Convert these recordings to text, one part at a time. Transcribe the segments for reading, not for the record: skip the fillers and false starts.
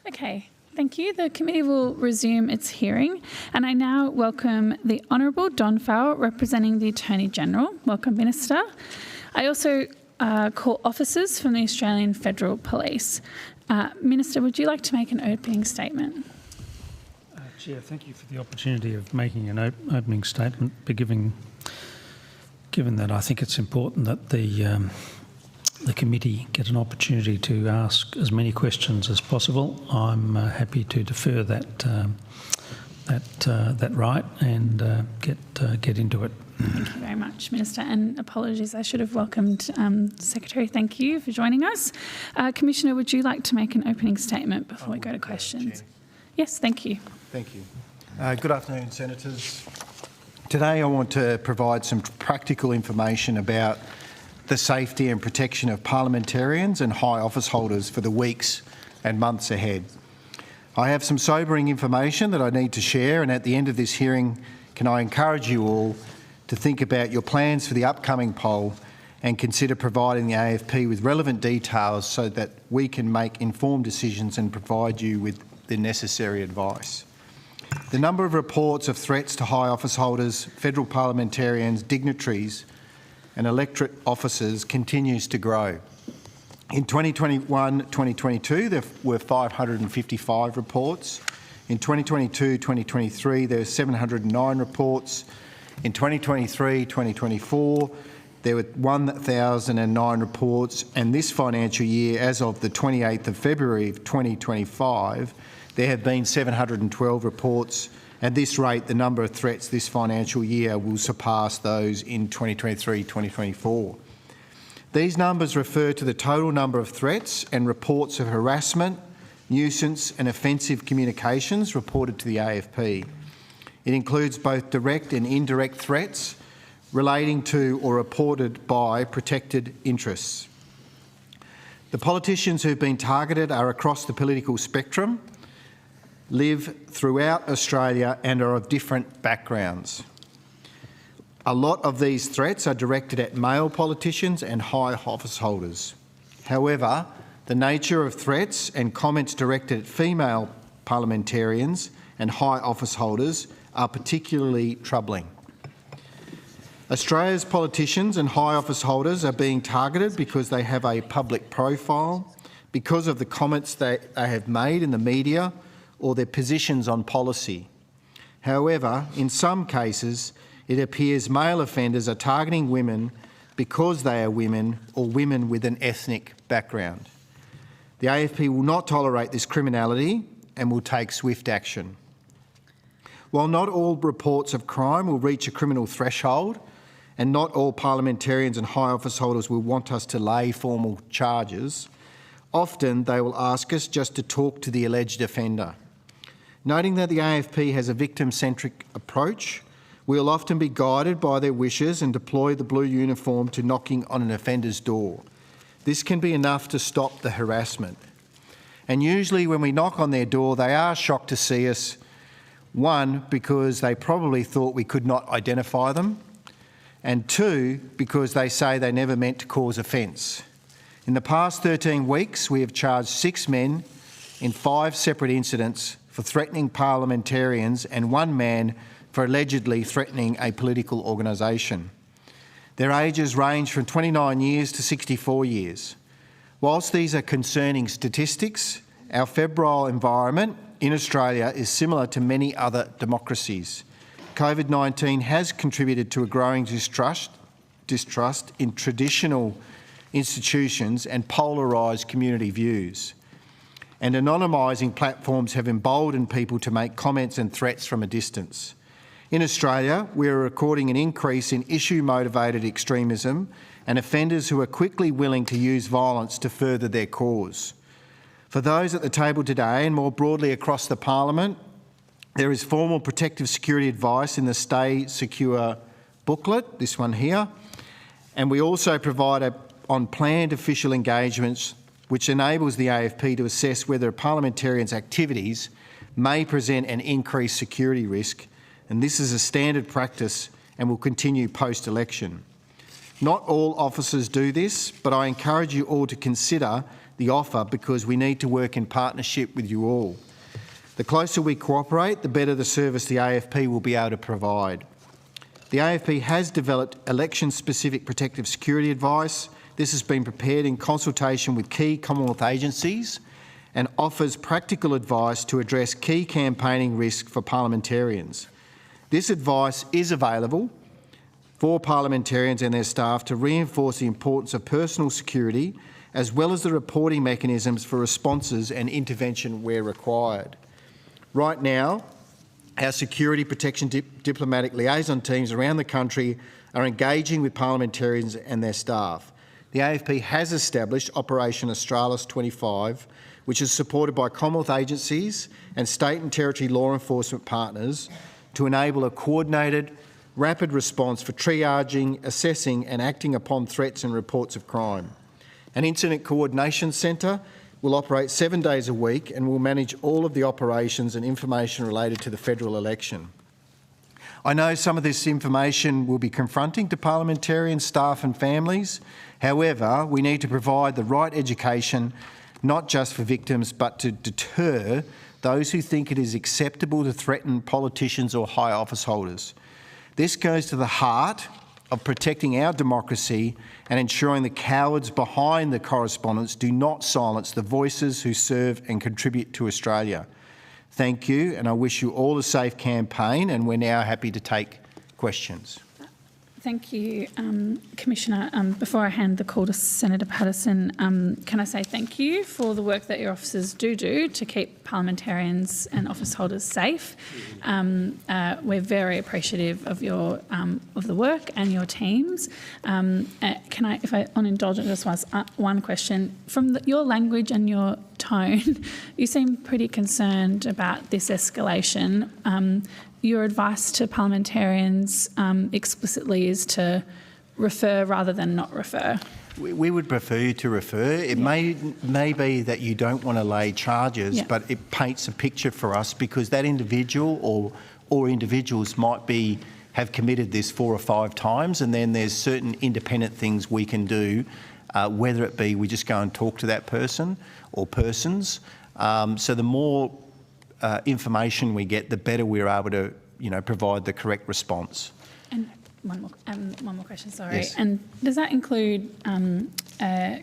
Okay, thank you. The committee will resume its hearing, and I now welcome the Honourable Don Farrell, representing the Attorney-General. Welcome, Minister. I also call officers from the Australian Federal Police. Minister, would you like to make an opening statement? Chair, thank you for the opportunity of making an opening statement, but given that I think it's important that the committee get an opportunity to ask as many questions as possible, I'm happy to defer that right and get into it. Thank you very much, Minister, and apologies, I should have welcomed Secretary. Thank you for joining us. Commissioner, would you like to make an opening statement before we go to questions? Yes, thank you. Thank you. Good afternoon, Senators. Today I want to provide some practical information about the safety and protection of parliamentarians and high office holders for the weeks and months ahead. I have some sobering information that I need to share, and at the end of this hearing, can I encourage you all to think about your plans for the upcoming poll and consider providing the AFP with relevant details so that we can make informed decisions and provide you with the necessary advice. The number of reports of threats to high office holders, federal parliamentarians, dignitaries and electorate officers continues to grow. In 2021-2022, there were 555 reports. In 2022-2023, there were 709 reports. In 2023-2024, there were 1,009 reports, and this financial year, as of the 28th of February of 2025, there have been 712 reports. At this rate, the number of threats this financial year will surpass those in 2023-2024. These numbers refer to the total number of threats and reports of harassment, nuisance and offensive communications reported to the AFP. It includes both direct and indirect threats relating to or reported by protected interests. The politicians who have been targeted are across the political spectrum, live throughout Australia and are of different backgrounds. A lot of these threats are directed at male politicians and high office holders. However, the nature of threats and comments directed at female parliamentarians and high office holders are particularly troubling. Australia's politicians and high office holders are being targeted because they have a public profile, because of the comments they have made in the media or their positions on policy. However, in some cases, it appears male offenders are targeting women because they are women or women with an ethnic background. The AFP will not tolerate this criminality and will take swift action. While not all reports of crime will reach a criminal threshold, and not all parliamentarians and high office holders will want us to lay formal charges, often they will ask us just to talk to the alleged offender. Noting that the AFP has a victim-centric approach, we will often be guided by their wishes and deploy the blue uniform to knocking on an offender's door. This can be enough to stop the harassment. And usually when we knock on their door, they are shocked to see us, one, because they probably thought we could not identify them, and two, because they say they never meant to cause offence. In the past 13 weeks, we have charged 6 men in 5 separate incidents for threatening parliamentarians and 1 man for allegedly threatening a political organisation. Their ages range from 29 years to 64 years. Whilst these are concerning statistics, our febrile environment in Australia is similar to many other democracies. COVID-19 has contributed to a growing distrust in traditional institutions and polarised community views. And anonymising platforms have emboldened people to make comments and threats from a distance. In Australia, we are recording an increase in issue-motivated extremism and offenders who are quickly willing to use violence to further their cause. For those at the table today and more broadly across the Parliament, there is formal protective security advice in the Stay Secure booklet, this one here, and we also provide on planned official engagements which enables the AFP to assess whether a parliamentarian's activities may present an increased security risk, and this is a standard practice and will continue post-election. Not all officers do this, but I encourage you all to consider the offer because we need to work in partnership with you all. The closer we cooperate, the better the service the AFP will be able to provide. The AFP has developed election-specific protective security advice. This has been prepared in consultation with key Commonwealth agencies and offers practical advice to address key campaigning risks for parliamentarians. This advice is available for parliamentarians and their staff to reinforce the importance of personal security, as well as the reporting mechanisms for responses and intervention where required. Right now, our security protection diplomatic liaison teams around the country are engaging with parliamentarians and their staff. The AFP has established Operation Australis 25, which is supported by Commonwealth agencies and state and territory law enforcement partners to enable a coordinated, rapid response for triaging, assessing and acting upon threats and reports of crime. An Incident Coordination Centre will operate 7 days a week and will manage all of the operations and information related to the federal election. I know some of this information will be confronting to parliamentarians, staff and families. However, we need to provide the right education, not just for victims, but to deter those who think it is acceptable to threaten politicians or high office holders. This goes to the heart of protecting our democracy and ensuring the cowards behind the correspondence do not silence the voices who serve and contribute to Australia. Thank you, and I wish you all a safe campaign, and we're now happy to take questions. Thank you, Commissioner. Before I hand the call to Senator Patterson, can I say thank you for the work that your officers do to keep parliamentarians and office holders safe. We're very appreciative of your of the work and your teams. Can I, if I on indulgence, just ask one question? From your language and your tone, you seem pretty concerned about this escalation. Your advice to parliamentarians explicitly is to refer rather than not refer. We would prefer you to refer. It may be that you don't want to lay charges, but it paints a picture for us because that individual or individuals might have committed this 4 or 5 times, and then there's certain independent things we can do, whether it be we just go and talk to that person or persons. So the more information we get, the better we're able to, provide the correct response. And one more question, sorry. Yes. And does that include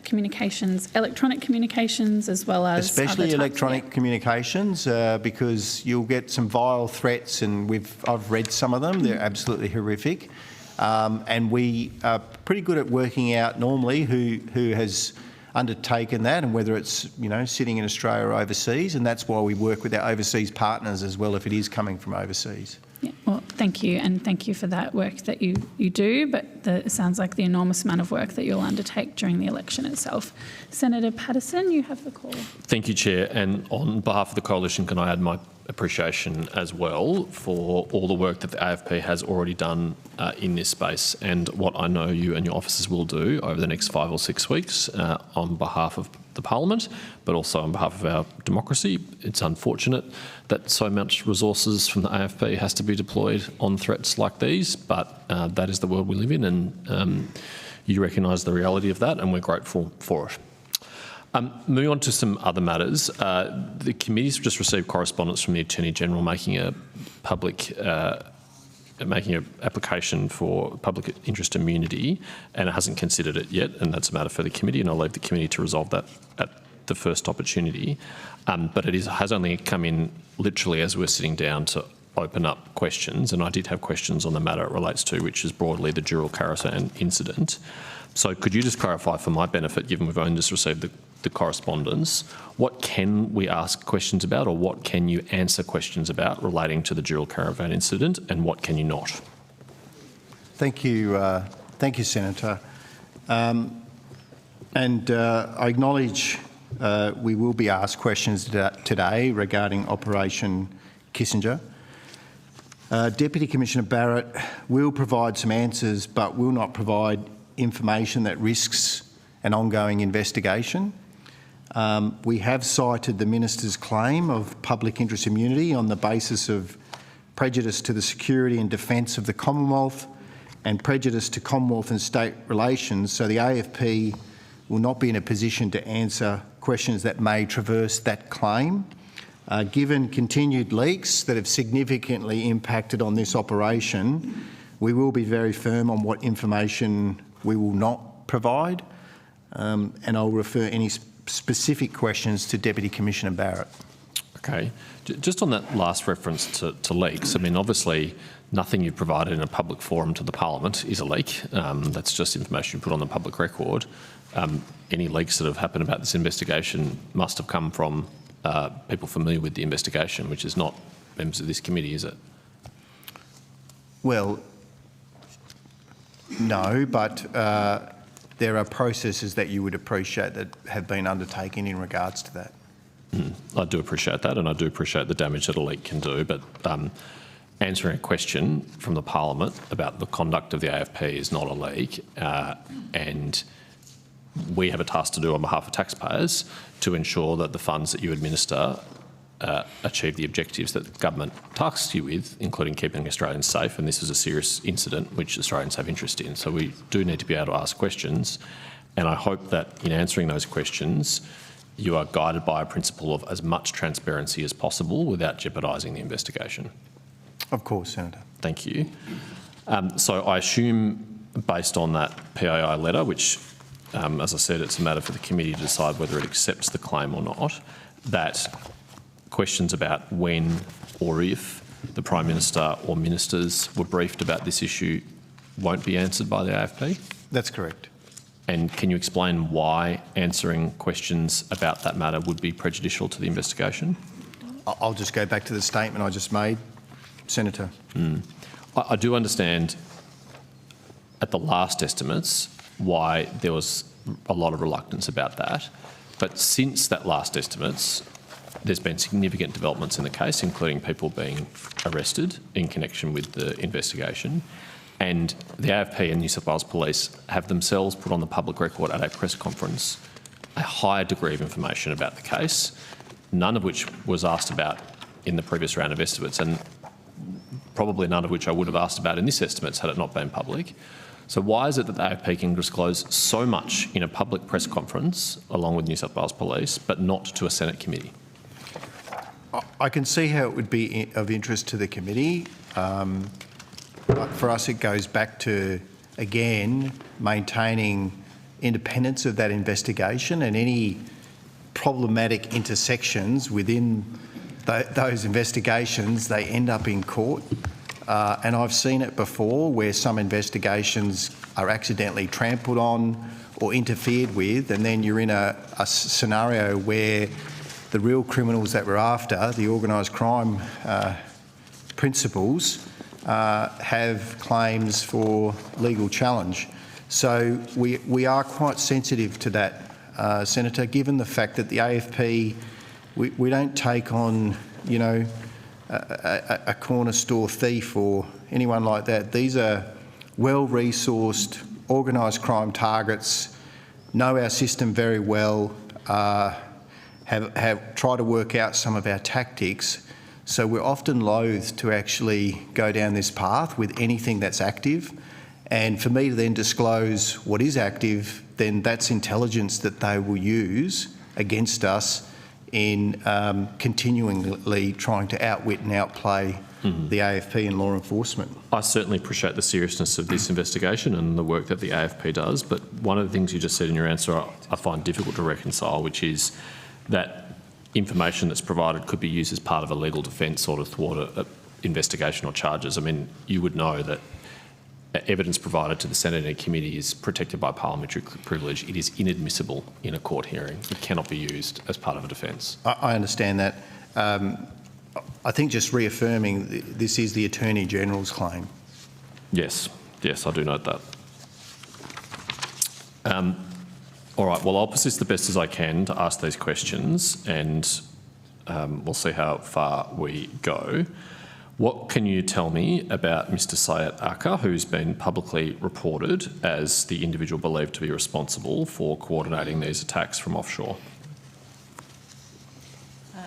communications, electronic communications, as well as especially electronic communications, because you'll get some vile threats, and I've read some of them. They're absolutely horrific, and we are pretty good at working out normally who has undertaken that and whether it's sitting in Australia or overseas, and that's why we work with our overseas partners as well if it is coming from overseas. Yeah, well, thank you, and thank you for that work that you do, but it sounds like the enormous amount of work that you'll undertake during the election itself. Senator Patterson, you have the call. Thank you, Chair, and on behalf of the Coalition, can I add my appreciation as well for all the work that the AFP has already done in this space, and what I know you and your officers will do over the next 5 or 6 weeks on behalf of the Parliament, but also on behalf of our democracy. It's unfortunate that so much resources from the AFP has to be deployed on threats like these, but that is the world we live in, and you recognise the reality of that, and we're grateful for it. Moving on to some other matters, the committee's just received correspondence from the Attorney-General making an application for public interest immunity, and it hasn't considered it yet, and that's a matter for the committee, and I'll leave the committee to resolve that at the first opportunity. But it has only come in literally as we're sitting down to open up questions, and I did have questions on the matter it relates to, which is broadly the Jiral Caravan incident. So could you just clarify for my benefit, given we've only just received the correspondence, what can we ask questions about, or what can you answer questions about relating to the Jiral Caravan incident, and what can you not? Thank you, Senator. I acknowledge we will be asked questions today regarding Operation Kissinger. Deputy Commissioner Barrett will provide some answers, but will not provide information that risks an ongoing investigation. We have cited the Minister's claim of public interest immunity on the basis of prejudice to the security and defence of the Commonwealth and prejudice to Commonwealth and state relations, so the AFP will not be in a position to answer questions that may traverse that claim. Given continued leaks that have significantly impacted on this operation, we will be very firm on what information we will not provide, and I'll refer any specific questions to Deputy Commissioner Barrett. Okay. Just on that last reference to leaks, I mean, obviously nothing you've provided in a public forum to the Parliament is a leak. That's just information you put on the public record. Any leaks that have happened about this investigation must have come from people familiar with the investigation, which is not members of this committee, is it? Well, no, but there are processes that you would appreciate that have been undertaken in regards to that. I do appreciate that, and I do appreciate the damage that a leak can do, but answering a question from the Parliament about the conduct of the AFP is not a leak, and we have a task to do on behalf of taxpayers to ensure that the funds that you administer achieve the objectives that the government tasks you with, including keeping Australians safe, and this is a serious incident which Australians have interest in. So we do need to be able to ask questions, and I hope that in answering those questions you are guided by a principle of as much transparency as possible without jeopardising the investigation. Of course, Senator. Thank you. So I assume, based on that PAI letter, which, as I said, it's a matter for the committee to decide whether it accepts the claim or not, that questions about when or if the Prime Minister or ministers were briefed about this issue won't be answered by the AFP? That's correct. And can you explain why answering questions about that matter would be prejudicial to the investigation? I'll just go back to the statement I just made, Senator. I do understand at the last estimates why there was a lot of reluctance about that, but since that last estimates, there's been significant developments in the case, including people being arrested in connection with the investigation. And the AFP and New South Wales Police have themselves put on the public record at a press conference a higher degree of information about the case, none of which was asked about in the previous round of estimates, and probably none of which I would have asked about in this estimates had it not been public. So why is it that the AFP can disclose so much in a public press conference along with New South Wales Police, but not to a Senate committee? I can see how it would be of interest to the committee. But for us, it goes back to, again, maintaining independence of that investigation, and any problematic intersections within those investigations, they end up in court. And I've seen it before where some investigations are accidentally trampled on or interfered with, and then you're in a scenario where the real criminals that we're after, the organised crime principals, have claims for legal challenge. So we are quite sensitive to that, Senator, given the fact that the AFP, we don't take on, you know, a corner store thief or anyone like that. These are well-resourced, organised crime targets, know our system very well, have tried to work out some of our tactics. So we're often loath to actually go down this path with anything that's active. And for me to then disclose what is active, then that's intelligence that they will use against us in continually trying to outwit and outplay the AFP and law enforcement. I certainly appreciate the seriousness of this investigation and the work that the AFP does, but one of the things you just said in your answer I find difficult to reconcile, which is that information that's provided could be used as part of a legal defence or to thwart an investigation or charges. I mean, you would know that evidence provided to the Senate and committee is protected by parliamentary privilege. It is inadmissible in a court hearing. It cannot be used as part of a defence. I understand that. I think just reaffirming this is the Attorney General's claim. Yes, I do note that. All right, well, I'll persist the best as I can to ask these questions, and we'll see how far we go. What can you tell me about Mr Syed Akka, who's been publicly reported as the individual believed to be responsible for coordinating these attacks from offshore?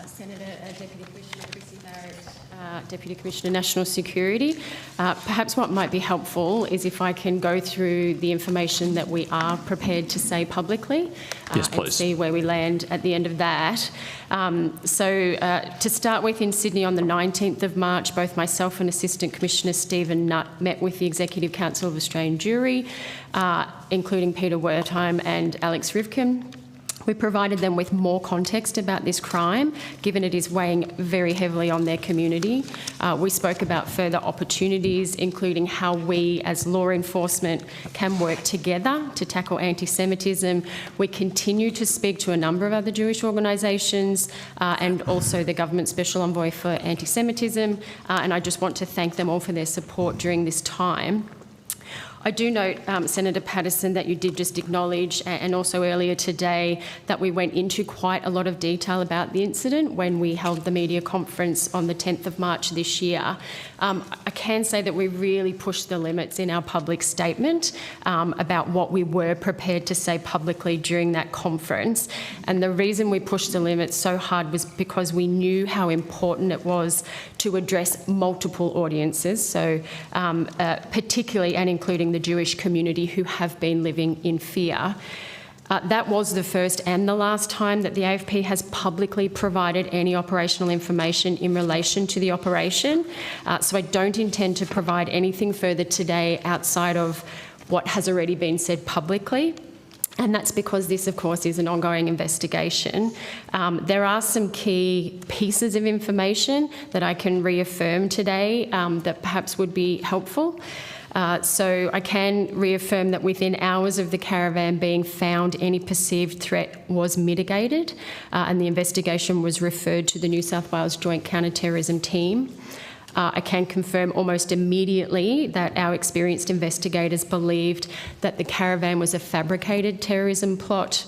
Senator, Deputy Commissioner Chrissy Barrett, Deputy Commissioner National Security. Perhaps what might be helpful is if I can go through the information that we are prepared to say publicly. Yes, please. And see where we land at the end of that. To start with, in Sydney on the 19th of March, both myself and Assistant Commissioner Stephen Nutt met with the Executive Council of Australian Jury, including Peter Wertheim and Alex Rivkin. We provided them with more context about this crime, given it is weighing very heavily on their community. We spoke about further opportunities, including how we as law enforcement can work together to tackle anti-Semitism. We continue to speak to a number of other Jewish organisations and also the Government Special Envoy for Anti-Semitism, and I just want to thank them all for their support during this time. I do note, Senator Patterson, that you did just acknowledge, and also earlier today, that we went into quite a lot of detail about the incident when we held the media conference on the 10th of March this year. I can say that we really pushed the limits in our public statement about what we were prepared to say publicly during that conference. And the reason we pushed the limits so hard was because we knew how important it was to address multiple audiences, so particularly and including the Jewish community who have been living in fear. That was the first and the last time that the AFP has publicly provided any operational information in relation to the operation. So I don't intend to provide anything further today outside of what has already been said publicly. And that's because this, of course, is an ongoing investigation. There are some key pieces of information that I can reaffirm today that perhaps would be helpful. So I can reaffirm that within hours of the caravan being found, any perceived threat was mitigated and the investigation was referred to the New South Wales Joint Counter-Terrorism Team. I can confirm almost immediately that our experienced investigators believed that the caravan was a fabricated terrorism plot.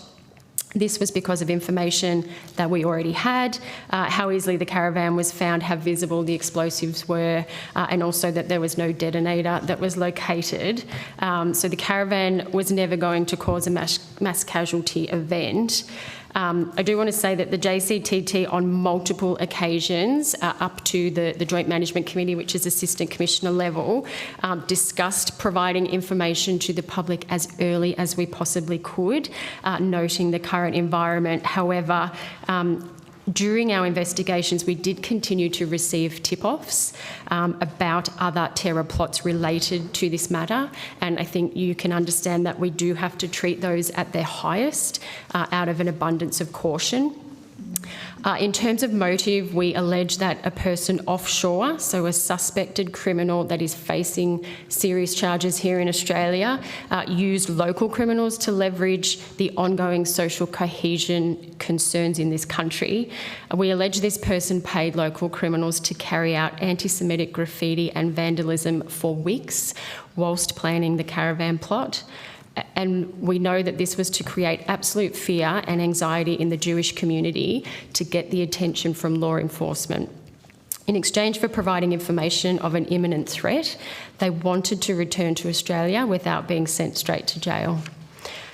This was because of information that we already had, how easily the caravan was found, how visible the explosives were, and also that there was no detonator that was located. So the caravan was never going to cause a mass casualty event. I do want to say that the JCTT on multiple occasions, up to the Joint Management Committee, which is Assistant Commissioner level, discussed providing information to the public as early as we possibly could, noting the current environment. However, during our investigations, we did continue to receive tip-offs about other terror plots related to this matter, and I think you can understand that we do have to treat those at their highest out of an abundance of caution. In terms of motive, we allege that a person offshore, so a suspected criminal that is facing serious charges here in Australia, used local criminals to leverage the ongoing social cohesion concerns in this country. We allege this person paid local criminals to carry out anti-Semitic graffiti and vandalism for weeks whilst planning the caravan plot. And we know that this was to create absolute fear and anxiety in the Jewish community to get the attention from law enforcement. In exchange for providing information of an imminent threat, they wanted to return to Australia without being sent straight to jail.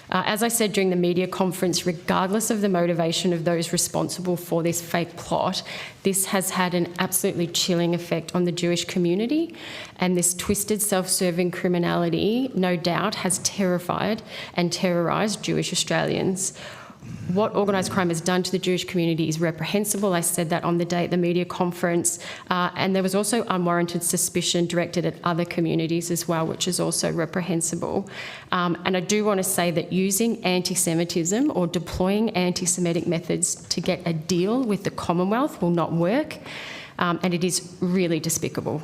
As I said during the media conference, regardless of the motivation of those responsible for this fake plot, this has had an absolutely chilling effect on the Jewish community, and this twisted self-serving criminality, no doubt, has terrified and terrorised Jewish Australians. What organised crime has done to the Jewish community is reprehensible. I said that on the day at the media conference. And there was also unwarranted suspicion directed at other communities as well, which is also reprehensible. And I do want to say that using anti-Semitism or deploying anti-Semitic methods to get a deal with the Commonwealth will not work, and it is really despicable.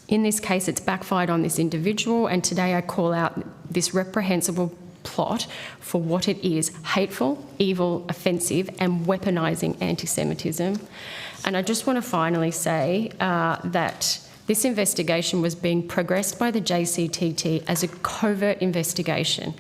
In this case, it's backfired on this individual, and today I call out this reprehensible plot for what it is: hateful, evil, offensive, and weaponising anti-Semitism. And I just want to finally say that this investigation was being progressed by the JCTT as a covert investigation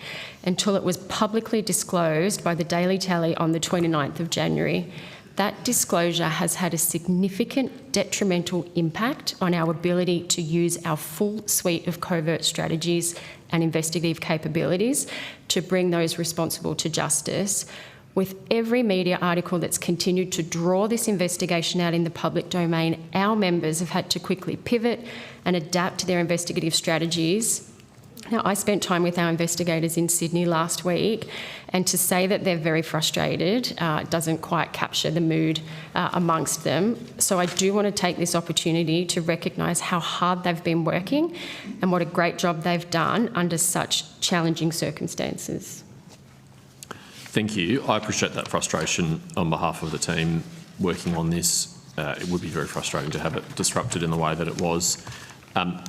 until it was publicly disclosed by the Daily Tally on the 29th of January. That disclosure has had a significant detrimental impact on our ability to use our full suite of covert strategies and investigative capabilities to bring those responsible to justice. With every media article that's continued to draw this investigation out in the public domain, our members have had to quickly pivot and adapt their investigative strategies. Now, I spent time with our investigators in Sydney last week, and to say that they're very frustrated doesn't quite capture the mood amongst them. So I do want to take this opportunity to recognise how hard they've been working and what a great job they've done under such challenging circumstances. Thank you. I appreciate that frustration on behalf of the team working on this. It would be very frustrating to have it disrupted in the way that it was.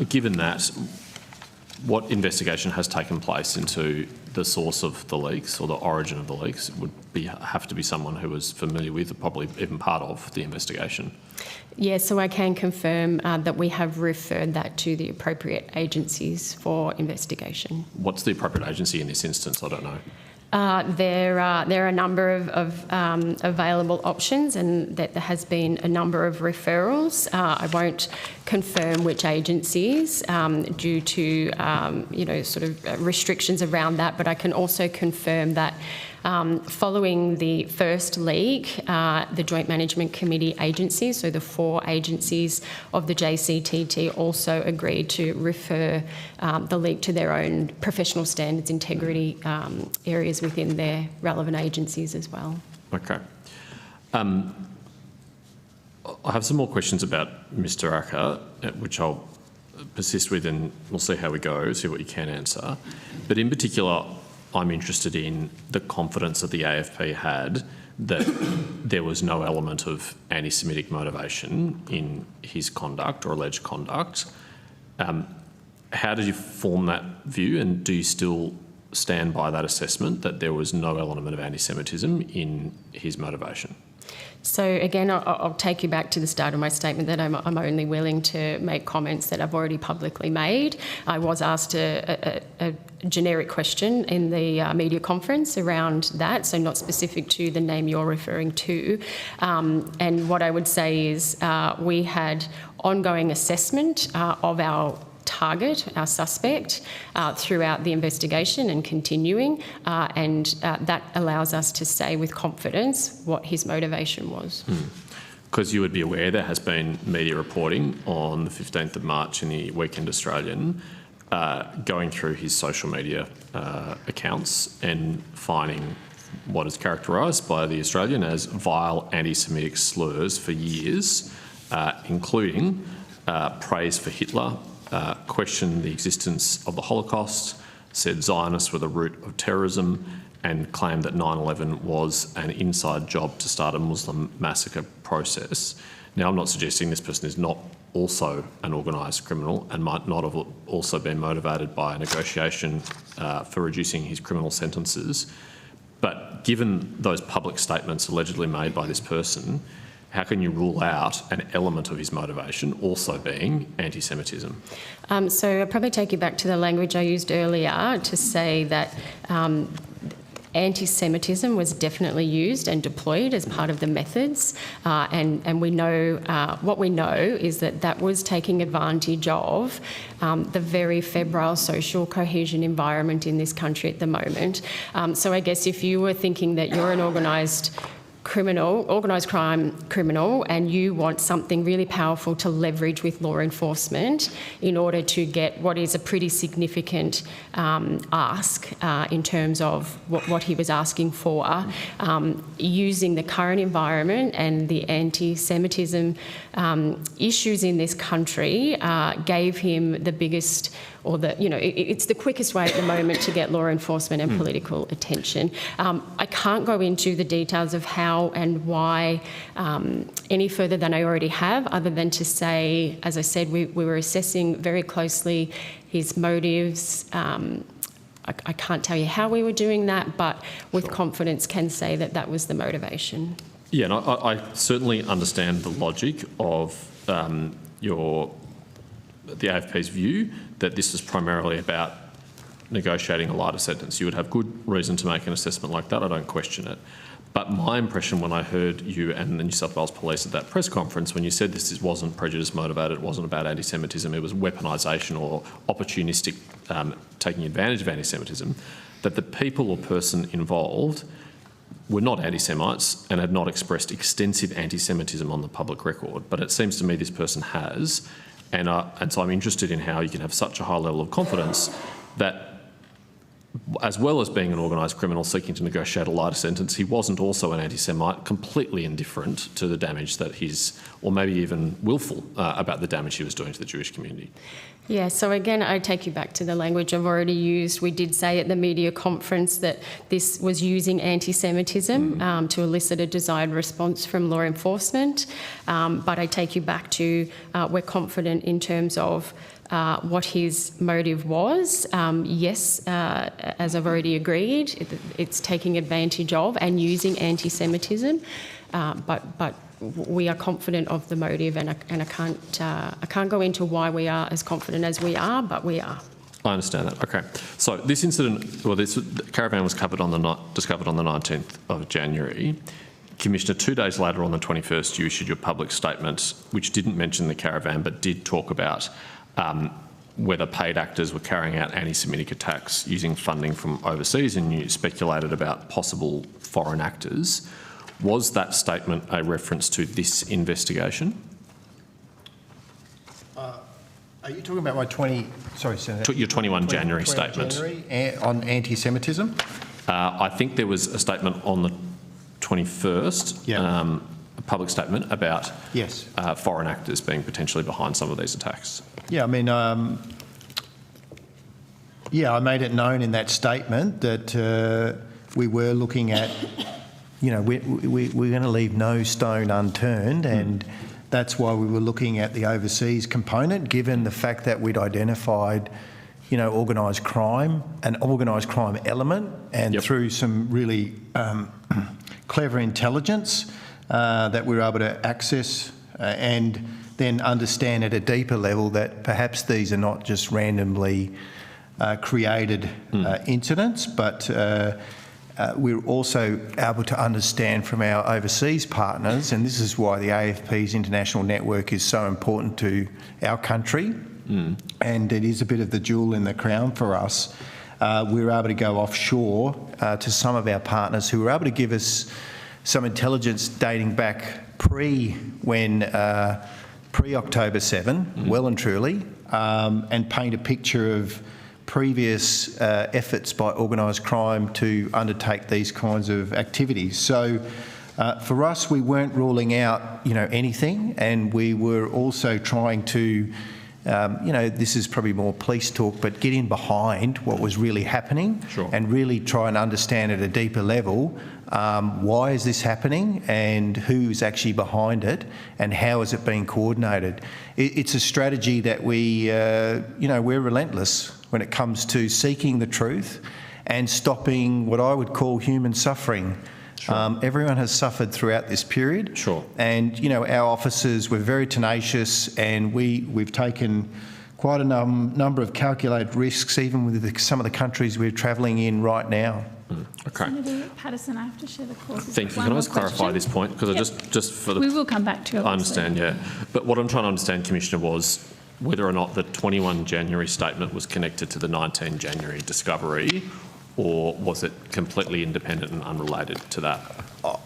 Given that, what investigation has taken place into the source of the leaks or the origin of the leaks would have to be someone who was familiar with, or probably even part of, the investigation? Yeah, so I can confirm that we have referred that to the appropriate agencies for investigation. What's the appropriate agency in this instance? I don't know. There are a number of available options, and that there has been a number of referrals. I won't confirm which agencies due to sort of restrictions around that, but I can also confirm that following the first leak, the Joint Management Committee agencies, so the 4 agencies of the JCTT, also agreed to refer the leak to their own professional standards integrity areas within their relevant agencies as well. Okay. I have some more questions about Mr. Acker, which I'll persist with, and we'll see how we go, see what you can answer. But in particular, I'm interested in the confidence that the AFP had that there was no element of anti-Semitic motivation in his conduct or alleged conduct. How did you form that view, and do you still stand by that assessment that there was no element of anti-Semitism in his motivation? So again, I'll take you back to the start of my statement that I'm only willing to make comments that I've already publicly made. I was asked a generic question in the media conference around that, so not specific to the name you're referring to. And what I would say is we had ongoing assessment of our target, our suspect, throughout the investigation and continuing, and that allows us to say with confidence what his motivation was. Because you would be aware there has been media reporting on the 15th of March in the Weekend Australian going through his social media accounts and finding what is characterised by the Australian as vile anti-Semitic slurs for years, including praise for Hitler, questioned the existence of the Holocaust, said Zionists were the root of terrorism, and claimed that 9/11 was an inside job to start a Muslim massacre process. Now, I'm not suggesting this person is not also an organised criminal and might not have also been motivated by a negotiation for reducing his criminal sentences, but given those public statements allegedly made by this person, how can you rule out an element of his motivation also being anti-Semitism? So I'll probably take you back to the language I used earlier to say that anti-Semitism was definitely used and deployed as part of the methods, and we know what we know is that that was taking advantage of the very febrile social cohesion environment in this country at the moment. So I guess if you were thinking that you're an organised crime criminal, and you want something really powerful to leverage with law enforcement in order to get what is a pretty significant ask in terms of what he was asking for, using the current environment and the anti-Semitism issues in this country gave him the biggest, or it's the quickest way at the moment to get law enforcement and political attention. I can't go into the details of how and why any further than I already have, other than to say, as I said, we were assessing very closely his motives. I can't tell you how we were doing that, but with confidence can say that that was the motivation. Yeah, and I certainly understand the logic of the AFP's view that this is primarily about negotiating a lighter sentence. You would have good reason to make an assessment like that. I don't question it. But my impression when I heard you and the New South Wales Police at that press conference, when you said this wasn't prejudice motivated, it wasn't about anti-Semitism, it was weaponisation or opportunistic taking advantage of anti-Semitism, that the people or person involved were not anti-Semites and had not expressed extensive anti-Semitism on the public record. But it seems to me this person has, and so I'm interested in how you can have such a high level of confidence that, as well as being an organised criminal seeking to negotiate a lighter sentence, he wasn't also an anti-Semite, completely indifferent to the damage that or maybe even willful about the damage he was doing to the Jewish community. Yeah, so again, I take you back to the language I've already used. We did say at the media conference that this was using anti-Semitism to elicit a desired response from law enforcement. But I take you back to we're confident in terms of what his motive was. Yes, as I've already agreed, it's taking advantage of and using anti-Semitism, but we are confident of the motive, and I can't go into why we are as confident as we are, but we are. I understand that. Okay. So this incident, this caravan was discovered on the 19th of January. Commissioner, 2 days later on the 21st, you issued your public statement, which didn't mention the caravan, but did talk about whether paid actors were carrying out anti-Semitic attacks using funding from overseas, and you speculated about possible foreign actors. Was that statement a reference to this investigation? Are you talking about my Senator? Your 21 January statement. January, on anti-Semitism? I think there was a statement on the 21st, a public statement about foreign actors being potentially behind some of these attacks. Yeah, I mean, I made it known in that statement that we were looking at, we're going to leave no stone unturned, and that's why we were looking at the overseas component, given the fact that we'd identified, organised crime, an organised crime element, and through some really clever intelligence that we were able to access and then understand at a deeper level that perhaps these are not just randomly created incidents, but we're also able to understand from our overseas partners, and this is why the AFP's international network is so important to our country, and it is a bit of the jewel in the crown for us. We were able to go offshore to some of our partners who were able to give us some intelligence dating back pre-October 7, well and truly, and paint a picture of previous efforts by organised crime to undertake these kinds of activities. So for us, we weren't ruling out, anything, and we were also trying to, this is probably more police talk, but get in behind what was really happening and really try and understand at a deeper level why is this happening and who's actually behind it and how is it being coordinated. It's a strategy that we're relentless when it comes to seeking the truth and stopping what I would call human suffering. Everyone has suffered throughout this period. And, our officers were very tenacious, and we've taken quite a number of calculated risks, even with some of the countries we're travelling in right now. Okay. Senator Patterson, I have to share the course. Thank you. Can I just clarify this point? Because I just for the... We will come back to it. I understand, But what I'm trying to understand, Commissioner, was whether or not the 21 January statement was connected to the 19 January discovery, or was it completely independent and unrelated to that?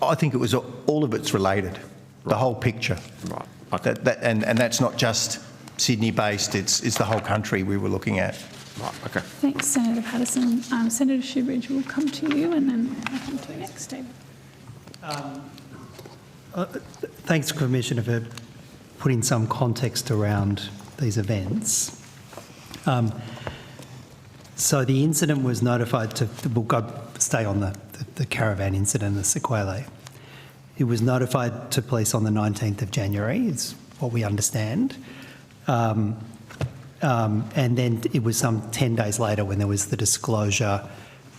I think it was all of it's related, the whole picture. Right. Okay. And that's not just Sydney-based, it's the whole country we were looking at. Right, okay. Thanks, Senator Patterson. Senator Shoebridge will come to you, and then I'll come to you next, David. Thanks, Commissioner, for putting some context around these events. So the incident was notified to, we'll stay on the caravan incident, the sequelae. It was notified to police on the 19th of January, is what we understand. And then it was some 10 days later when there was the disclosure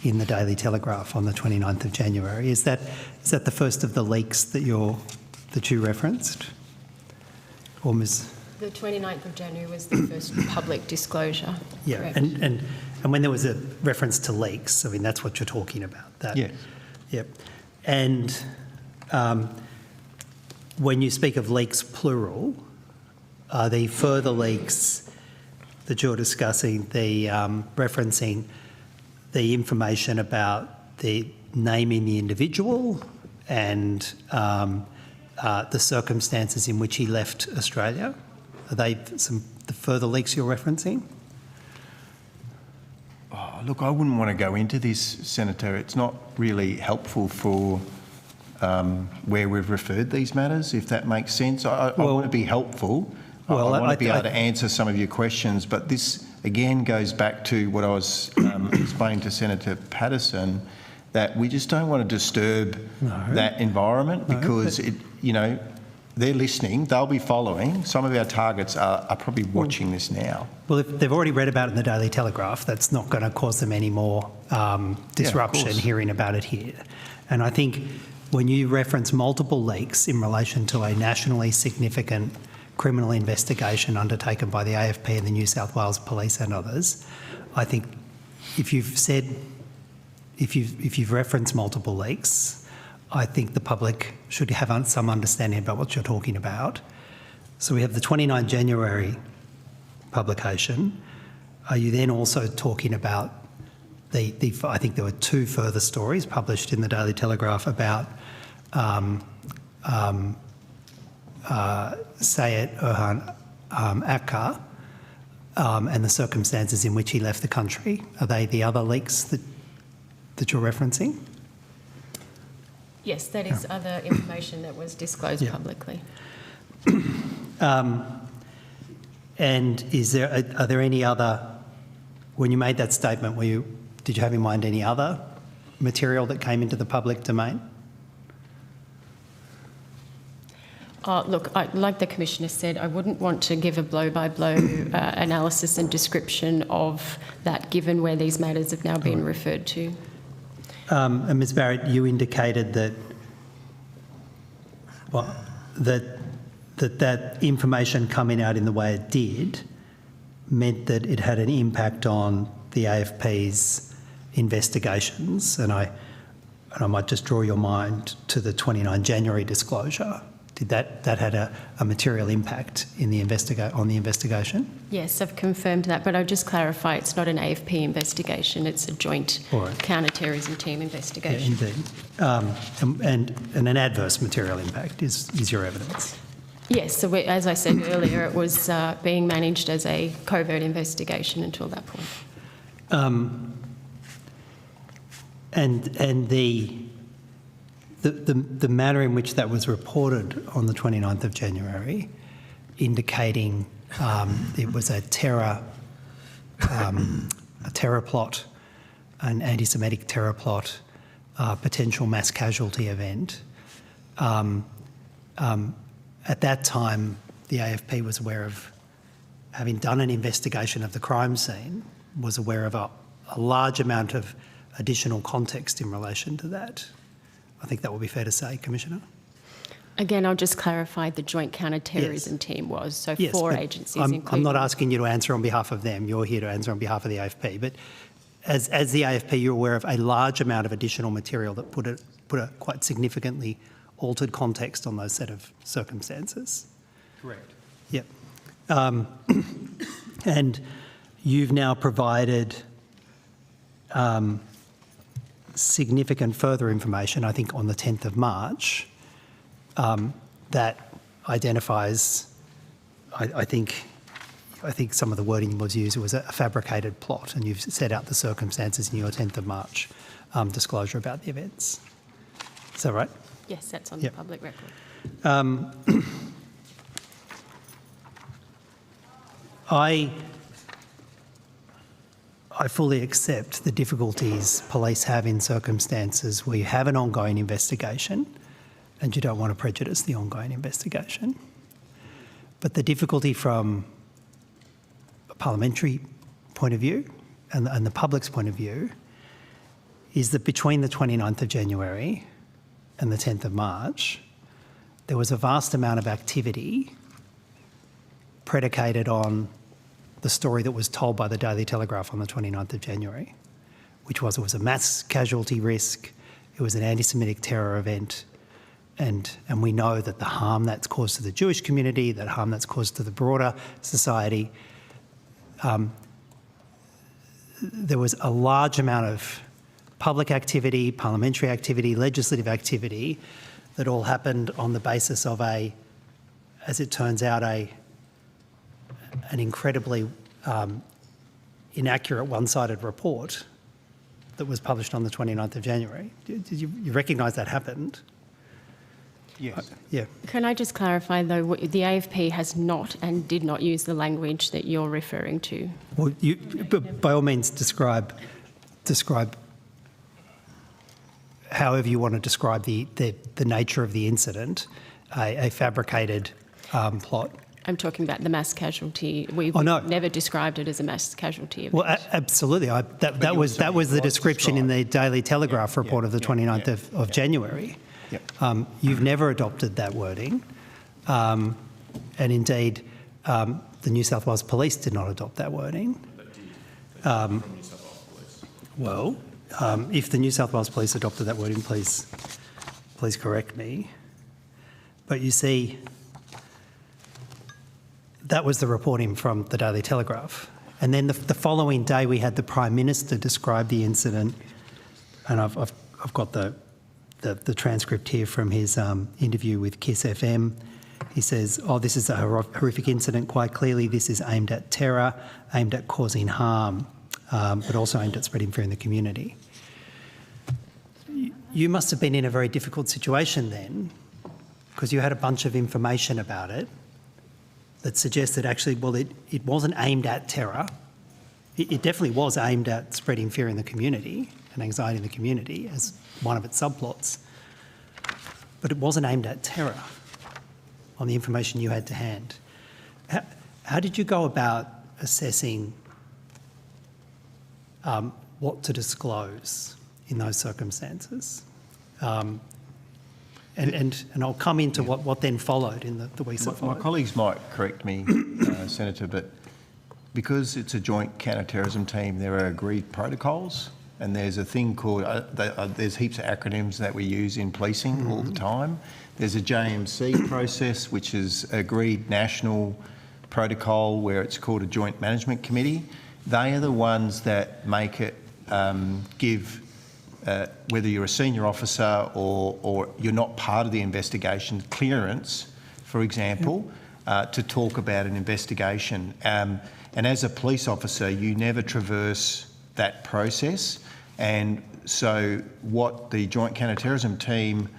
in the Daily Telegraph on the 29th of January. Is that the first of the leaks that you referenced? Or Ms. The 29th of January was the first public disclosure. Yeah, correct. and when there was a reference to leaks, I mean, that's what you're talking about. That, yes. Yep. And when you speak of leaks plural, are there further leaks that you're discussing, referencing the information about the naming the individual and the circumstances in which he left Australia? Are they the further leaks you're referencing? Oh, look, I wouldn't want to go into this, Senator. It's not really helpful for where we've referred these matters, if that makes sense. I want to be helpful. Well, I want to be able to answer some of your questions, but this again goes back to what I was explaining to Senator Patterson, that we just don't want to disturb that environment because they're listening, they'll be following. Some of our targets are probably watching this now. Well, if they've already read about it in the Daily Telegraph, that's not going to cause them any more disruption hearing about it here. And I think when you reference multiple leaks in relation to a nationally significant criminal investigation undertaken by the AFP and the New South Wales Police and others, I think if you've referenced multiple leaks, I think the public should have some understanding about what you're talking about. So we have the 29 January publication. Are you then also talking about I think there were 2 further stories published in the Daily Telegraph about Sayed Erhan Akkar and the circumstances in which he left the country? Are they the other leaks that you're referencing? Yes, that is other information that was disclosed publicly. And are there any other, when you made that statement, did you have in mind any other material that came into the public domain? Look, like the Commissioner said, I wouldn't want to give a blow-by-blow analysis and description of that, given where these matters have now been referred to. And Ms Barrett, you indicated that that information coming out in the way it did meant that it had an impact on the AFP's investigations, and I might just draw your mind to the 29 January disclosure. Did that had a material impact in the on the investigation? Yes, I've confirmed that, but I'll just clarify, it's not an AFP investigation, it's a joint counter-terrorism team investigation. Yeah, indeed. And an adverse material impact is your evidence? Yes, so as I said earlier, it was being managed as a covert investigation until that point. And the manner in which that was reported on the 29th of January, indicating it was a terror plot, an anti-Semitic terror plot, potential mass casualty event. At that time, the AFP was aware of, having done an investigation of the crime scene, was aware of a large amount of additional context in relation to that. I think that would be fair to say, Commissioner. Again, I'll just clarify, the joint counter-terrorism team was, so 4 agencies including... I'm not asking you to answer on behalf of them, you're here to answer on behalf of the AFP, but as the AFP, you're aware of a large amount of additional material that put a quite significantly altered context on those set of circumstances. Correct. Yep. And you've now provided significant further information, I think on the 10th of March, that identifies, I think some of the wording was used, it was a fabricated plot, and you've set out the circumstances in your 10th of March disclosure about the events. Is that right? Yes, that's on the public record. I fully accept the difficulties police have in circumstances where you have an ongoing investigation and you don't want to prejudice the ongoing investigation. But the difficulty from a parliamentary point of view and the public's point of view is that between the 29th of January and the 10th of March, there was a vast amount of activity predicated on the story that was told by the Daily Telegraph on the 29th of January, which was it was a mass casualty risk, it was an anti-Semitic terror event, and we know that the harm that's caused to the Jewish community, that harm that's caused to the broader society, there was a large amount of public activity, parliamentary activity, legislative activity that all happened on the basis of as it turns out, an incredibly inaccurate one-sided report that was published on the 29th of January. Did you recognise that happened? Yes. Yeah. Can I just clarify, though, the AFP has not and did not use the language that you're referring to? Well, by all means, describe however you want to describe the nature of the incident, a fabricated plot. I'm talking about the mass casualty. We've never described it as a mass casualty event. Well, absolutely. That was the description in the Daily Telegraph report of the 29th of January. Yep. You've never adopted that wording. And indeed, the New South Wales Police did not adopt that wording. Well, if the New South Wales Police adopted that wording, please correct me. But you see, that was the reporting from the Daily Telegraph. And then the following day, we had the Prime Minister describe the incident, and I've got the transcript here from his interview with KISS FM. He says, this is a horrific incident. Quite clearly, this is aimed at terror, aimed at causing harm, but also aimed at spreading fear in the community. You must have been in a very difficult situation then, because you had a bunch of information about it that suggested actually, well, it wasn't aimed at terror. It definitely was aimed at spreading fear in the community and anxiety in the community as one of its subplots. But it wasn't aimed at terror on the information you had to hand. How did you go about assessing what to disclose in those circumstances? And I'll come into what then followed in the weeks that followed. My colleagues might correct me, Senator, but because it's a joint counter-terrorism team, there are agreed protocols, and there's a thing called, there's heaps of acronyms that we use in policing all the time. There's a JMC process, which is agreed national protocol, where it's called a Joint Management Committee. They are the ones that make it give whether you're a senior officer or you're not part of the investigation, clearance, for example, to talk about an investigation. And as a police officer, you never traverse that process. And so what the Joint Counter-Terrorism team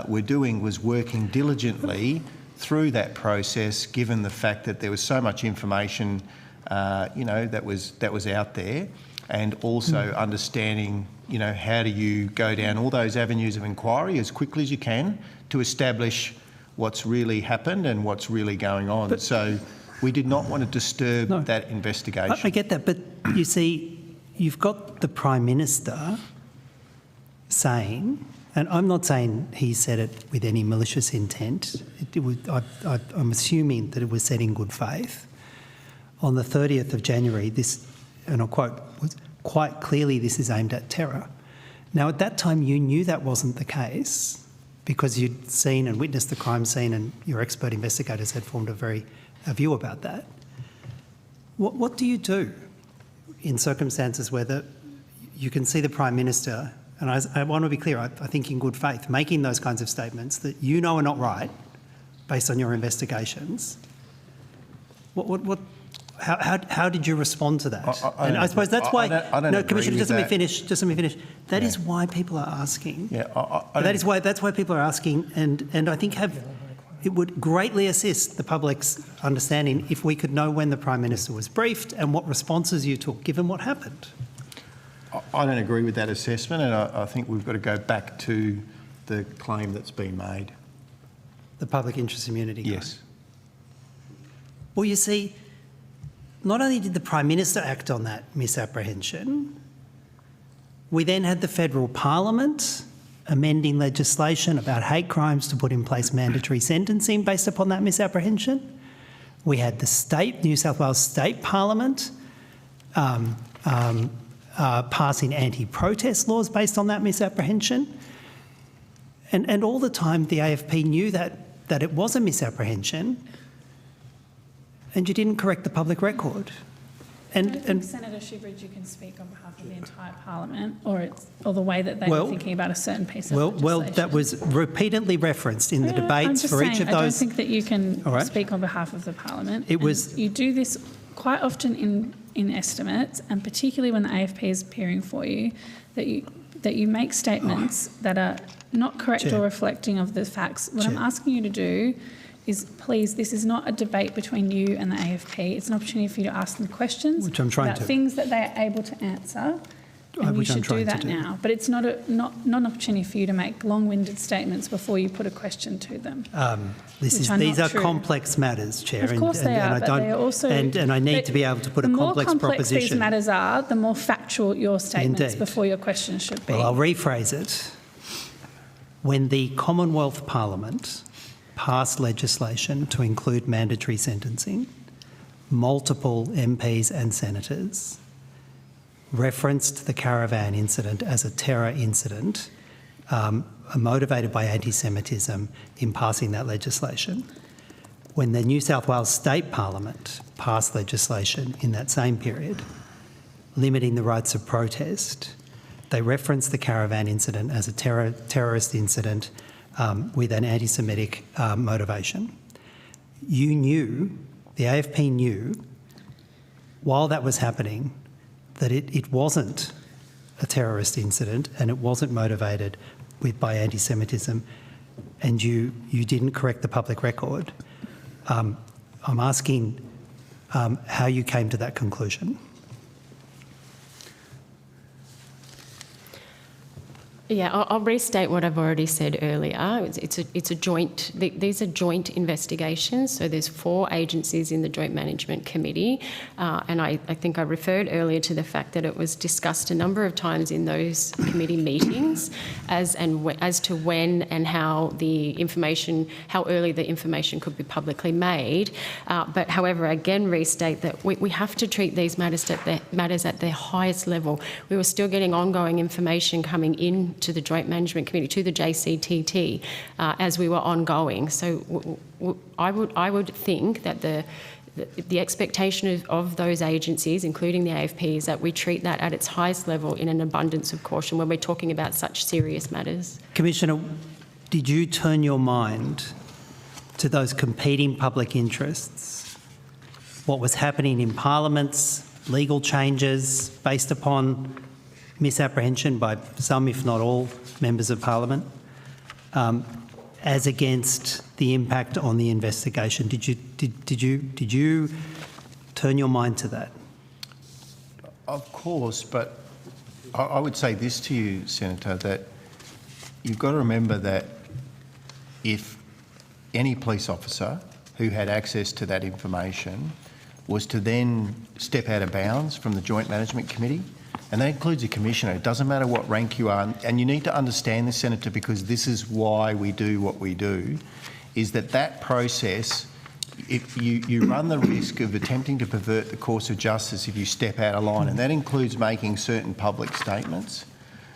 were doing was working diligently through that process, given the fact that there was so much information, that was out there, and also understanding, how do you go down all those avenues of inquiry as quickly as you can to establish what's really happened and what's really going on. So we did not want to disturb that investigation. I get that, but you see, you've got the Prime Minister saying, and I'm not saying he said it with any malicious intent, I'm assuming that it was said in good faith. On the 30th of January, this, and I'll quote, was quite clearly this is aimed at terror. Now, at that time, you knew that wasn't the case because you'd seen and witnessed the crime scene, and your expert investigators had formed a view about that. What do you do in circumstances where you can see the Prime Minister, and I want to be clear, I think in good faith, making those kinds of statements that you know are not right based on your investigations? How did you respond to that? I suppose that's why. No, Commissioner, just let me finish. That is why people are asking. That's why people are asking, and I think it would greatly assist the public's understanding if we could know when the Prime Minister was briefed and what responses you took, given what happened. I don't agree with that assessment, and I think we've got to go back to the claim that's been made. The public interest immunity claim. Yes. Well, you see, not only did the Prime Minister act on that misapprehension, we then had the federal Parliament amending legislation about hate crimes to put in place mandatory sentencing based upon that misapprehension. We had the New South Wales State Parliament passing anti-protest laws based on that misapprehension. And all the time the AFP knew that it was a misapprehension, and you didn't correct the public record. I don't think Senator Shivridge, you can speak on behalf of the entire Parliament, or the way that they were thinking about a certain piece of legislation. Well, that was repeatedly referenced in the debates for each of those. I don't think that you can speak on behalf of the Parliament. You do this quite often in estimates, and particularly when the AFP is appearing for you, that you make statements that are not correct or reflecting of the facts. What I'm asking you to do is, please, this is not a debate between you and the AFP. It's an opportunity for you to ask them questions about things that they are able to answer, and you should do that now. But it's not an opportunity for you to make long-winded statements before you put a question to them. These are complex matters, Chair. Of course they are, but they are also... And I need to be able to put a complex proposition. The more complex these matters are, the more factual your statements before your questions should be. Well, I'll rephrase it. When the Commonwealth Parliament passed legislation to include mandatory sentencing, multiple MPs and senators referenced the Caravan incident as a terror incident motivated by anti-Semitism in passing that legislation. When the New South Wales State Parliament passed legislation in that same period, limiting the rights of protest, they referenced the Caravan incident as a terrorist incident with an anti-Semitic motivation. You knew, the AFP knew, while that was happening, that it wasn't a terrorist incident and it wasn't motivated by anti-Semitism, and you didn't correct the public record. I'm asking how you came to that conclusion. Yeah, I'll restate what I've already said earlier. It's a joint. These are joint investigations. So there's 4 agencies in the Joint Management Committee, and I think I referred earlier to the fact that it was discussed a number of times in those committee meetings as to when and how early the information could be publicly made. But however, again, restate that we have to treat these matters at their highest level. We were still getting ongoing information coming in to the Joint Management Committee, to the JCTT, as we were ongoing. So I would think that the expectation of those agencies, including the AFP, is that we treat that at its highest level in an abundance of caution when we're talking about such serious matters. Commissioner, did you turn your mind to those competing public interests? What was happening in parliaments, legal changes based upon misapprehension by some, if not all, members of Parliament, as against the impact on the investigation? Did you turn your mind to that? Of course, but I would say this to you, Senator, that you've got to remember that if any police officer who had access to that information was to then step out of bounds from the Joint Management Committee, and that includes a commissioner. It doesn't matter what rank you are, and you need to understand this, Senator, because this is why we do what we do, is that process, if you run the risk of attempting to pervert the course of justice if you step out of line, and that includes making certain public statements.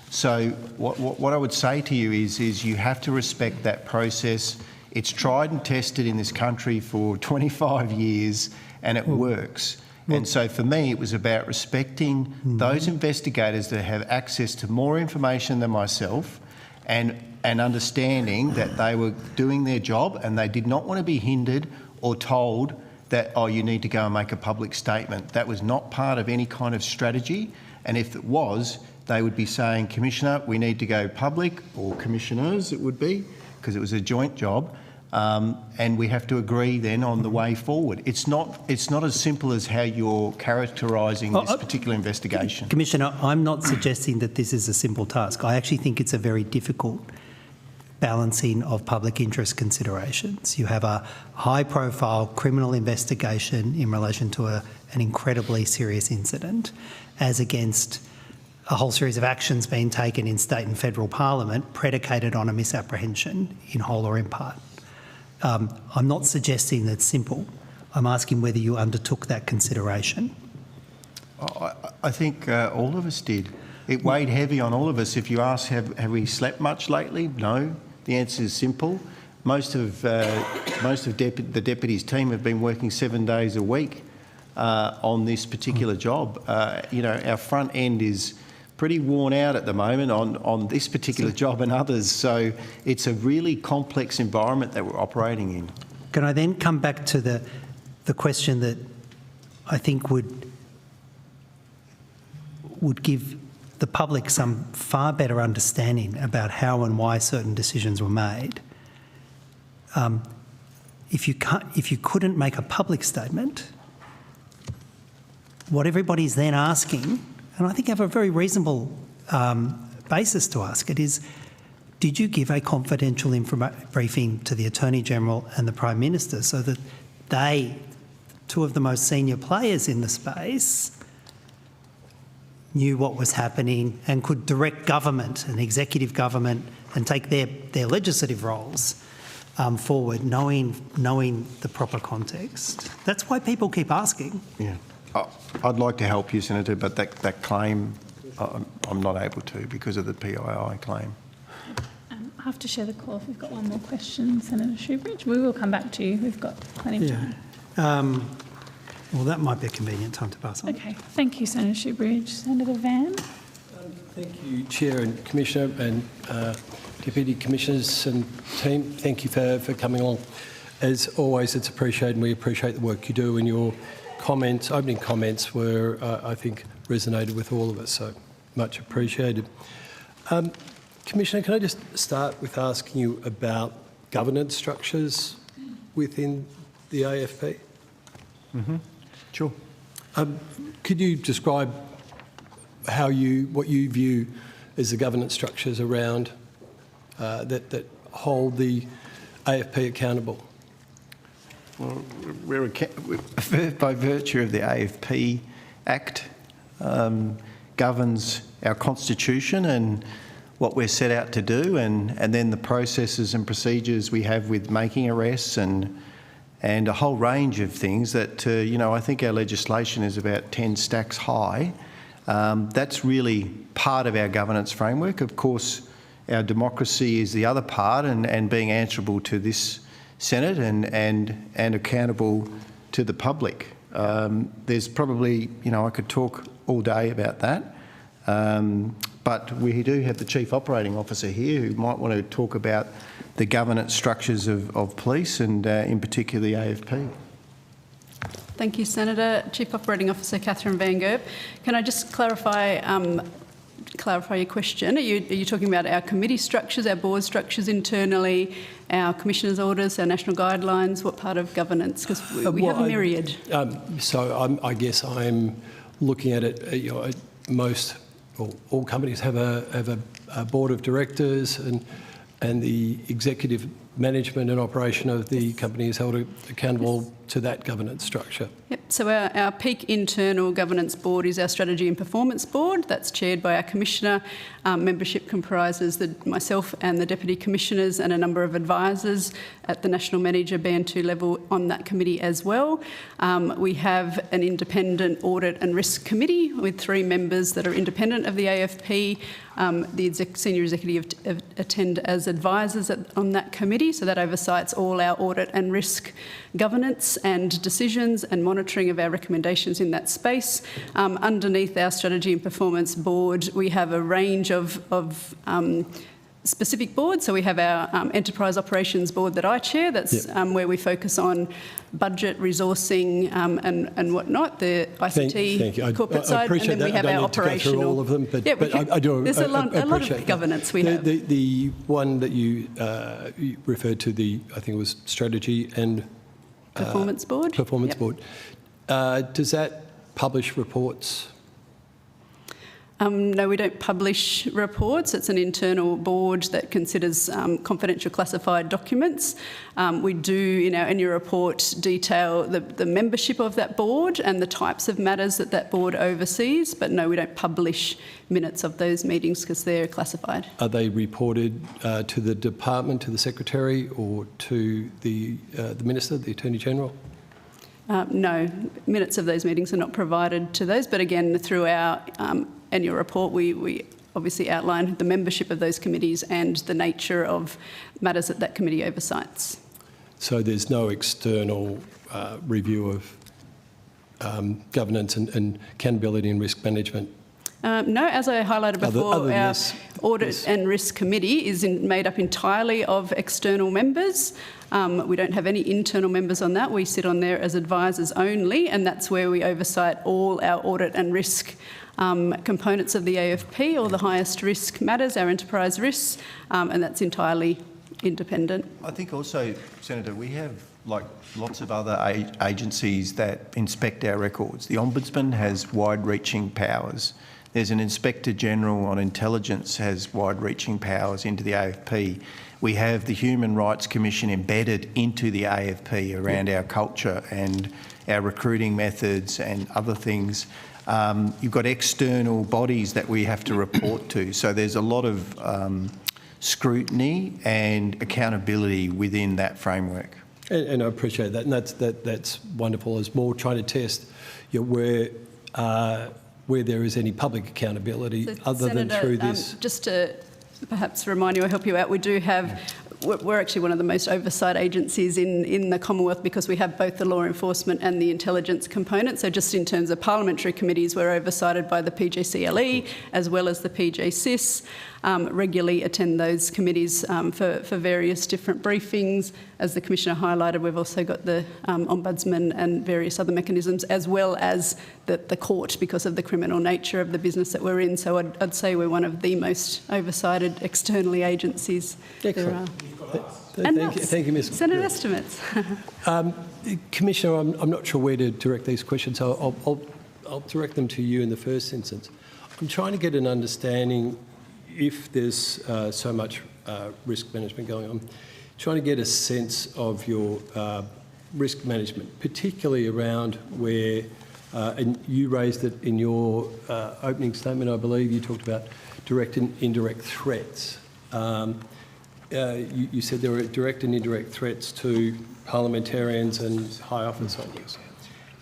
So what I would say to you is you have to respect that process. It's tried and tested in this country for 25 years, and it works. And so for me, it was about respecting those investigators that have access to more information than myself, and understanding that they were doing their job and they did not want to be hindered or told that, oh, you need to go and make a public statement. That was not part of any kind of strategy. And if it was, they would be saying, Commissioner, we need to go public, or commissioners it would be, because it was a joint job. And we have to agree then on the way forward. It's not as simple as how you're characterising this particular investigation. Commissioner, I'm not suggesting that this is a simple task. I actually think it's a very difficult balancing of public interest considerations. You have a high-profile criminal investigation in relation to an incredibly serious incident, as against a whole series of actions being taken in state and federal parliament predicated on a misapprehension in whole or in part. I'm not suggesting that it's simple. I'm asking whether you undertook that consideration. I think all of us did. It weighed heavy on all of us. If you ask, have we slept much lately? No. The answer is simple. Most of the deputies' team have been working 7 days a week on this particular job. Our front end is pretty worn out at the moment on this particular job and others. So it's a really complex environment that we're operating in. Can I then come back to the question that I think would give the public some far better understanding about how and why certain decisions were made? If you couldn't make a public statement, what everybody's then asking, and I think have a very reasonable basis to ask it, is did you give a confidential briefing to the Attorney-General and the Prime Minister so that they, two of the most senior players in the space, knew what was happening and could direct government and executive government and take their legislative roles forward, knowing the proper context? That's why people keep asking. Yeah. I'd like to help you, Senator, but that claim, I'm not able to because of the PII claim. I have to share the call if we've got one more question, Senator Shoebridge. We will come back to you. We've got plenty of time. Well, that might be a convenient time to pass on. Okay. Thank you, Senator Shoebridge. Senator Van. Thank you, Chair and Commissioner and Deputy Commissioners and team. Thank you for coming along. As always, it's appreciated and we appreciate the work you do, and your opening comments were, I think, resonated with all of us, so much appreciated. Commissioner, can I just start with asking you about governance structures within the AFP? Mm-hmm. Sure. Could you describe what you view as the governance structures around that hold the AFP accountable? Well, by virtue of the AFP Act, governs our constitution and what we're set out to do, and then the processes and procedures we have with making arrests and a whole range of things that, I think our legislation is about 10 stacks high. That's really part of our governance framework. Of course, our democracy is the other part, and being answerable to this Senate and accountable to the public. There's probably, I could talk all day about that, but we do have the Chief Operating Officer here who might want to talk about the governance structures of police and in particular the AFP. Thank you, Senator. Chief Operating Officer Catherine Van Gerb. Can I just clarify your question? Are you talking about our committee structures, our board structures internally, our commissioners' orders, our national guidelines? What part of governance? Because we have a myriad. I guess I'm looking at it. All companies have a board of directors, and the executive management and operation of the company is held accountable to that governance structure. Yep. So our peak internal governance board is our Strategy and Performance Board. That's chaired by our Commissioner. Membership comprises myself and the Deputy Commissioners and a number of advisors at the National Manager Band 2 level on that committee as well. We have an independent Audit and Risk Committee with 3 members that are independent of the AFP. The senior executive attend as advisors on that committee, so that oversights all our audit and risk governance and decisions and monitoring of our recommendations in that space. Underneath our Strategy and Performance Board, we have a range of specific boards. So we have our Enterprise Operations Board that I chair. That's where we focus on budget, resourcing and whatnot, the ICT corporate side. And then we have our operational. Go through all of them, but I do there's a lot of governance we have. The one that you referred to, I think it was Strategy and Performance Board. Performance Board. Does that publish reports? No, we don't publish reports. It's an internal board that considers confidential classified documents. We do, in our annual report, detail the membership of that board and the types of matters that board oversees. But no, we don't publish minutes of those meetings because they're classified. Are they reported to the department, to the secretary, or to the minister, the Attorney General? No, minutes of those meetings are not provided to those. But again, through our annual report, we obviously outline the membership of those committees and the nature of matters that committee oversights. So there's no external review of governance and accountability and risk management? No, as I highlighted before, other than our this, Audit and Risk Committee is made up entirely of external members. We don't have any internal members on that. We sit on there as advisors only, and that's where we oversight all our audit and risk components of the AFP, or the highest risk matters, our enterprise risks, and that's entirely independent. I think also, Senator, we have like lots of other agencies that inspect our records. The Ombudsman has wide-reaching powers. There's an Inspector General on Intelligence has wide-reaching powers into the AFP. We have the Human Rights Commission embedded into the AFP around our culture and our recruiting methods and other things. You've got external bodies that we have to report to. So there's a lot of scrutiny and accountability within that framework. And I appreciate that, and that's wonderful. It's more trying to test where there is any public accountability other Senator, than through this. Just to perhaps remind you or help you out, we do have, we're actually one of the most oversight agencies in the Commonwealth, because we have both the law enforcement and the intelligence component. So just in terms of parliamentary committees, we're oversighted by the PGCLE as well as the PJCIS. Regularly attend those committees for various different briefings. As the Commissioner highlighted, we've also got the Ombudsman and various other mechanisms, as well as the court, because of the criminal nature of the business that we're in. So I'd say we're one of the most oversighted externally agencies there are. Thank you, Ms. Senator Estimates. Commissioner, I'm not sure where to direct these questions, so I'll direct them to you in the first instance. I'm trying to get an understanding, if there's so much risk management going on, trying to get a sense of your risk management, particularly around where, and you raised it in your opening statement, I believe, you talked about direct and indirect threats. You said there were direct and indirect threats to parliamentarians and high office holders.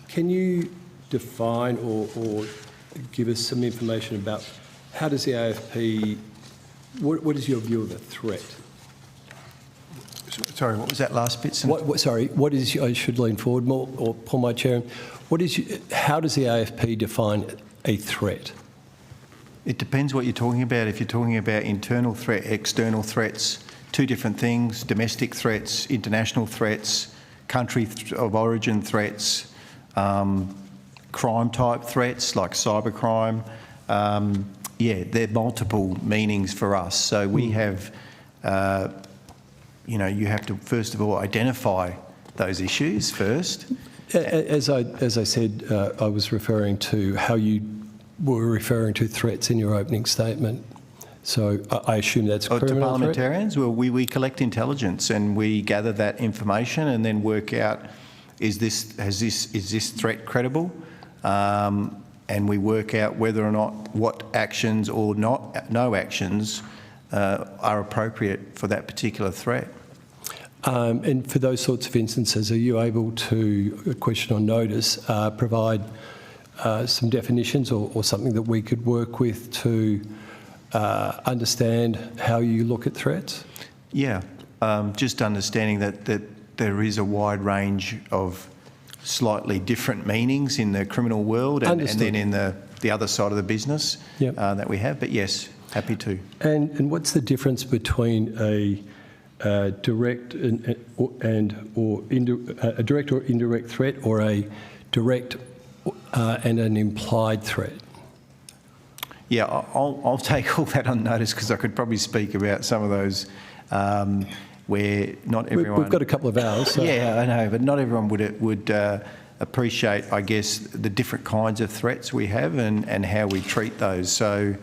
Can you define or give us some information about how does the AFP, what is your view of a threat? Sorry, what was that last bit? What is, I should lean forward more or pull my chair in. How does the AFP define a threat? It depends what you're talking about. If you're talking about internal threat, external threats, two different things: domestic threats, international threats, country of origin threats, crime type threats like cybercrime. Yeah, there are multiple meanings for us. So we have, you have to first of all identify those issues first. As I said, I was referring to how you were referring to threats in your opening statement. So I assume that's criminal to parliamentarians? Threat? Well, we collect intelligence and we gather that information and then work out, is this threat credible? And we work out whether or not what actions or no actions are appropriate for that particular threat. And for those sorts of instances, are you able to, a question on notice, provide some definitions or something that we could work with to understand how you look at threats? Yeah, just understanding that there is a wide range of slightly different meanings in the criminal world and then in the other side of the business that we have. But yes, happy to. And what's the difference between a direct or indirect threat, or a direct and an implied threat? Yeah, I'll take all that on notice, because I could probably speak about some of those where not everyone... We've got a couple of hours. So. Yeah, I know, but not everyone would appreciate, I guess, the different kinds of threats we have and how we treat those. So,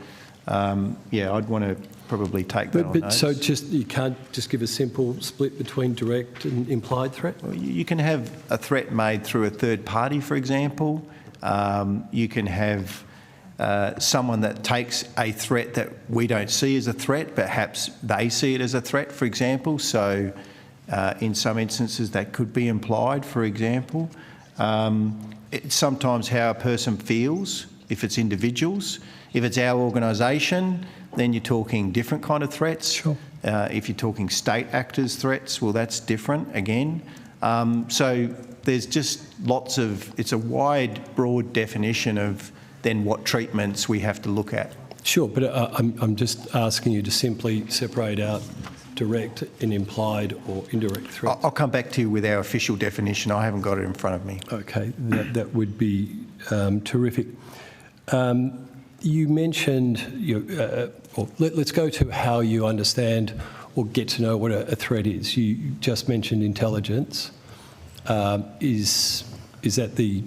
yeah, I'd want to probably take that on notice. So you can't just give a simple split between direct and implied threat? Well, you can have a threat made through a third party, for example. You can have someone that takes a threat that we don't see as a threat, but perhaps they see it as a threat, for example. So in some instances that could be implied, for example. It's sometimes how a person feels, if it's individuals. If it's our organisation, then you're talking different kind of threats. Sure. If you're talking state actors' threats, well, that's different again. So there's just lots of, it's a wide, broad definition of then what treatments we have to look at. Sure, but I'm just asking you to simply separate out direct and implied or indirect threats. I'll come back to you with our official definition. I haven't got it in front of me. Okay, that would be terrific. You mentioned, let's go to how you understand or get to know what a threat is. You just mentioned intelligence. Is that the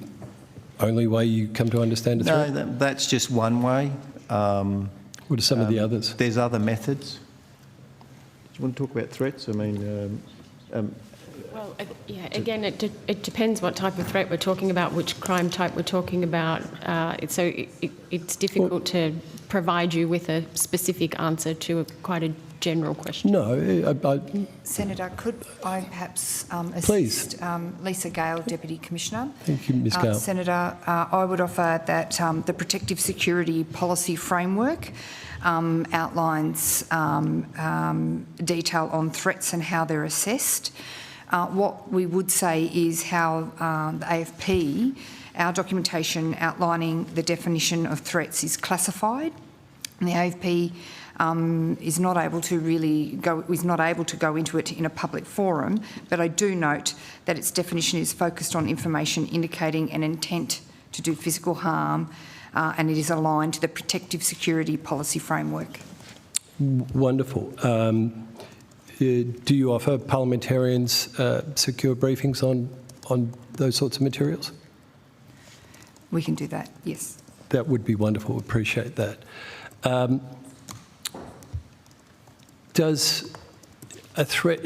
only way you come to understand a threat? No, that's just one way. What are some of the others? There's other methods. Do you want to talk about threats? I mean, Well, yeah, again, it depends what type of threat we're talking about, which crime type we're talking about. So it's difficult to provide you with a specific answer to quite a general question. No. Senator, could I perhaps Please. assist Lisa Gale, Deputy Commissioner? Thank you, Ms Gale. Senator, I would offer that the Protective Security Policy Framework outlines detail on threats and how they're assessed. What we would say is how the AFP, our documentation outlining the definition of threats is classified. And the AFP is not able to go into it in a public forum, but I do note that its definition is focused on information indicating an intent to do physical harm, and it is aligned to the Protective Security Policy Framework. Wonderful. Do you offer parliamentarians secure briefings on those sorts of materials? We can do that, yes. That would be wonderful. Appreciate that. Does a threat,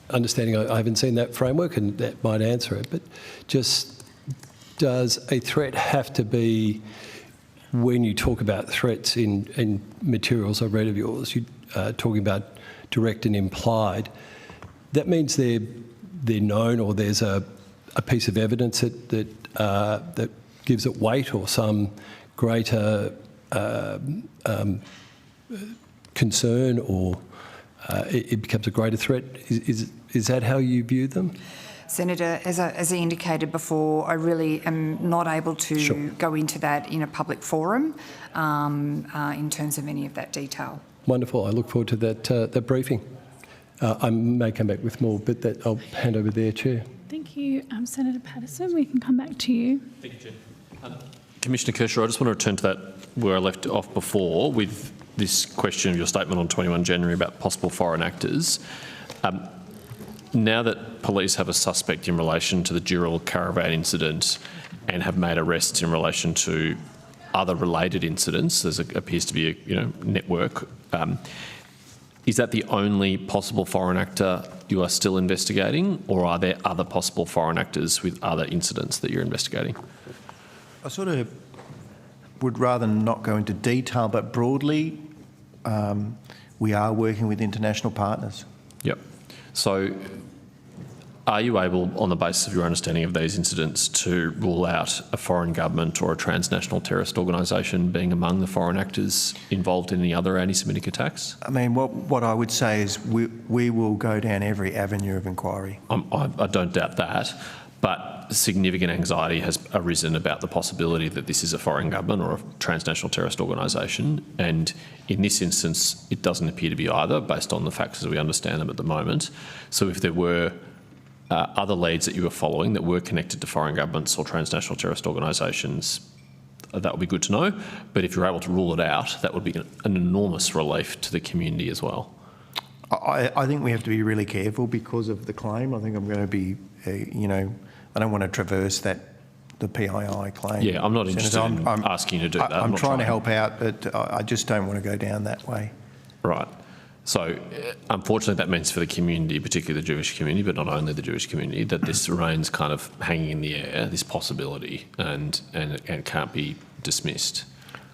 understanding I haven't seen that framework and that might answer it, but just does a threat have to be, when you talk about threats in materials I read of yours, you're talking about direct and implied, that means they're known, or there's a piece of evidence that gives it weight or some greater concern, or it becomes a greater threat. Is that how you view them? Senator, as I indicated before, I really am not able to go into that in a public forum in terms of any of that detail. Wonderful. I look forward to that briefing. I may come back with more, but I'll hand over there, Chair. Thank you, Senator Patterson. We can come back to you. Thank you, Chair. Commissioner Kershaw, I just want to return to that where I left off before with this question of your statement on 21 January about possible foreign actors. Now that police have a suspect in relation to the Jiral Caravan incident and have made arrests in relation to other related incidents, there appears to be a network. Is that the only possible foreign actor you are still investigating, or are there other possible foreign actors with other incidents that you're investigating? I sort of would rather not go into detail, but broadly, we are working with international partners. Yep. So are you able, on the basis of your understanding of these incidents, to rule out a foreign government or a transnational terrorist organisation being among the foreign actors involved in any other anti-Semitic attacks? I mean, what I would say is we will go down every avenue of inquiry. I don't doubt that, but significant anxiety has arisen about the possibility that this is a foreign government or a transnational terrorist organisation, and in this instance it doesn't appear to be either, based on the facts as we understand them at the moment. So if there were other leads that you were following that were connected to foreign governments or transnational terrorist organisations, that would be good to know. But if you're able to rule it out, that would be an enormous relief to the community as well. I think we have to be really careful because of the claim. I think I'm going to be, I don't want to traverse the PII claim. Yeah, I'm not interested in asking you to do that. I'm trying to help out, but I just don't want to go down that way. Right. So, unfortunately, that means for the community, particularly the Jewish community, but not only the Jewish community, that this remains kind of hanging in the air, this possibility, and can't be dismissed.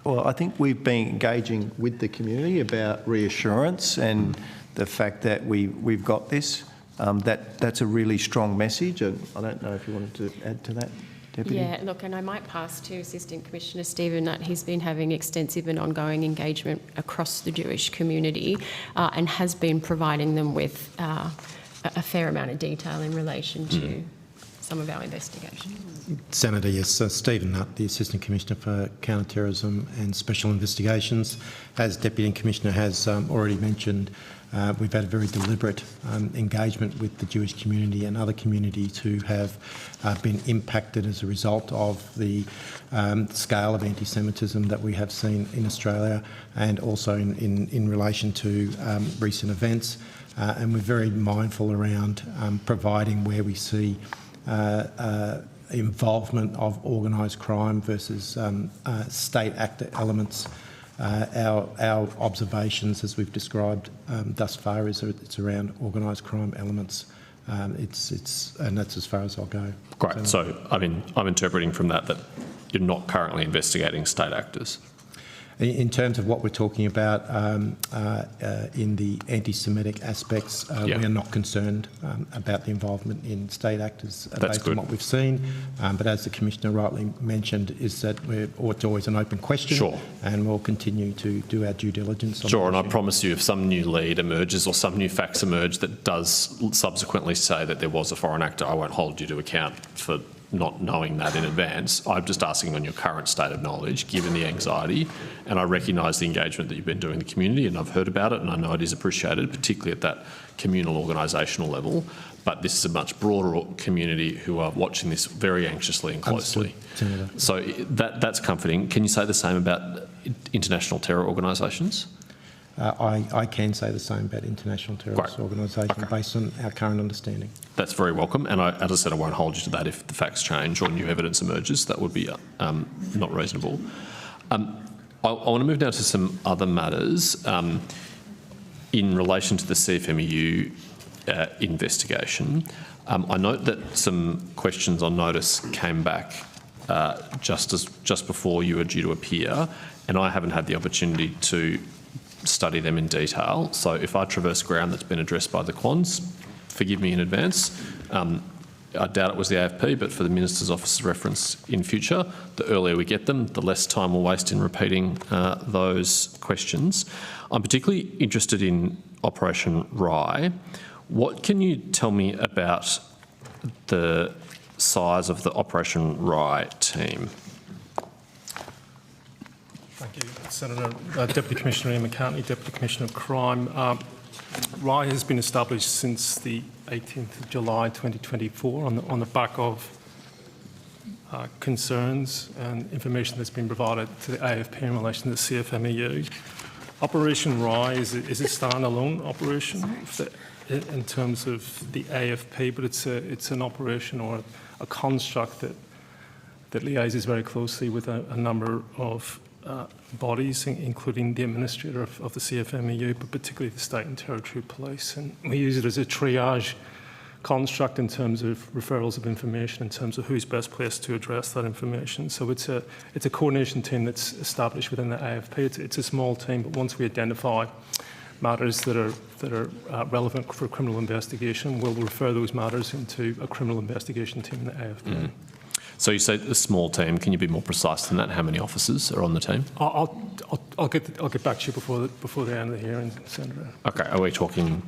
Well, I think we've been engaging with the community about reassurance and the fact that we've got this. That's a really strong message. And I don't know if you wanted to add to that, Deputy. Yeah, look, and I might pass to Assistant Commissioner Stephen that he's been having extensive and ongoing engagement across the Jewish community and has been providing them with a fair amount of detail in relation to some of our investigations. Senator, yes, Stephen Nutt, the Assistant Commissioner for Counter-Terrorism and Special Investigations. As Deputy Commissioner has already mentioned, we've had a very deliberate engagement with the Jewish community and other communities who have been impacted as a result of the scale of anti-Semitism that we have seen in Australia, and also in relation to recent events. And we're very mindful around providing where we see involvement of organised crime versus state actor elements. Our observations, as we've described thus far, is that it's around organised crime elements. And that's as far as I'll go. Great. So, I mean, I'm interpreting from that you're not currently investigating state actors. In terms of what we're talking about in the anti-Semitic aspects, we are not concerned about the involvement in state actors based on what we've seen. But as the Commissioner rightly mentioned, is that it's always an open question. Sure. And we'll continue to do our due diligence on Sure, and I promise you, if some new lead emerges or some new facts emerge that does subsequently say that there was a foreign actor, I won't hold you to account for not knowing that in advance. I'm just asking on your current state of knowledge, given the anxiety, and I recognise the engagement that you've been doing in the community, and I've heard about it, and I know it is appreciated, particularly at that communal organisational level, but this is a much broader community who are watching this very anxiously and closely. So that's comforting. Can you say the same about international terror organisations? I can say the same about international terrorist organisation based on our current understanding. That's very welcome, and as I said, I won't hold you to that if the facts change or new evidence emerges. That would be not reasonable. I want to move now to some other matters in relation to the CFMEU investigation. I note that some questions on notice came back just before you were due to appear, and I haven't had the opportunity to study them in detail. So if I traverse ground that's been addressed by the Quans, forgive me in advance. I doubt it was the AFP, but for the Minister's Office's reference in future, the earlier we get them, the less time we'll waste in repeating those questions. I'm particularly interested in Operation Rye. What can you tell me about the size of the Operation Rye team? Thank you, Senator. Deputy Commissioner Ian McCartney, Deputy Commissioner of Crime. Rye has been established since the 18th of July 2024 on the back of concerns and information that's been provided to the AFP in relation to the CFMEU. Operation Rye is a standalone operation in terms of the AFP, but it's an operation or a construct that liaises very closely with a number of bodies, including the administrator of the CFMEU, but particularly the State and Territory Police. And we use it as a triage construct in terms of referrals of information, in terms of who's best placed to address that information. So it's a coordination team that's established within the AFP. It's a small team, but once we identify matters that are relevant for criminal investigation, we'll refer those matters into a criminal investigation team in the AFP. Mm. So you say a small team. Can you be more precise than that? How many officers are on the team? I'll get back to you before the end of the hearing, Senator. Okay. Are we talking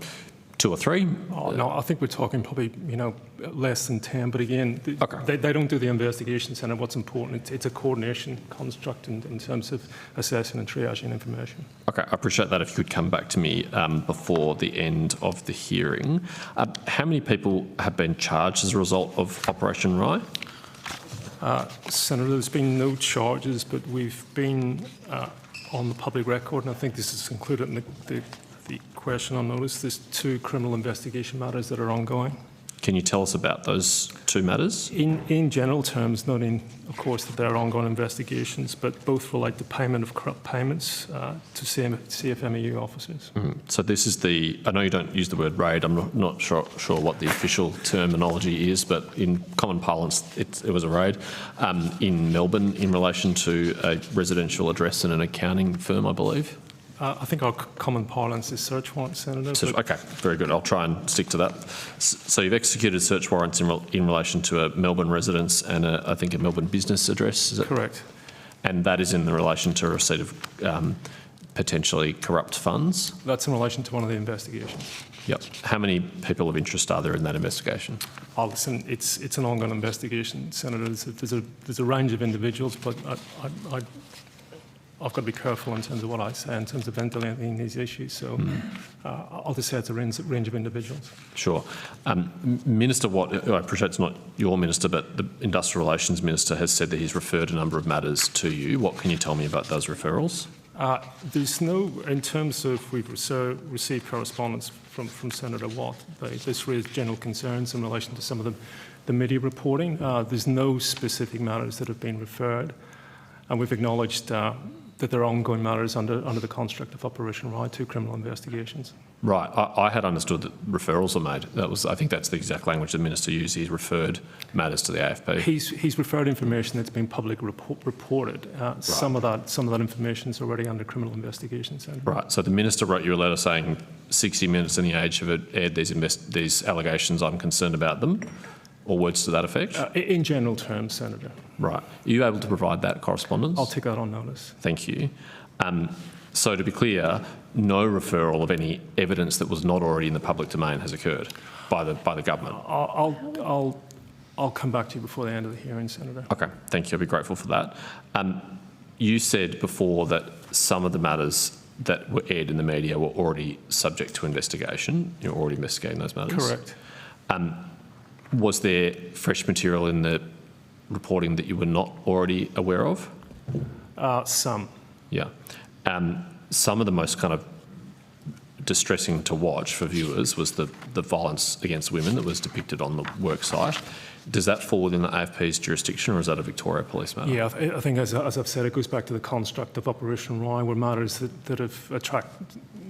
2 or 3? Oh, no, I think we're talking probably less than 10. But again, they don't do the investigation, Senator. What's important? It's a coordination construct in terms of assessing and triaging information. Okay, I appreciate that. If you could come back to me before the end of the hearing, how many people have been charged as a result of Operation Rye? Senator, there's been no charges, but we've been on the public record, and I think this is included in the question on notice. There's 2 criminal investigation matters that are ongoing. Can you tell us about those 2 matters? In general terms, noting, of course, that there are ongoing investigations, but both relate to payment of corrupt payments to CFMEU officers. Mm. So this is I know you don't use the word raid, I'm not sure what the official terminology is, but in common parlance, it was a raid in Melbourne in relation to a residential address and an accounting firm, I believe. I think our common parlance is search warrant, Senator. Okay, very good. I'll try and stick to that. So you've executed search warrants in relation to a Melbourne residence and I think a Melbourne business address, is it? Correct. And that is in relation to receipt of potentially corrupt funds? That's in relation to one of the investigations. Yep. How many people of interest are there in that investigation? Oh, listen, it's an ongoing investigation, Senator. There's a range of individuals, but I've got to be careful in terms of what I say in terms of ventilating these issues. So I'll just say it's a range of individuals. Sure. Minister Watt, I appreciate it's not your minister, but the Industrial Relations Minister has said that he's referred a number of matters to you. What can you tell me about those referrals? There's no, in terms of we've received correspondence from Senator Watt. This raised general concerns in relation to some of the media reporting. There's no specific matters that have been referred, and we've acknowledged that there are ongoing matters under the construct of Operation Rye to criminal investigations. Right. I had understood that referrals are made. I think that's the exact language the minister used. He's referred matters to the AFP. He's referred information that's been publicly reported. Right. Some of that information is already under criminal investigations. Right. So the minister wrote you a letter saying 60 Minutes and The Age have aired these allegations. I'm concerned about them, or words to that effect? In general terms, Senator. Right. Are you able to provide that correspondence? I'll take that on notice. Thank you. So to be clear, no referral of any evidence that was not already in the public domain has occurred by the government. I'll come back to you before the end of the hearing, Senator. Okay, thank you. I'll be grateful for that. You said before that some of the matters that were aired in the media were already subject to investigation. You're already investigating those matters. Correct. Was there fresh material in the reporting that you were not already aware of? Some. Yeah. Some of the most kind of distressing to watch for viewers was the violence against women that was depicted on the work site. Does that fall within the AFP's jurisdiction, or is that a Victoria Police matter? Yeah, I think as I've said, it goes back to the construct of Operation Rye, where matters that have attracted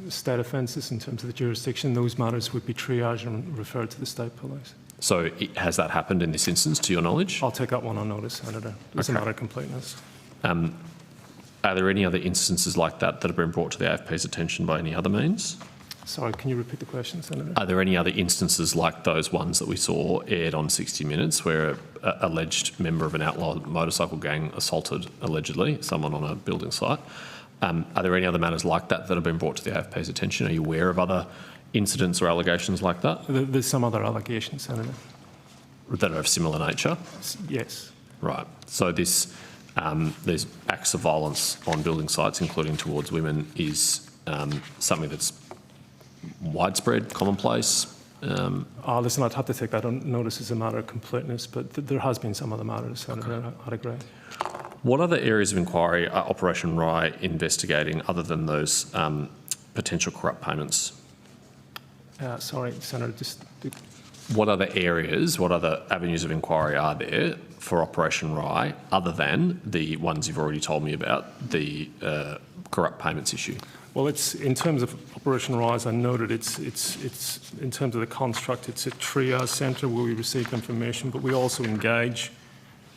state offences in terms of the jurisdiction, those matters would be triaged and referred to the state police. So has that happened in this instance, to your knowledge? I'll take that one on notice, Senator. It's a matter of completeness. Are there any other instances like that that have been brought to the AFP's attention by any other means? Sorry, can you repeat the question, Senator? Are there any other instances like those ones that we saw aired on 60 Minutes where an alleged member of an outlaw motorcycle gang assaulted, allegedly, someone on a building site? Are there any other matters like that that have been brought to the AFP's attention? Are you aware of other incidents or allegations like that? There's some other allegations, Senator. That are of similar nature? Yes. Right. So these acts of violence on building sites, including towards women, is something that's widespread, commonplace? Listen, I'd have to take that on notice as a matter of completeness, but there has been some other matters, Senator. Okay. I'd agree. What other areas of inquiry are Operation Rye investigating other than those potential corrupt payments? Sorry, Senator, just... What other areas, what other avenues of inquiry are there for Operation Rye other than the ones you've already told me about, the corrupt payments issue? Well, it's in terms of Operation Rye, as I noted, it's in terms of the construct, it's a triage centre where we receive information, but we also engage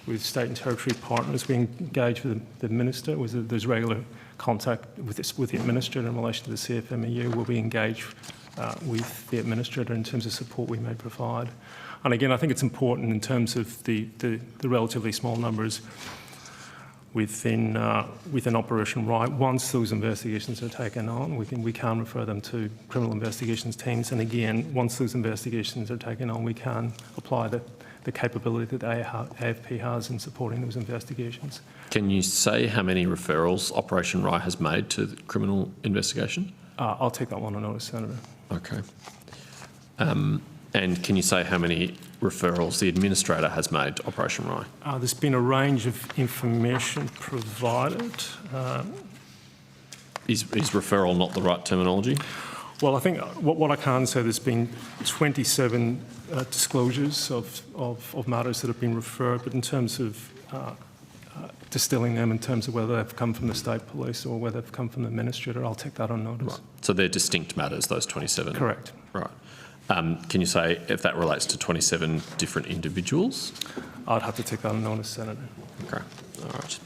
with state and territory partners. We engage with the minister. There's regular contact with the administrator in relation to the CFMEU, where we engage with the administrator in terms of support we may provide. And again, I think it's important in terms of the relatively small numbers within Operation Rye. Once those investigations are taken on, we can refer them to criminal investigations teams. And again, once those investigations are taken on, we can apply the capability that the AFP has in supporting those investigations. Can you say how many referrals Operation Rye has made to the criminal investigation? I'll take that one on notice, Senator. Okay. And can you say how many referrals the administrator has made to Operation Rye? There's been a range of information provided. Is referral not the right terminology? Well, I think what I can say, there's been 27 disclosures of matters that have been referred, but in terms of distilling them in terms of whether they've come from the state police or whether they've come from the administrator, I'll take that on notice. Right. So they're distinct matters, those 27? Correct. Right. Can you say if that relates to 27 different individuals? I'd have to take that on notice, Senator. Okay. All right.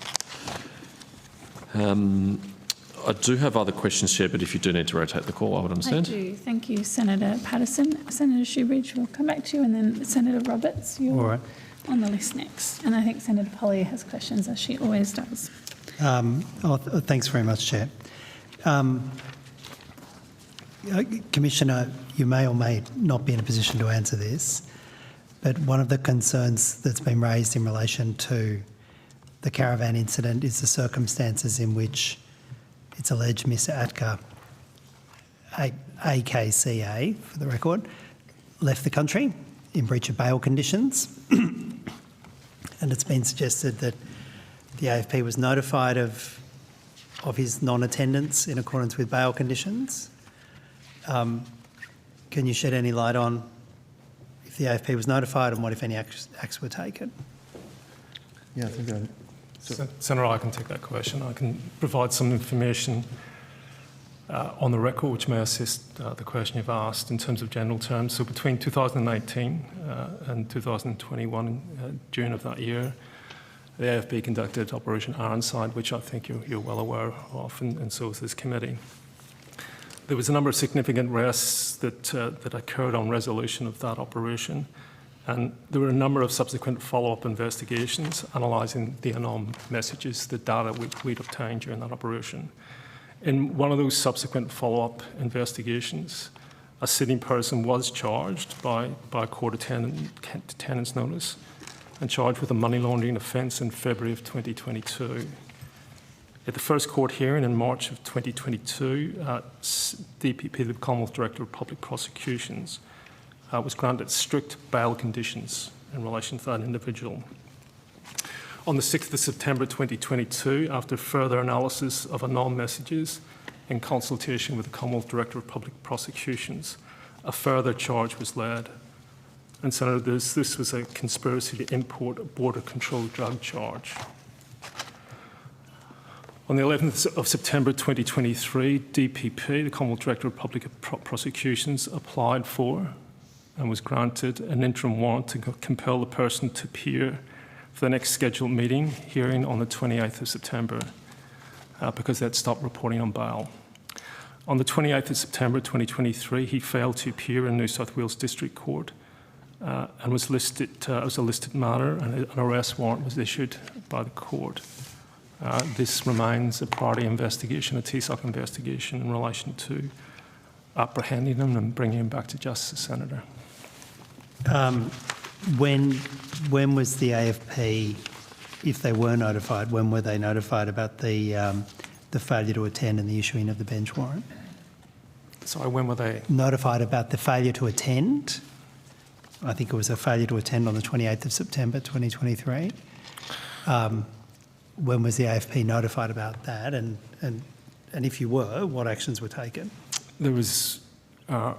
I do have other questions, Chair, but if you do need to rotate the call, I would understand. I do. Thank you, Senator Patterson. Senator Shoebridge, we'll come back to you, and then Senator Roberts, you're all right on the list next. And I think Senator Polley has questions, as she always does. Thanks very much, Chair. Commissioner, you may or may not be in a position to answer this, but one of the concerns that's been raised in relation to the Caravan incident is the circumstances in which it's alleged Mr Atka, AKCA for the record, left the country in breach of bail conditions. And it's been suggested that the AFP was notified of his non-attendance in accordance with bail conditions. Can you shed any light on if the AFP was notified and what, if any, acts were taken? Yeah, I think Senator, I can take that question. I can provide some information on the record which may assist the question you've asked in terms of general terms. So between 2018 and 2021, June of that year, the AFP conducted Operation Ironside, which I think you're well aware of, and so is this committee. There was a number of significant arrests that occurred on resolution of that operation, and there were a number of subsequent follow-up investigations analysing the anon messages, the data we'd obtained during that operation. In one of those subsequent follow-up investigations, a sitting person was charged by a court attendance notice and charged with a money laundering offence in February of 2022. At the first court hearing in March of 2022, DPP, the Commonwealth Director of Public Prosecutions, was granted strict bail conditions in relation to that individual. On the 6th of September 2022, after further analysis of anon messages in consultation with the Commonwealth Director of Public Prosecutions, a further charge was led. And Senator, this was a conspiracy to import a border control drug charge. On the 11th of September 2023, DPP, the Commonwealth Director of Public Prosecutions, applied for and was granted an interim warrant to compel the person to appear for the next scheduled hearing on the 28th of September because they'd stopped reporting on bail. On the 28th of September 2023, he failed to appear in New South Wales District Court and was listed as a listed matter, and an arrest warrant was issued by the court. This remains a priority investigation, a TSOC investigation in relation to apprehending him and bringing him back to justice, Senator. When was the AFP, if they were notified, when were they notified about the failure to attend and the issuing of the bench warrant? Sorry, when were they? Notified about the failure to attend. I think it was a failure to attend on the 28th of September 2023. When was the AFP notified about that? And if you were, what actions were taken? There was a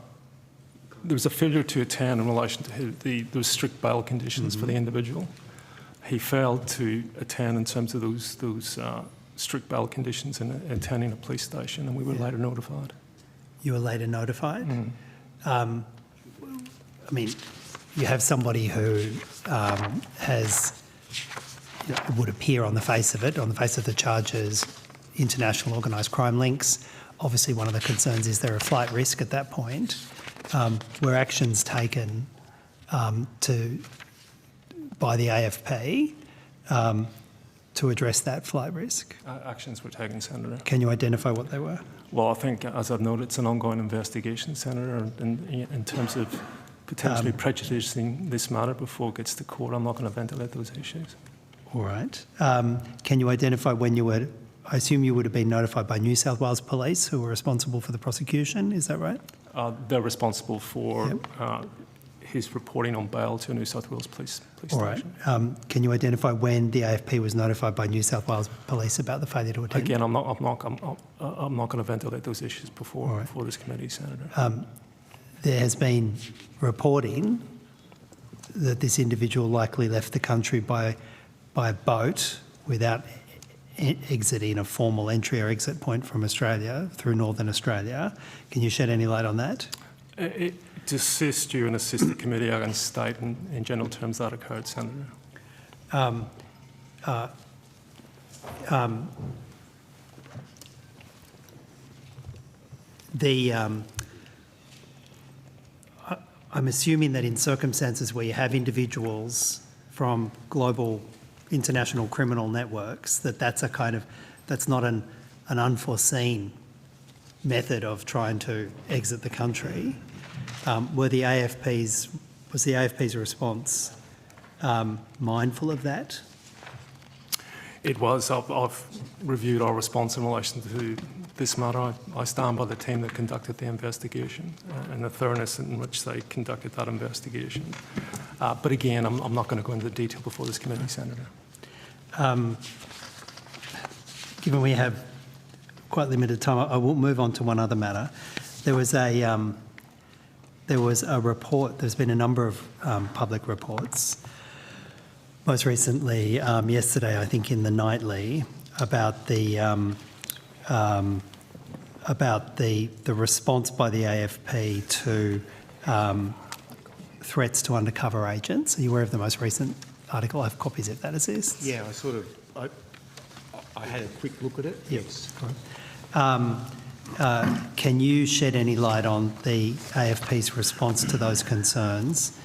failure to attend in relation to those strict bail conditions for the individual. He failed to attend in terms of those strict bail conditions and attending a police station, and we were later notified. You were later notified? I mean, you have somebody who would appear on the face of the charges, international organised crime links. Obviously, one of the concerns is there a flight risk at that point. Were actions taken by the AFP to address that flight risk? Actions were taken, Senator. Can you identify what they were? Well, I think, as I've noted, it's an ongoing investigation, Senator, in terms of potentially prejudicing this matter before it gets to court. I'm not going to ventilate those issues. All right. Can you identify when you were... I assume you would have been notified by New South Wales Police, who were responsible for the prosecution, is that right? They're responsible for his reporting on bail to New South Wales Police All right. Station. Can you identify when the AFP was notified by New South Wales Police about the failure to attend? Again, I'm not going to ventilate those issues before this committee, Senator. There has been reporting that this individual likely left the country by boat without exiting a formal entry or exit point from Australia through Northern Australia. Can you shed any light on that? To assist you and assist the committee, I can state in general terms that occurred, Senator. I'm assuming that in circumstances where you have individuals from global international criminal networks, that's not an unforeseen method of trying to exit the country. Was the AFP's response mindful of that? It was. I've reviewed our response in relation to this matter. I stand by the team that conducted the investigation and the thoroughness in which they conducted that investigation. But again, I'm not going to go into detail before this committee, Senator. Given we have quite limited time, I will move on to one other matter. There was a report. There's been a number of public reports. Most recently, yesterday, I think in the Nightly, about the response by the AFP to threats to undercover agents. Are you aware of the most recent article? I have copies if that exists. Yeah, I had a quick look at it. Yes. Can you shed any light on the AFP's response to those concerns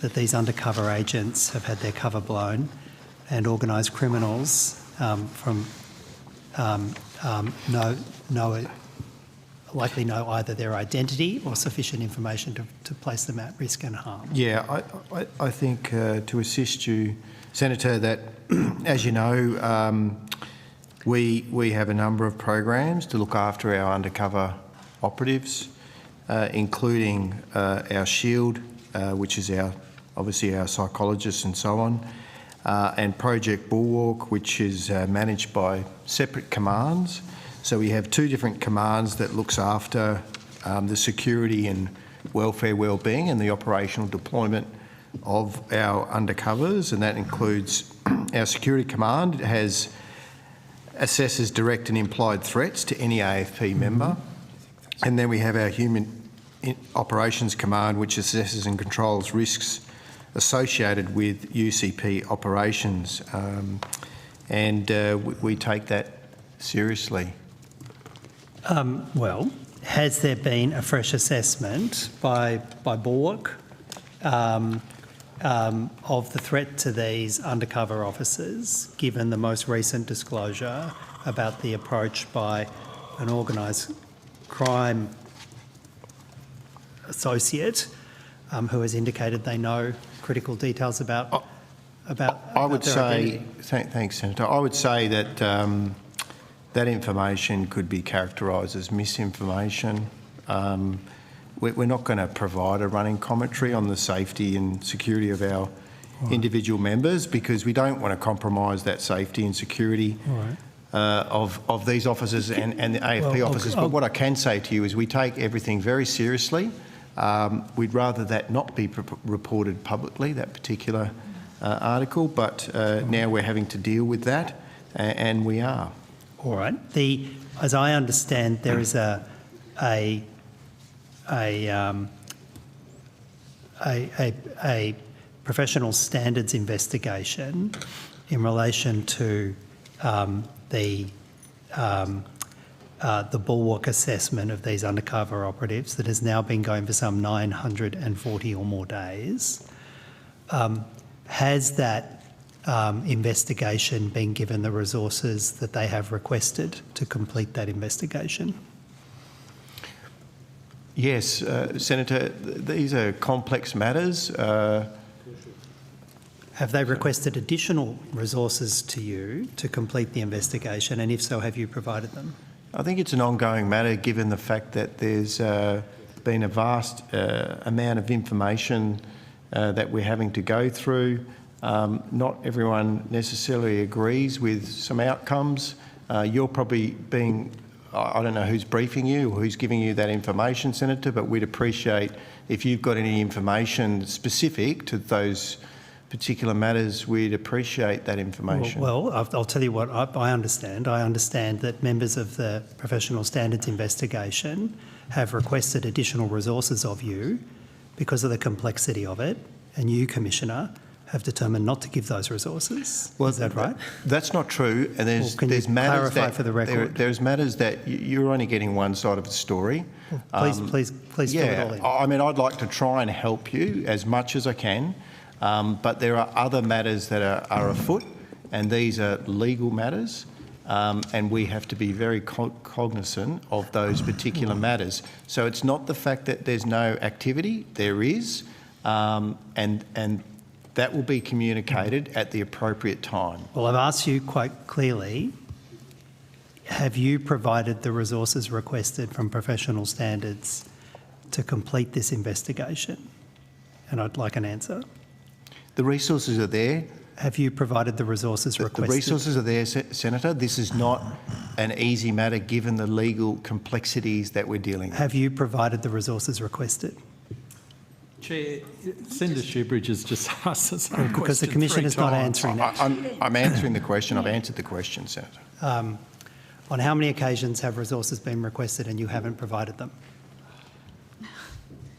that these undercover agents have had their cover blown and organised criminals likely know either their identity or sufficient information to place them at risk and harm? Yeah, I think to assist you, Senator, that as you know, we have a number of programs to look after our undercover operatives, including our SHIELD, which is obviously our psychologists and so on, and Project Bulwark, which is managed by separate commands. So we have two different commands that looks after the security and welfare, wellbeing and the operational deployment of our undercovers, and that includes our security command. It assesses direct and implied threats to any AFP member. And then we have our Human Operations Command, which assesses and controls risks associated with UCP operations. We take that seriously. Well, has there been a fresh assessment by Bulwark of the threat to these undercover officers, given the most recent disclosure about the approach by an organised crime associate who has indicated they know critical details about I would their say, identity? thanks, Senator. I would say that that information could be characterised as misinformation. We're not going to provide a running commentary on the safety and security of our individual members, because we don't want to compromise that safety and security of these officers and the AFP officers. But what I can say to you is we take everything very seriously. We'd rather that not be reported publicly, that particular article, but now we're having to deal with that, and we are. All right. As I understand, there is a professional standards investigation in relation to the Bulwark assessment of these undercover operatives that has now been going for some 940 or more days. Has that investigation been given the resources that they have requested to complete that investigation? Yes, Senator, these are complex matters. Have they requested additional resources to you to complete the investigation, and if so, have you provided them? I think it's an ongoing matter, given the fact that there's been a vast amount of information that we're having to go through. Not everyone necessarily agrees with some outcomes. You're probably being, I don't know who's briefing you or who's giving you that information, Senator, but we'd appreciate if you've got any information specific to those particular matters, we'd appreciate that information. Well, I'll tell you what I understand. I understand that members of the Professional Standards Investigation have requested additional resources of you because of the complexity of it, and you, Commissioner, have determined not to give those resources. Well, is that right? That's not true. And there's matters clarify for the record? There's matters that you're only getting one side of the story. Well, please fill it all in. I mean, I'd like to try and help you as much as I can, but there are other matters that are afoot, and these are legal matters. and we have to be very cognizant of those particular matters. So it's not the fact that there's no activity, there is, and that will be communicated at the appropriate time. Well, I've asked you quite clearly, have you provided the resources requested from professional standards to complete this investigation? And I'd like an answer. The resources are there. Have you provided the resources requested? The resources are there, Senator. This is not an easy matter given the legal complexities that we're dealing with. Have you provided the resources requested? Chair, Senator Shoebridge has just asked the same question. Because the Commissioner's not answering it. I'm answering the question. I've answered the question, Senator. On how many occasions have resources been requested and you haven't provided them?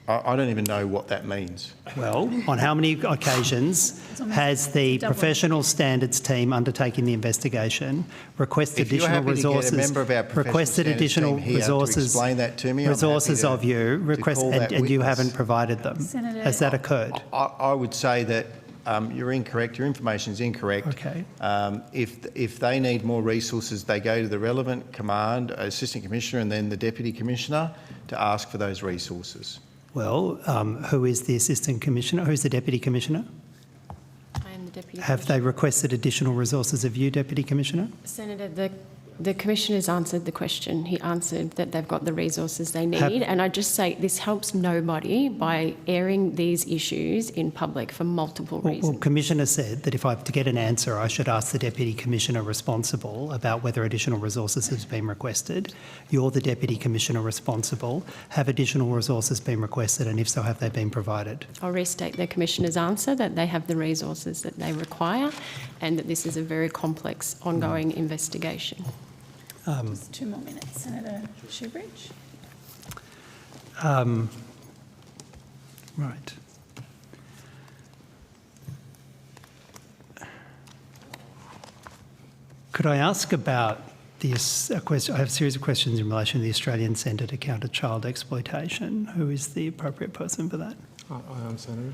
I don't even know what that means. Well, on how many occasions has the professional standards team undertaking the investigation requested additional resources? If you're happy to get a member of our professional standards team here to explain that to me, resources of you request, and you haven't provided them. Senator, has that occurred? I would say that you're incorrect. Your information is incorrect. Okay. If they need more resources, they go to the relevant command, Assistant Commissioner, and then the Deputy Commissioner to ask for those resources. Well, who is the Assistant Commissioner? Who's the Deputy Commissioner? I am the Deputy Have they requested additional resources of you, Deputy Commissioner? Senator, the Commissioner's answered the question. He answered that they've got the resources they need. And I just say this helps nobody by airing these issues in public for multiple reasons. Well, Commissioner said that if I have to get an answer, I should ask the Deputy Commissioner responsible about whether additional resources have been requested. You're the Deputy Commissioner responsible. Have additional resources been requested, and if so, have they been provided? I'll restate the Commissioner's answer that they have the resources that they require and that this is a very complex ongoing investigation. Just 2 more minutes, Senator Shoebridge. Right. Could I ask about this question? I have a series of questions in relation to the Australian Centre to Counter Child Exploitation. Who is the appropriate person for that? I am, Senator.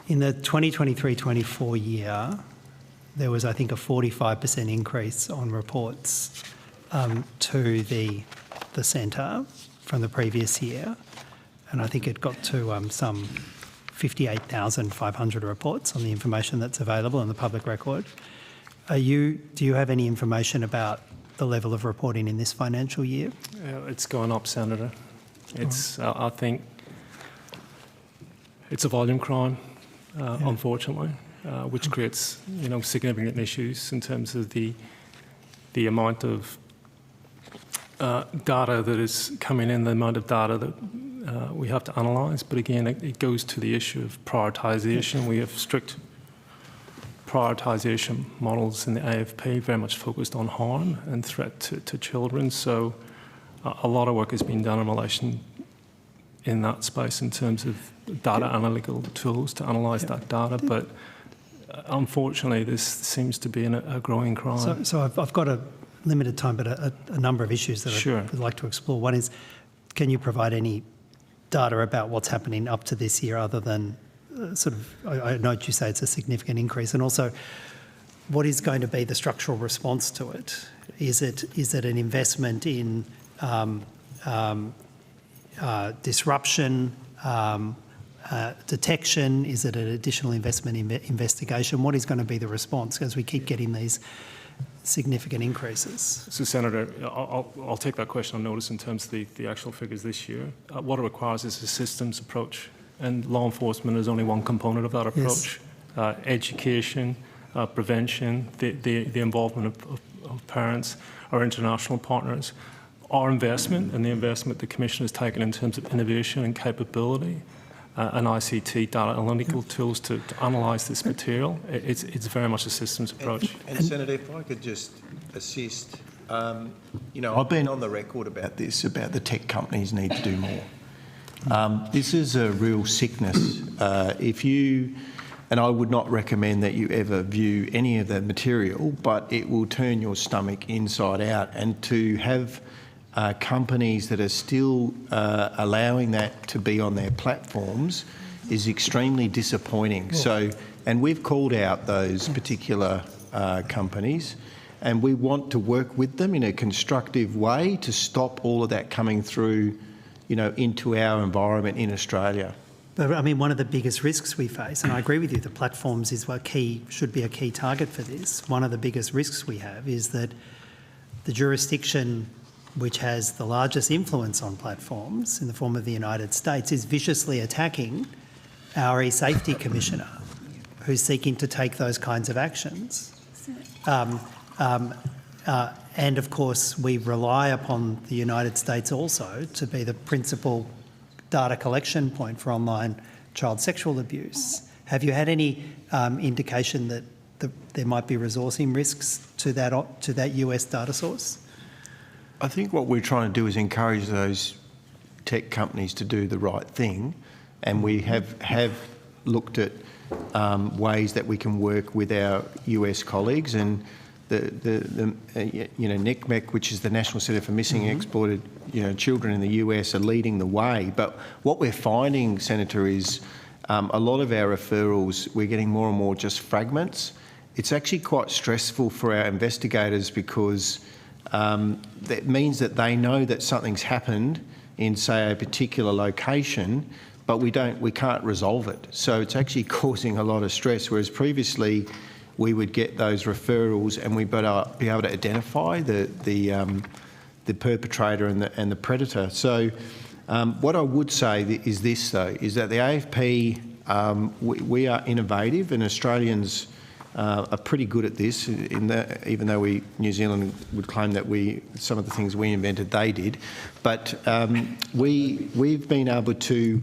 In the 2023-24 year, there was, I think, a 45% increase on reports to the centre from the previous year, and I think it got to some 58,500 reports on the information that's available in the public record. Do you have any information about the level of reporting in this financial year? It's gone up, Senator. It's, I think, it's a volume crime, unfortunately. Which creates, significant issues in terms of the amount of data that is coming in, the amount of data that we have to analyse. But again, it goes to the issue of prioritisation. We have strict prioritisation models in the AFP, very much focused on harm and threat to children. So a lot of work has been done in relation in that space in terms of data analytical tools to analyse that data. But unfortunately, this seems to be a growing crime. So I've got a limited time, but a number of issues that I'd like to explore. One is, can you provide any data about what's happening up to this year other than I note you say it's a significant increase, and also what is going to be the structural response to it? Is it an investment in disruption, detection? Is it an additional investment in investigation? What is going to be the response as we keep getting these significant increases? So, Senator, I'll take that question on notice in terms of the actual figures this year. What it requires is a systems approach, and law enforcement is only one component of that approach. Yes. Education, prevention, the involvement of parents, our international partners, our investment, and the investment the Commission has taken in terms of innovation and capability, and ICT data analytical tools to analyse this material. It's very much a systems approach. And Senator, if I could just assist, I've been on the record about this, about the tech companies need to do more. This is a real sickness. And I would not recommend that you ever view any of the material, but it will turn your stomach inside out. And to have companies that are still allowing that to be on their platforms is extremely disappointing. So, and we've called out those particular companies, and we want to work with them in a constructive way to stop all of that coming through, into our environment in Australia. But I mean, one of the biggest risks we face, and I agree with you, the platforms should be a key target for this. One of the biggest risks we have is that the jurisdiction which has the largest influence on platforms in the form of the United States is viciously attacking our e-safety commissioner, who's seeking to take those kinds of actions. And of course, we rely upon the United States also to be the principal data collection point for online child sexual abuse. Have you had any indication that there might be resourcing risks to that US data source? I think what we're trying to do is encourage those tech companies to do the right thing, and we have looked at ways that we can work with our US colleagues, and NCMEC, which is the National Centre for Missing and Exploited Children in the US, are leading the way. But what we're finding, Senator, is a lot of our referrals, we're getting more and more just fragments. It's actually quite stressful for our investigators because that means that they know that something's happened in, say, a particular location, but we can't resolve it. So it's actually causing a lot of stress, whereas previously we would get those referrals and we'd be able to identify the perpetrator and the predator. So what I would say is this, though, is that the AFP, we are innovative, and Australians are pretty good at this, even though New Zealand would claim that some of the things we invented, they did. But we've been able to,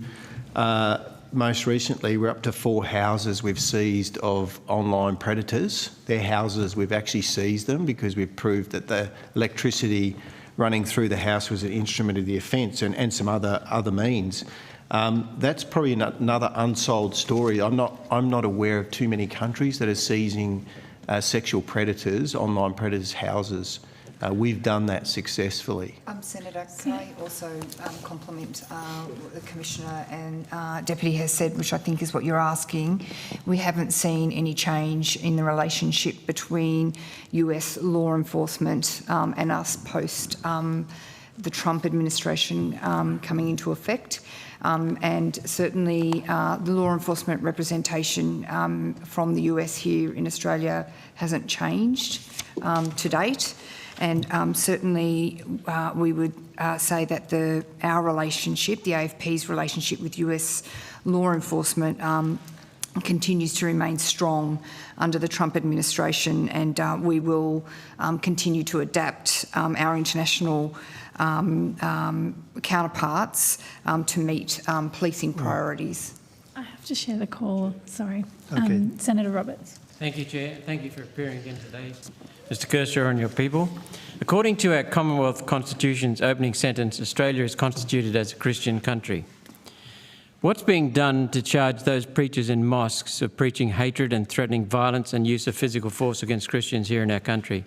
most recently, we're up to 4 houses we've seized of online predators. They're houses, we've actually seized them because we've proved that the electricity running through the house was an instrument of the offence, and some other means. That's probably another unsold story. I'm not aware of too many countries that are seizing sexual predators, online predators' houses. We've done that successfully. Senator, can I also compliment what the Commissioner and Deputy has said, which I think is what you're asking. We haven't seen any change in the relationship between US law enforcement and us post the Trump administration coming into effect. And certainly the law enforcement representation from the US here in Australia hasn't changed to date. And certainly we would say that our relationship, the AFP's relationship with US law enforcement continues to remain strong under the Trump administration, and we will continue to adapt our international counterparts to meet policing priorities. I have to share the call, sorry. Okay. Senator Roberts. Thank you, Chair. Thank you for appearing again today, Mr Kershaw and your people. According to our Commonwealth Constitution's opening sentence, Australia is constituted as a Christian country. What's being done to charge those preachers in mosques of preaching hatred and threatening violence and use of physical force against Christians here in our country,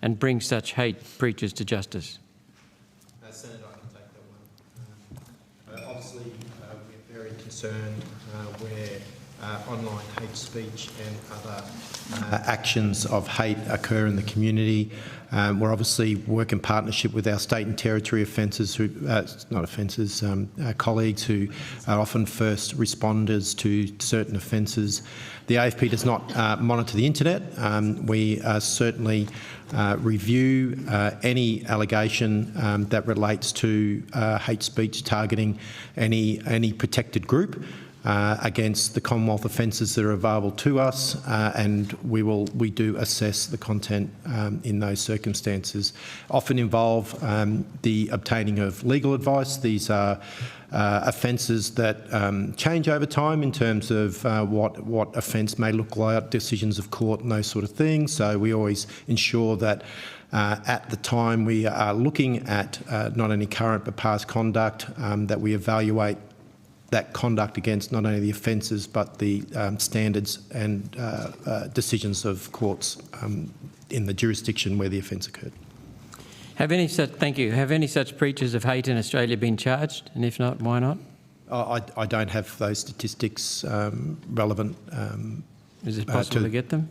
and bring such hate preachers to justice? Senator, I can take that one. Obviously, we're very concerned where online hate speech and other actions of hate occur in the community. We're obviously work in partnership with our state and territory colleagues who are often first responders to certain offences. The AFP does not monitor the internet. We certainly review any allegation that relates to hate speech targeting any protected group against the Commonwealth offences that are available to us, and we do assess the content in those circumstances. Often involve the obtaining of legal advice. These are offences that change over time in terms of what offence may look like, decisions of court and those sort of things. So we always ensure that at the time we are looking at not only current but past conduct, that we evaluate that conduct against not only the offences but the standards and decisions of courts in the jurisdiction where the offence occurred. Have any such preachers of hate in Australia been charged? And if not, why not? I don't have those statistics relevant. Is it possible to get them?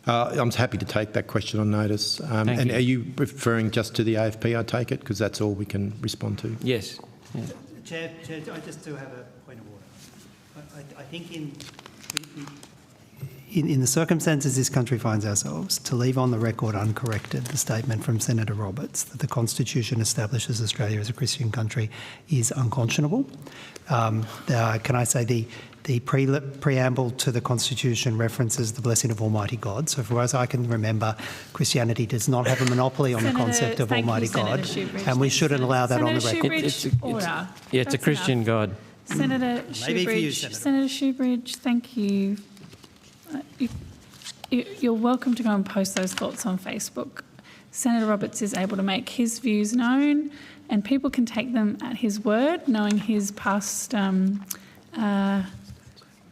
I'm happy to take that question on notice. And are you referring just to the AFP, I take it? Because that's all we can respond to. Yes. Yeah. Chair, I just do have a point of order. I think in the circumstances this country finds ourselves, to leave on the record uncorrected the statement from Senator Roberts that the Constitution establishes Australia as a Christian country is unconscionable. Can I say the preamble to the Constitution references the blessing of Almighty God. So far as I can remember, Christianity does not have a monopoly on the concept of Almighty God, and we shouldn't allow that on the record. It's a Christian God. Senator Shoebridge, thank you. You're welcome to go and post those thoughts on Facebook. Senator Roberts is able to make his views known, and people can take them at his word, knowing his past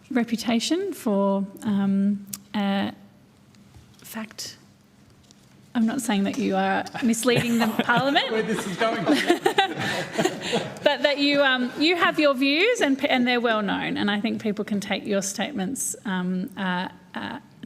reputation for fact. I'm not saying that you are misleading the Parliament. Where this is going. But that you have your views and they're well known, and I think people can take your statements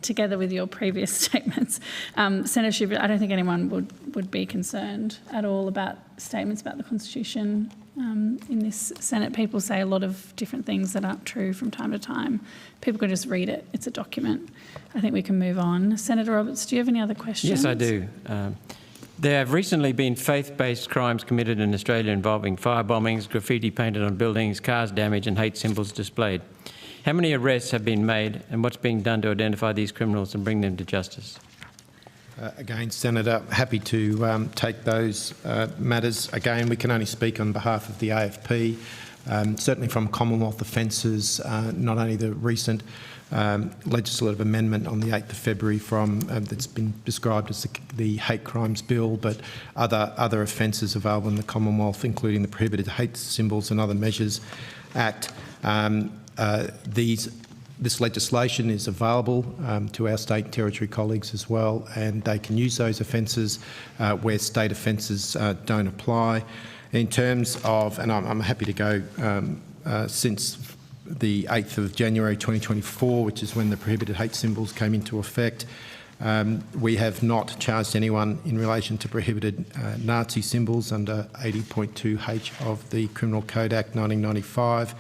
together with your previous statements. Senator Schubert, I don't think anyone would be concerned at all about statements about the Constitution in this Senate. People say a lot of different things that aren't true from time to time. People can just read it. It's a document. I think we can move on. Senator Roberts, do you have any other questions? Yes, I do. There have recently been faith-based crimes committed in Australia involving fire bombings, graffiti painted on buildings, cars damaged and hate symbols displayed. How many arrests have been made and what's being done to identify these criminals and bring them to justice? Again, Senator, happy to take those matters. Again, we can only speak on behalf of the AFP. Certainly from Commonwealth offences, not only the recent legislative amendment on the 8th of February that's been described as the Hate Crimes Bill, but other offences available in the Commonwealth, including the Prohibited Hate Symbols and Other Measures Act. This legislation is available to our state and territory colleagues as well, and they can use those offences where state offences don't apply. In terms of, and I'm happy to go since the 8th of January 2024, which is when the prohibited hate symbols came into effect, we have not charged anyone in relation to prohibited Nazi symbols under 80.2H of the Criminal Code Act 1995.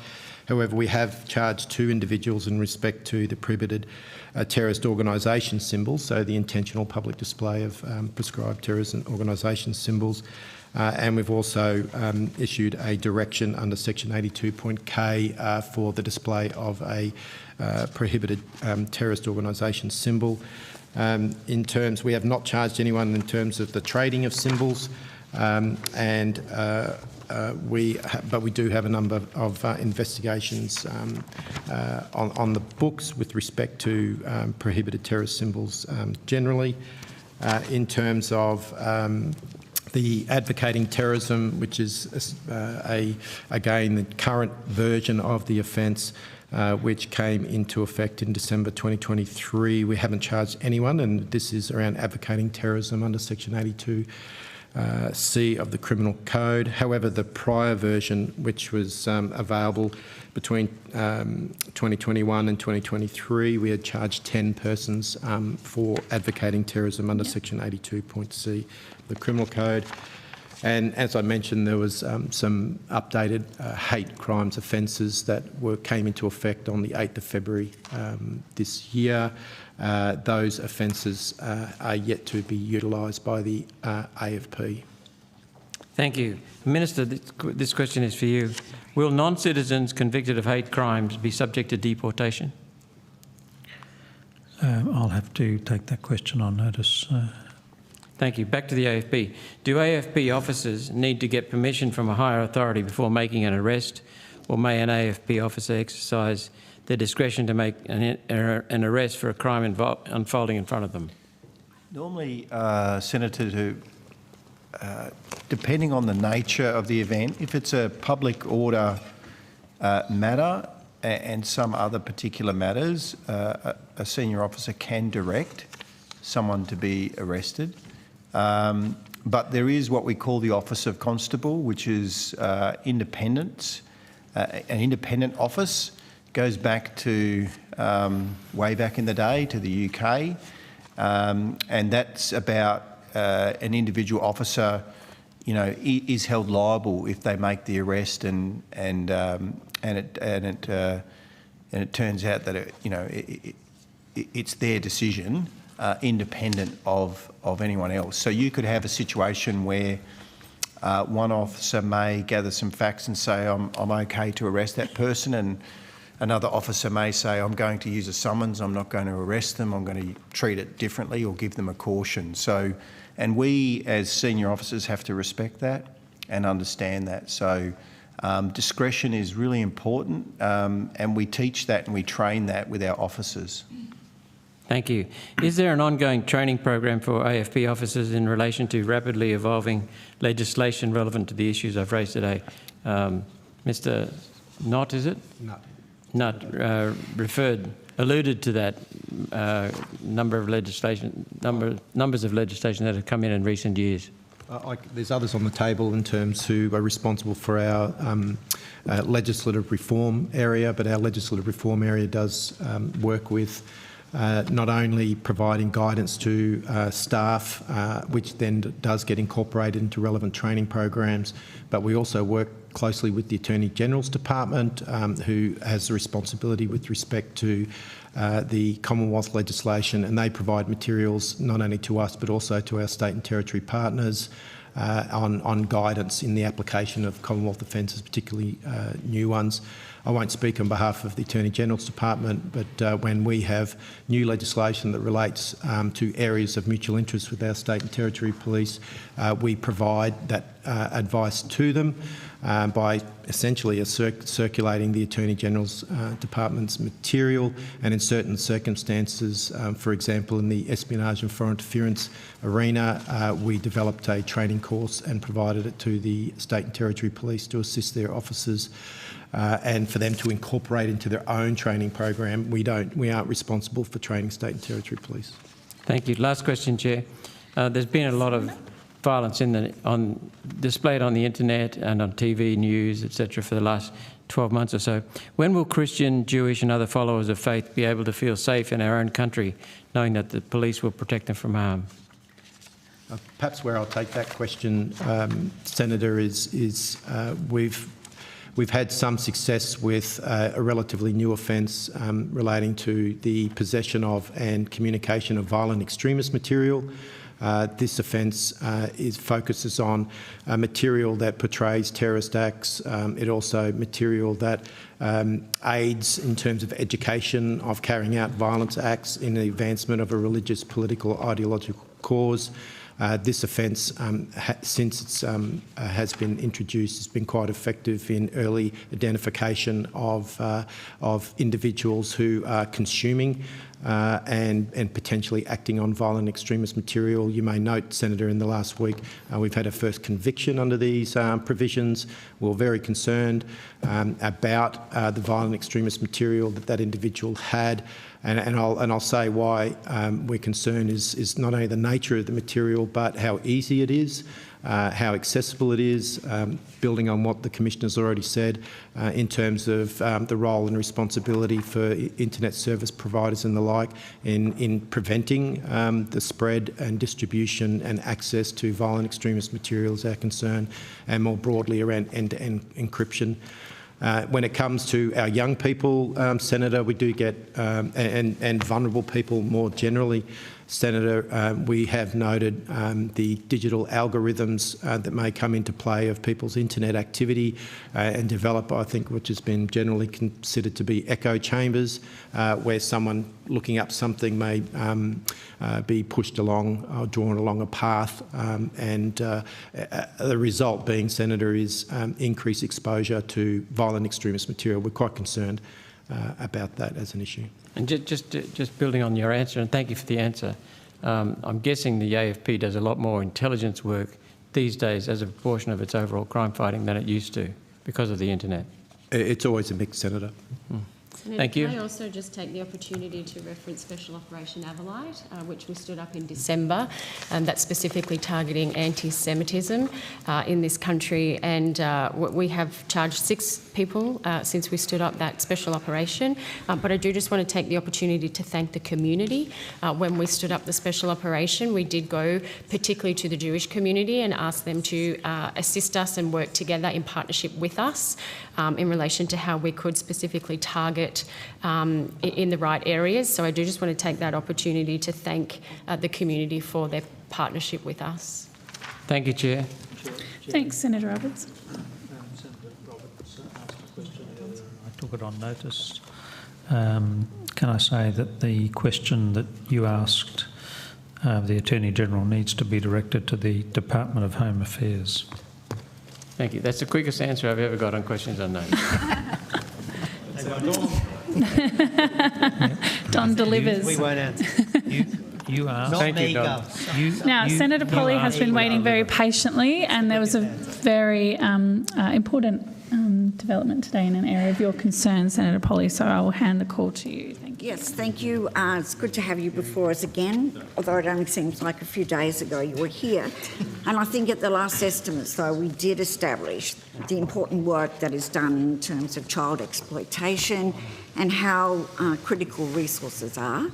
However, we have charged 2 individuals in respect to the prohibited terrorist organisation symbols, so the intentional public display of prescribed terrorism organisation symbols. And we've also issued a direction under section 82.K for the display of a prohibited terrorist organisation symbol. We have not charged anyone in terms of the trading of symbols, but we do have a number of investigations on the books with respect to prohibited terrorist symbols generally. In terms of the advocating terrorism, which is again the current version of the offence, which came into effect in December 2023, we haven't charged anyone, and this is around advocating terrorism under section 82C of the Criminal Code. However, the prior version, which was available between 2021 and 2023, we had charged 10 persons for advocating terrorism under section 82.C of the Criminal Code. And as I mentioned, there was some updated hate crimes offences that came into effect on the 8th of February this year. Those offences are yet to be utilised by the AFP. Thank you. Minister, this question is for you. Will non-citizens convicted of hate crimes be subject to deportation? I'll have to take that question on notice. Thank you. Back to the AFP. Do AFP officers need to get permission from a higher authority before making an arrest, or may an AFP officer exercise their discretion to make an arrest for a crime unfolding in front of them? Normally, Senator, depending on the nature of the event, if it's a public order matter and some other particular matters, a senior officer can direct someone to be arrested. But there is what we call the Office of Constable, which is independent, an independent office. Goes back to way back in the day to the UK. and that's about an individual officer, you know, is held liable if they make the arrest and it turns out that it's their decision, independent of anyone else. So you could have a situation where one officer may gather some facts and say, I'm okay to arrest that person, and another officer may say, I'm going to use a summons, I'm not going to arrest them, I'm going to treat it differently or give them a caution. So, and we as senior officers have to respect that and understand that. So discretion is really important, and we teach that and we train that with our officers. Thank you. Is there an ongoing training program for AFP officers in relation to rapidly evolving legislation relevant to the issues I've raised today? Mr. Knott, is it? Knott alluded to that numbers of legislation that have come in recent years. There's others on the table in terms who are responsible for our legislative reform area, but our legislative reform area does work with not only providing guidance to staff, which then does get incorporated into relevant training programs, but we also work closely with the Attorney General's Department, who has the responsibility with respect to the Commonwealth legislation, and they provide materials not only to us but also to our state and territory partners on guidance in the application of Commonwealth offences, particularly new ones. I won't speak on behalf of the Attorney General's Department, but when we have new legislation that relates to areas of mutual interest with our state and territory police, we provide that advice to them by essentially circulating the Attorney General's Department's material, and in certain circumstances, for example in the espionage and foreign interference arena, we developed a training course and provided it to the state and territory police to assist their officers and for them to incorporate into their own training program. We aren't responsible for training state and territory police. Thank you. Last question, Chair. There's been a lot of violence displayed on the internet and on TV news, etc., for the last 12 months or so. When will Christian, Jewish and other followers of faith be able to feel safe in our own country, knowing that the police will protect them from harm? Perhaps where I'll take that question, Senator, is we've had some success with a relatively new offence relating to the possession of and communication of violent extremist material. This offence focuses on material that portrays terrorist acts. It also material that aids in terms of education of carrying out violence acts in the advancement of a religious, political, ideological cause. This offence, since it has been introduced, has been quite effective in early identification of individuals who are consuming and potentially acting on violent extremist material. You may note, Senator, in the last week we've had a first conviction under these provisions. We're very concerned about the violent extremist material that individual had. And I'll say why we're concerned is not only the nature of the material but how easy it is, how accessible it is, building on what the Commissioner's already said in terms of the role and responsibility for internet service providers and the like in preventing the spread and distribution and access to violent extremist materials, our concern, and more broadly around end-to-end encryption. When it comes to our young people, Senator, we do get, and vulnerable people more generally, Senator, we have noted the digital algorithms that may come into play of people's internet activity and develop, I think, which has been generally considered to be echo chambers, where someone looking up something may be pushed along or drawn along a path, and the result being, Senator, is increased exposure to violent extremist material. We're quite concerned about that as an issue. And just building on your answer, and thank you for the answer, I'm guessing the AFP does a lot more intelligence work these days as a proportion of its overall crime fighting than it used to because of the internet. It's always a mix, Senator. Thank you. Can I also just take the opportunity to reference Special Operation Avalite, which we stood up in December, and that's specifically targeting anti-Semitism in this country. And we have charged 6 people since we stood up that special operation. But I do just want to take the opportunity to thank the community. When we stood up the special operation, we did go particularly to the Jewish community and ask them to assist us and work together in partnership with us in relation to how we could specifically target in the right areas. So I do just want to take that opportunity to thank the community for their partnership with us. Thank you, Chair. Thanks, Senator Roberts. Senator Roberts asked a question earlier and I took it on notice. Can I say that the question that you asked the Attorney-General needs to be directed to the Department of Home Affairs? Thank you. That's the quickest answer I've ever got on questions on notice. Don delivers. We won't answer. You asked. Thank you, Don. Now, Senator Polley has been waiting very patiently, and there was a very important development today in an area of your concern, Senator Polley, so I will hand the call to you. Thank you. Yes, thank you. It's good to have you before us again, although it only seems like a few days ago you were here. And I think at the last estimates, though, we did establish the important work that is done in terms of child exploitation and how critical resources are.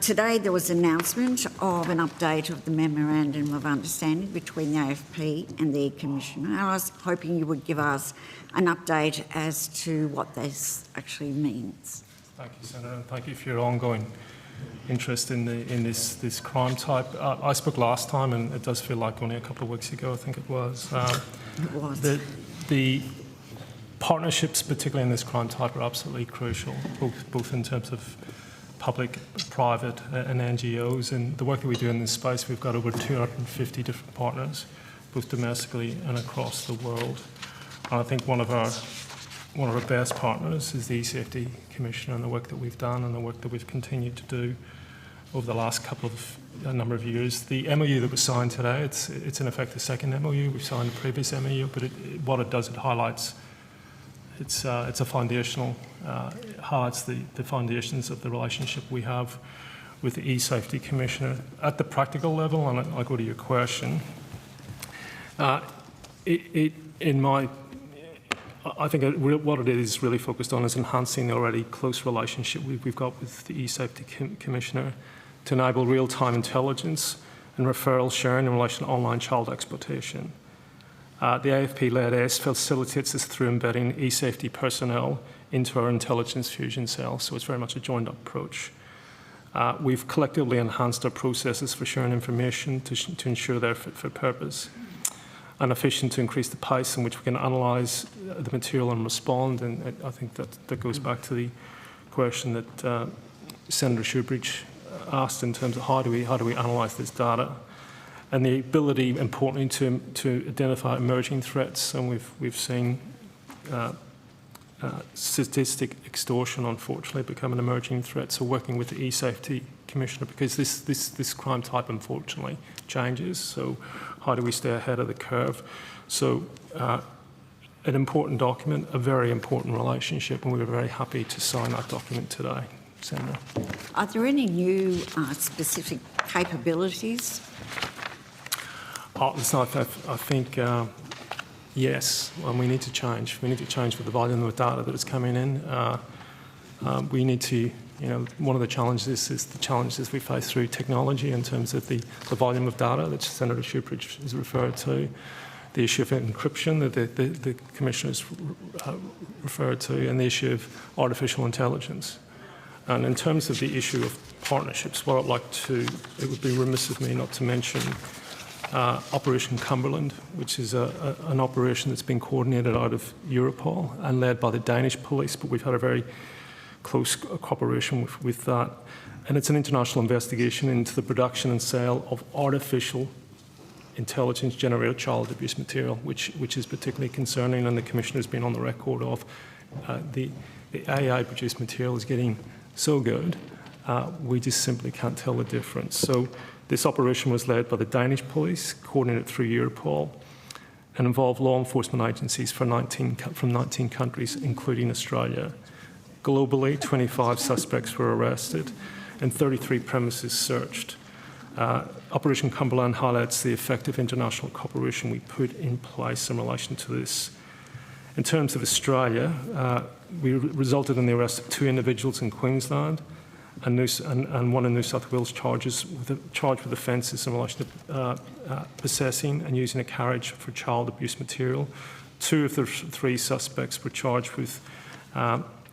Today there was an announcement of an update of the Memorandum of Understanding between the AFP and the Commissioner. I was hoping you would give us an update as to what this actually means. Thank you, Senator, and thank you for your ongoing interest in this crime type. I spoke last time, and it does feel like only a couple of weeks ago, I think it was. It was. The partnerships, particularly in this crime type, are absolutely crucial, both in terms of public, private and NGOs, and the work that we do in this space, we've got over 250 different partners, both domestically and across the world. And I think one of our best partners is the E-Safety Commissioner, and the work that we've done and the work that we've continued to do over the last number of years. The MOU that was signed today, it's in effect the second MOU. We've signed a previous MOU, but what it does, it highlights. It's a foundational, highlights the foundations of the relationship we have with the E-Safety Commissioner. At the practical level, and I'll go to your question, I think what it is really focused on is enhancing the already close relationship we've got with the E-Safety Commissioner to enable real-time intelligence and referral sharing in relation to online child exploitation. The AFP-led ACE facilitates this through embedding e-safety personnel into our intelligence fusion cell, so it's very much a joined-up approach. We've collectively enhanced our processes for sharing information to ensure they're fit for purpose and efficient to increase the pace in which we can analyse the material and respond, and I think that goes back to the question that Senator Shoebridge asked in terms of how do we analyse this data. And the ability, importantly, to identify emerging threats, and we've seen statistic extortion, unfortunately, become an emerging threat. So working with the E-Safety Commissioner, because this crime type, unfortunately, changes. So how do we stay ahead of the curve? So an important document, a very important relationship, and we were very happy to sign that document today, Senator. Are there any new specific capabilities? I think, yes, and we need to change. We need to change with the volume of data that is coming in. We need to, one of the challenges is the challenges we face through technology in terms of the volume of data that Senator Shoebridge has referred to, the issue of encryption that the Commissioner's referred to, and the issue of artificial intelligence. And in terms of the issue of partnerships, what I'd like to, it would be remiss of me not to mention Operation Cumberland, which is an operation that's been coordinated out of Europol and led by the Danish police, but we've had a very close cooperation with that. And it's an international investigation into the production and sale of artificial intelligence-generated child abuse material, which is particularly concerning, and the Commissioner's been on the record of the AI-produced material is getting so good, we just simply can't tell the difference. So this operation was led by the Danish police, coordinated through Europol, and involved law enforcement agencies from 19 countries, including Australia. Globally, 25 suspects were arrested and 33 premises searched. Operation Cumberland highlights the effective international cooperation we put in place in relation to this. In terms of Australia, we resulted in the arrest of 2 individuals in Queensland and one in New South Wales charged with offences in relation to possessing and using a carriage for child abuse material. 2 of the 3 suspects were charged with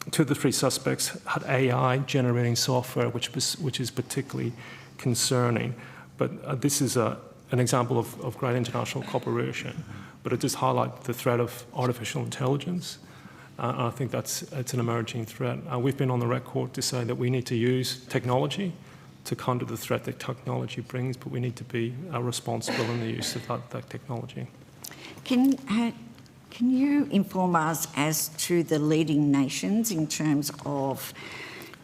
2 of the 3 suspects had AI generating software, which is particularly concerning. But this is an example of great international cooperation. But it does highlight the threat of artificial intelligence. I think it's an emerging threat. We've been on the record to say that we need to use technology to counter the threat that technology brings, but we need to be responsible in the use of that technology. Can you inform us as to the leading nations in terms of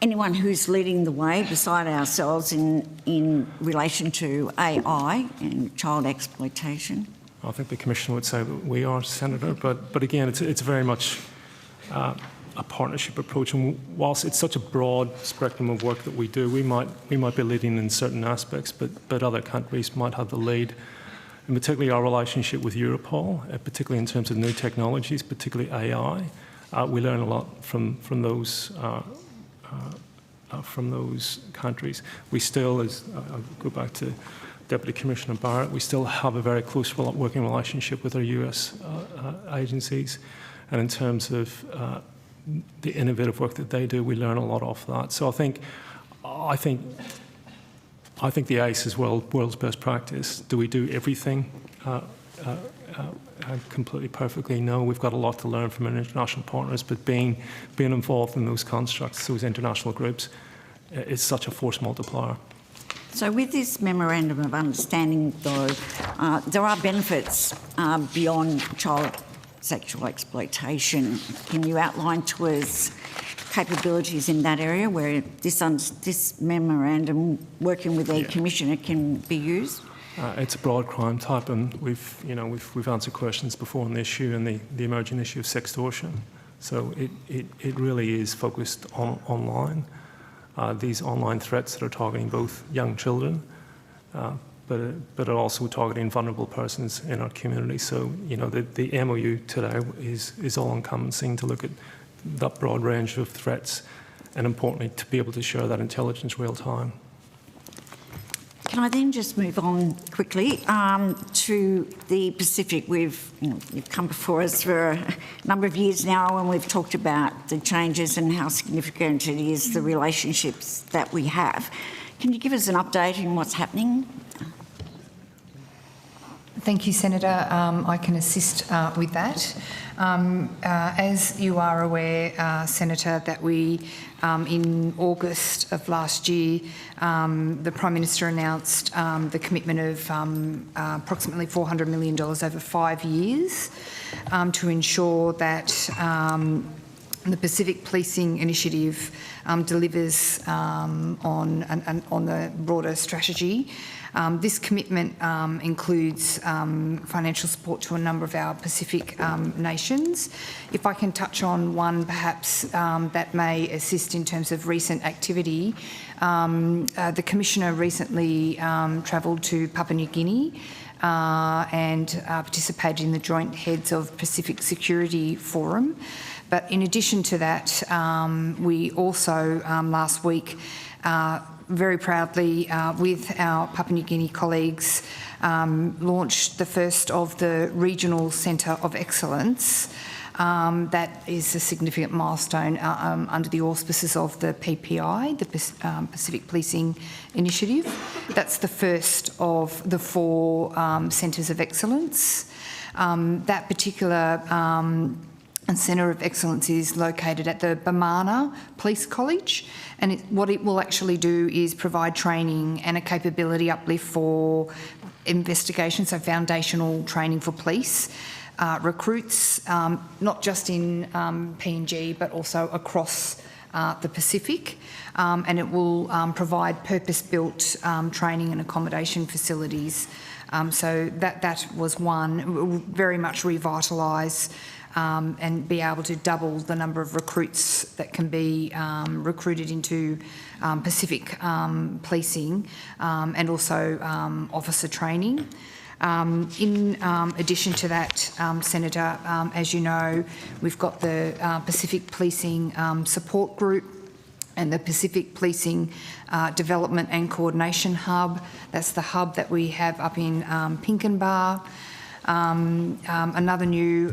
anyone who's leading the way beside ourselves in relation to AI and child exploitation? I think the Commissioner would say that we are, Senator, but again, it's very much a partnership approach. And whilst it's such a broad spectrum of work that we do, we might be leading in certain aspects, but other countries might have the lead. And particularly our relationship with Europol, particularly in terms of new technologies, particularly AI, we learn a lot from those countries. We still, as I'll go back to Deputy Commissioner Barrett, we still have a very close working relationship with our US agencies. And in terms of the innovative work that they do, we learn a lot off that. So I think the ACE is world's best practice. Do we do everything completely perfectly? No, we've got a lot to learn from our international partners, but being involved in those constructs, those international groups, is such a force multiplier. So with this memorandum of understanding, though, there are benefits beyond child sexual exploitation. Can you outline to us capabilities in that area where this memorandum, working with a commissioner, can be used? It's a broad crime type, and we've answered questions before on the issue and the emerging issue of sextortion. So it really is focused on online. These online threats that are targeting both young children, but are also targeting vulnerable persons in our community. So the MOU today is all encompassing to look at that broad range of threats, and importantly to be able to share that intelligence real time. Can I then just move on quickly to the Pacific? You've come before us for a number of years now, and we've talked about the changes and how significant it is, the relationships that we have. Can you give us an update on what's happening? Thank you, Senator. I can assist with that. As you are aware, Senator, that we, in August of last year, the Prime Minister announced the commitment of approximately $400 million over 5 years to ensure that the Pacific Policing Initiative delivers on the broader strategy. This commitment includes financial support to a number of our Pacific nations. If I can touch on one perhaps that may assist in terms of recent activity, the Commissioner recently travelled to Papua New Guinea and participated in the Joint Heads of Pacific Security Forum. But in addition to that, we also last week very proudly, with our Papua New Guinea colleagues, launched the first of the Regional Centre of Excellence. That is a significant milestone under the auspices of the PPI, the Pacific Policing Initiative. That's the first of the 4 centres of excellence. That particular Centre of Excellence is located at the Bamana Police College, and what it will actually do is provide training and a capability uplift for investigation, so foundational training for police recruits, not just in PNG but also across the Pacific, and it will provide purpose-built training and accommodation facilities. So that was one. It will very much revitalise and be able to double the number of recruits that can be recruited into Pacific policing and also officer training. In addition to that, Senator, as you know, we've got the Pacific Policing Support Group and the Pacific Policing Development and Coordination Hub. That's the hub that we have up in Pinkenbar. Another new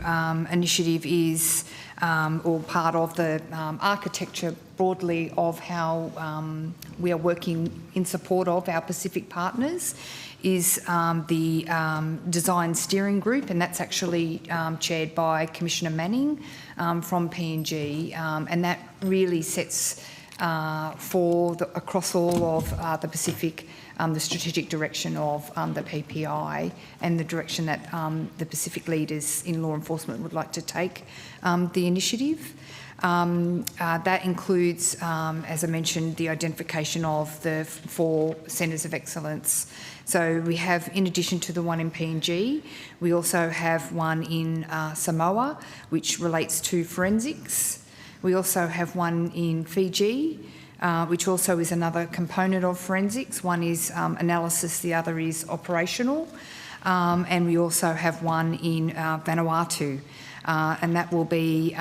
initiative is, or part of the architecture broadly of how we are working in support of our Pacific partners, is the Design Steering Group, and that's actually chaired by Commissioner Manning from PNG, and that really sets across all of the Pacific the strategic direction of the PPI and the direction that the Pacific leaders in law enforcement would like to take the initiative. That includes, as I mentioned, the identification of the 4 centres of excellence. So we have, in addition to the one in PNG, we also have one in Samoa, which relates to forensics. We also have one in Fiji, which also is another component of forensics. One is analysis, the other is operational. And we also have one in Vanuatu. And that will be,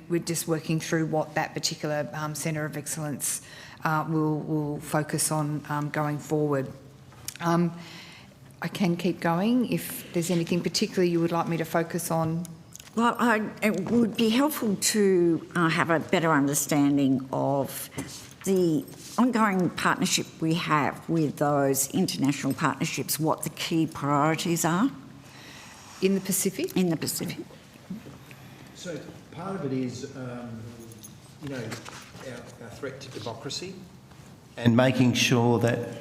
we're just working through what that particular centre of excellence will focus on going forward. I can keep going if there's anything particularly you would like me to focus on. Well, it would be helpful to have a better understanding of the ongoing partnership we have with those international partnerships, what the key priorities are. In the Pacific? In the Pacific. So part of it is, our threat to democracy and making sure that,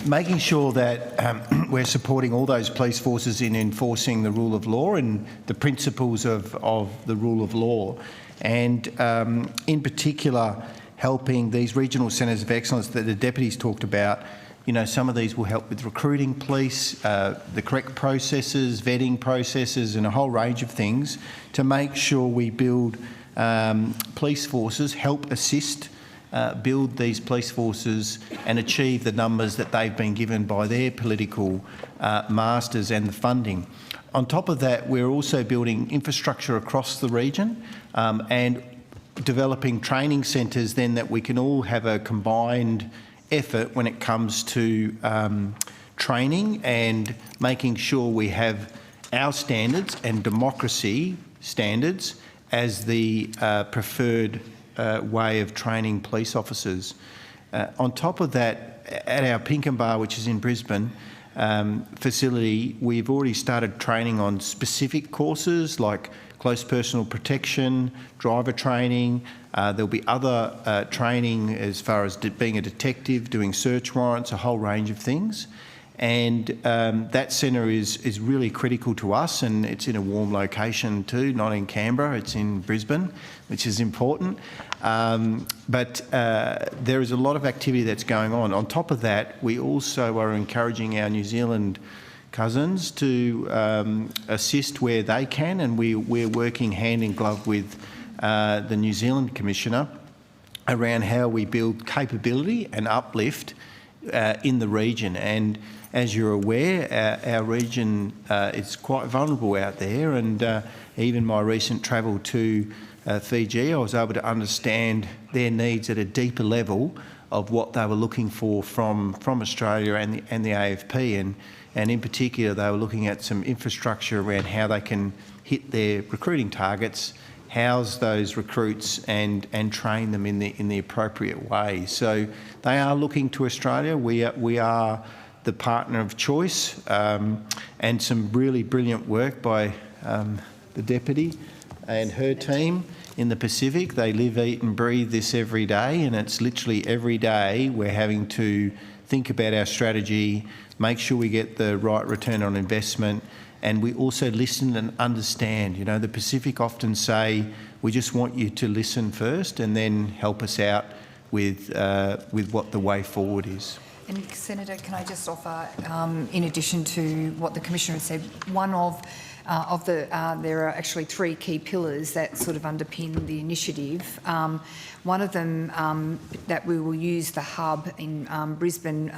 making sure that we're supporting all those police forces in enforcing the rule of law and the principles of the rule of law. And in particular, helping these regional centres of excellence that the deputies talked about. Some of these will help with recruiting police, the correct processes, vetting processes, and a whole range of things to make sure we build police forces, help assist, build these police forces and achieve the numbers that they've been given by their political masters and the funding. On top of that, we're also building infrastructure across the region and developing training centres then that we can all have a combined effort when it comes to training and making sure we have our standards and democracy standards as the preferred way of training police officers. On top of that, at our Pinkenbar, which is in Brisbane, facility, we've already started training on specific courses like close personal protection, driver training. There'll be other training as far as being a detective, doing search warrants, a whole range of things. And that centre is really critical to us, and it's in a warm location too, not in Canberra, it's in Brisbane, which is important. But there is a lot of activity that's going on. On top of that, we also are encouraging our New Zealand cousins to assist where they can, and we're working hand in glove with the New Zealand Commissioner around how we build capability and uplift in the region. And as you're aware, our region is quite vulnerable out there, and even my recent travel to Fiji, I was able to understand their needs at a deeper level of what they were looking for from Australia and the AFP, and in particular they were looking at some infrastructure around how they can hit their recruiting targets, house those recruits and train them in the appropriate way. So they are looking to Australia. We are the partner of choice, and some really brilliant work by the Deputy and her team in the Pacific. They live, eat and breathe this every day, and it's literally every day we're having to think about our strategy, make sure we get the right return on investment, and we also listen and understand. The Pacific often say, we just want you to listen first and then help us out with what the way forward is. And Senator, can I just offer, in addition to what the Commissioner has said, one of there are actually three key pillars that sort of underpin the initiative. One of them that we will use the hub in Brisbane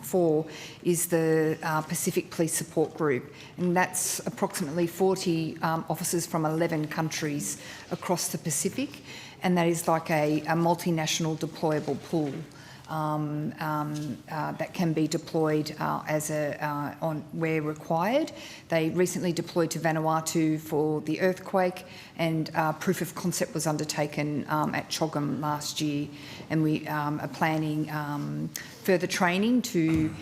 for is the Pacific Police Support Group, and that's approximately 40 officers from 11 countries across the Pacific, and that is like a multinational deployable pool. That can be deployed where required. They recently deployed to Vanuatu for the earthquake, and proof of concept was undertaken at Choggum last year, and we are planning further training to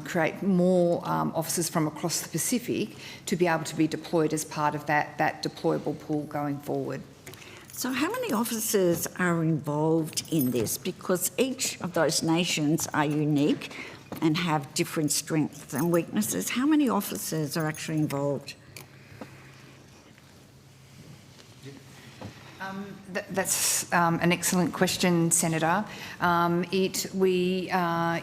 create more officers from across the Pacific to be able to be deployed as part of that deployable pool going forward. So how many officers are involved in this? Because each of those nations are unique and have different strengths and weaknesses. How many officers are actually involved? That's an excellent question, Senator. We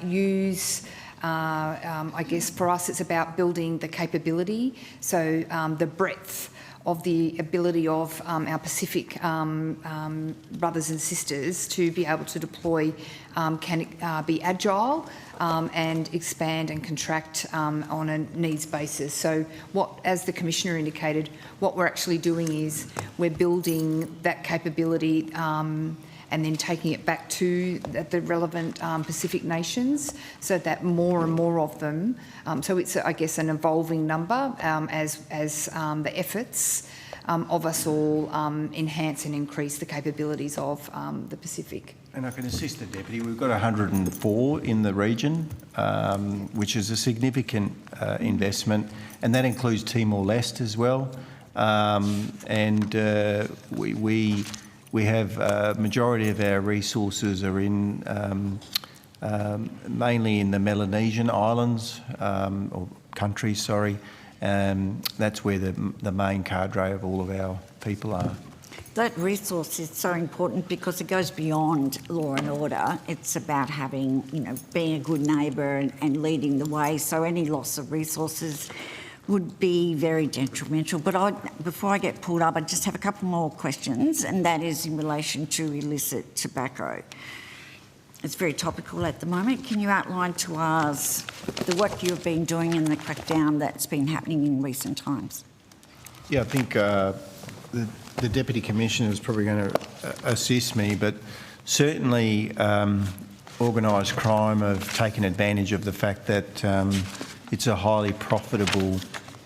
use, I guess for us, it's about building the capability, so the breadth of the ability of our Pacific brothers and sisters to be able to deploy can be agile and expand and contract on a needs basis. So as the Commissioner indicated, what we're actually doing is we're building that capability and then taking it back to the relevant Pacific nations so that more and more of them, so it's, I guess, an evolving number as the efforts of us all enhance and increase the capabilities of the Pacific. And I can assist the Deputy. We've got 104 in the region, which is a significant investment, and that includes Timor-Leste as well. We have majority of our resources are in mainly in the Melanesian islands or countries. Sorry, that's where the main cadre of all of our people are. That resource is so important because it goes beyond law and order. It's about having, being a good neighbour and leading the way. So any loss of resources would be very detrimental. But before I get pulled up, I just have a couple more questions, and that is in relation to illicit tobacco. It's very topical at the moment. Can you outline to us the work you've been doing in the crackdown that's been happening in recent times? Yeah, I think the Deputy Commissioner is probably going to assist me, but certainly organised crime have taken advantage of the fact that it's a highly profitable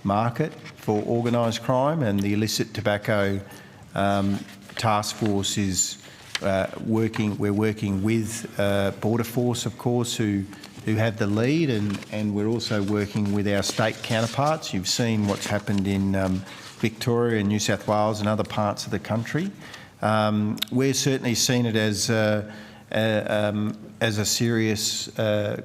market for organised crime, and the illicit tobacco task force is we're working with Border Force, of course, who have the lead, and we're also working with our state counterparts. You've seen what's happened in Victoria and New South Wales and other parts of the country. We're certainly seen it as a serious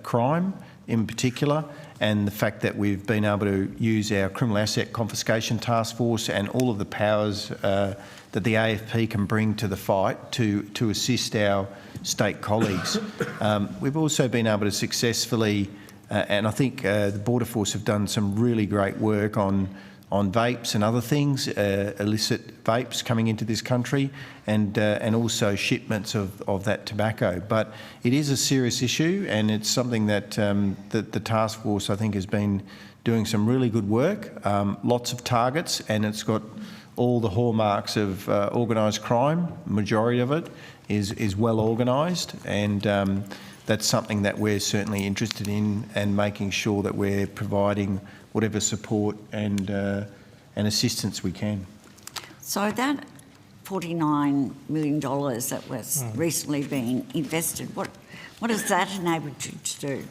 crime in particular, and the fact that we've been able to use our criminal asset confiscation task force and all of the powers that the AFP can bring to the fight to assist our state colleagues. We've also been able to successfully, and I think the Border Force have done some really great work on vapes and other things, illicit vapes coming into this country, and also shipments of that tobacco. But it is a serious issue, and it's something that the task force, I think, has been doing some really good work. Lots of targets, and it's got all the hallmarks of organised crime. Majority of it is well organised, and that's something that we're certainly interested in, and making sure that we're providing whatever support and assistance we can. So that $49 million that was recently being invested, what has that enabled you to do?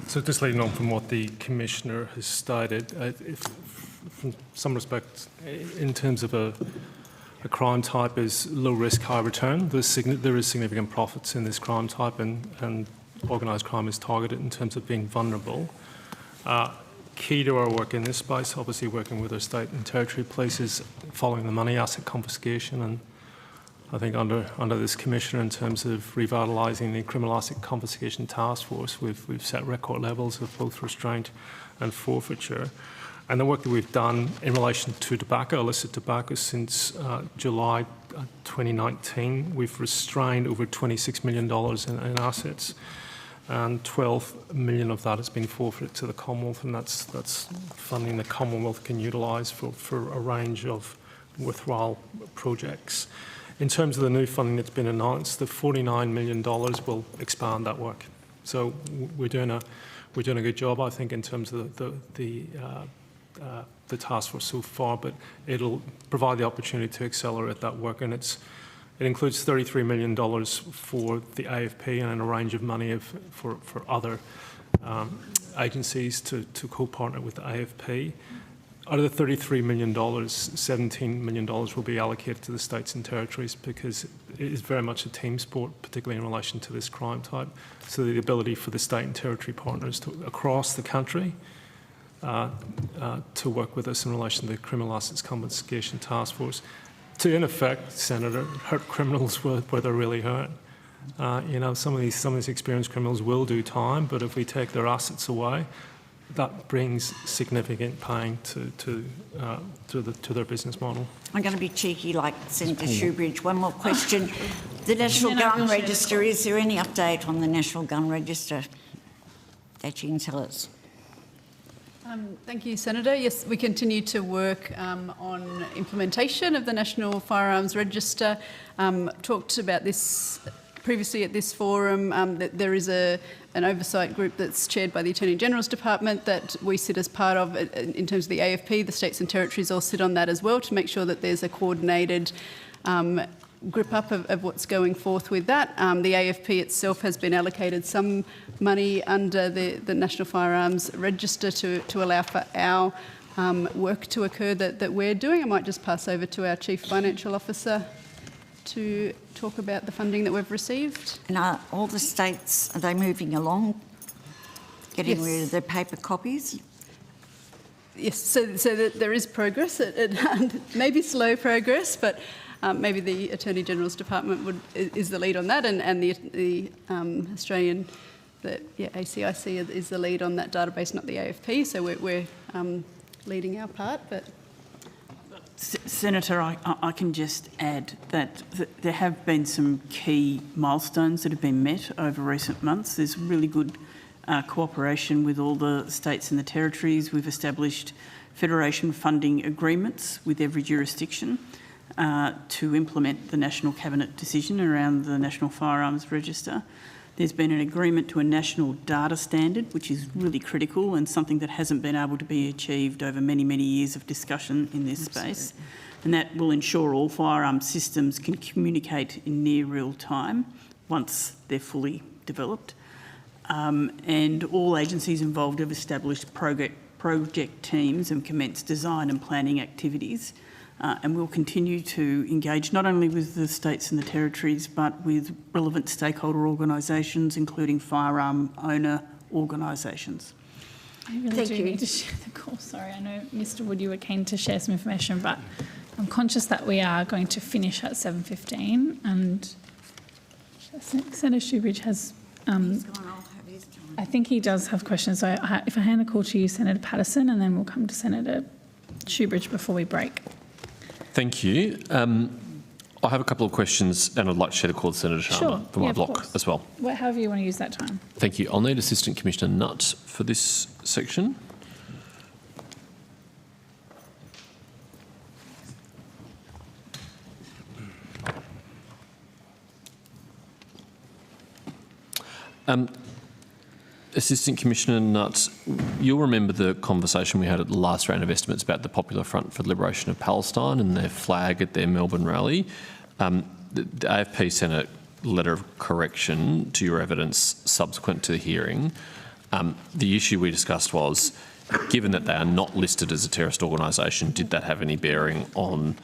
So just leading on from what the Commissioner has stated, from some respects, in terms of a crime type is low risk, high return, there is significant profits in this crime type, and organised crime is targeted in terms of being vulnerable. Key to our work in this space, obviously working with our state and territory police, is following the money asset confiscation and I think, under this Commissioner in terms of revitalising the criminal asset confiscation task force. We've set record levels of both restraint and forfeiture. And the work that we've done in relation to tobacco, illicit tobacco, since July 2019, we've restrained over $26 million in assets, and 12 million of that has been forfeited to the Commonwealth, and that's funding the Commonwealth can utilise for a range of worthwhile projects. In terms of the new funding that's been announced, the $49 million will expand that work. So we're doing a good job, I think, in terms of the task force so far, but it'll provide the opportunity to accelerate that work, and it includes $33 million for the AFP and a range of money for other agencies to co-partner with the AFP. Out of the $33 million, $17 million will be allocated to the states and territories because it is very much a team sport, particularly in relation to this crime type. So the ability for the state and territory partners across the country to work with us in relation to the Criminal Assets Confiscation Task Force to, in effect, Senator, hurt criminals where they're really hurt. Some of these experienced criminals will do time, but if we take their assets away, that brings significant pain to their business model. I'm going to be cheeky like Senator Shoebridge. One more question. The National Gun Register, is there any update on the National Gun Register that you can tell us? Thank you, Senator. Yes, we continue to work on implementation of the National Firearms Register. Talked about this previously at this forum, that there is an oversight group that's chaired by the Attorney-General's Department that we sit as part of in terms of the AFP. The states and territories all sit on that as well to make sure that there's a coordinated grip up of what's going forth with that. The AFP itself has been allocated some money under the National Firearms Register to allow for our work to occur that we're doing. I might just pass over to our Chief Financial Officer to talk about the funding that we've received. And are all the states, are they moving along, getting rid of their paper copies? Yes, so there is progress. It may be slow progress, but maybe the Attorney-General's Department is the lead on that, and the Australian, ACIC is the lead on that database, not the AFP, so we're leading our part. But Senator, I can just add that there have been some key milestones that have been met over recent months. There's really good cooperation with all the states and the territories. We've established federation funding agreements with every jurisdiction to implement the National Cabinet decision around the National Firearms Register. There's been an agreement to a national data standard, which is really critical and something that hasn't been able to be achieved over many, many years of discussion in this space. And that will ensure all firearm systems can communicate in near real time once they're fully developed. And all agencies involved have established project teams and commenced design and planning activities. And we'll continue to engage not only with the states and the territories, but with relevant stakeholder organisations, including firearm owner organisations. I really do need to share the call. Sorry, I know, Mr Wood, you were keen to share some information, but I'm conscious that we are going to finish at 7:15, and Senator Shoebridge has... I think he does have questions. So if I hand the call to you, Senator Patterson, and then we'll come to Senator Shoebridge before we break. Thank you. I have a couple of questions, and I'd like to share the call to Senator Sharma for my block as well. However you want to use that time. Thank you. I'll need Assistant Commissioner Nutt for this section. Assistant Commissioner Nutt, you'll remember the conversation we had at the last round of estimates about the Popular Front for the Liberation of Palestine and their flag at their Melbourne rally. The AFP sent a letter of correction to your evidence subsequent to the hearing. The issue we discussed was, given that they are not listed as a terrorist organisation, did that have any bearing on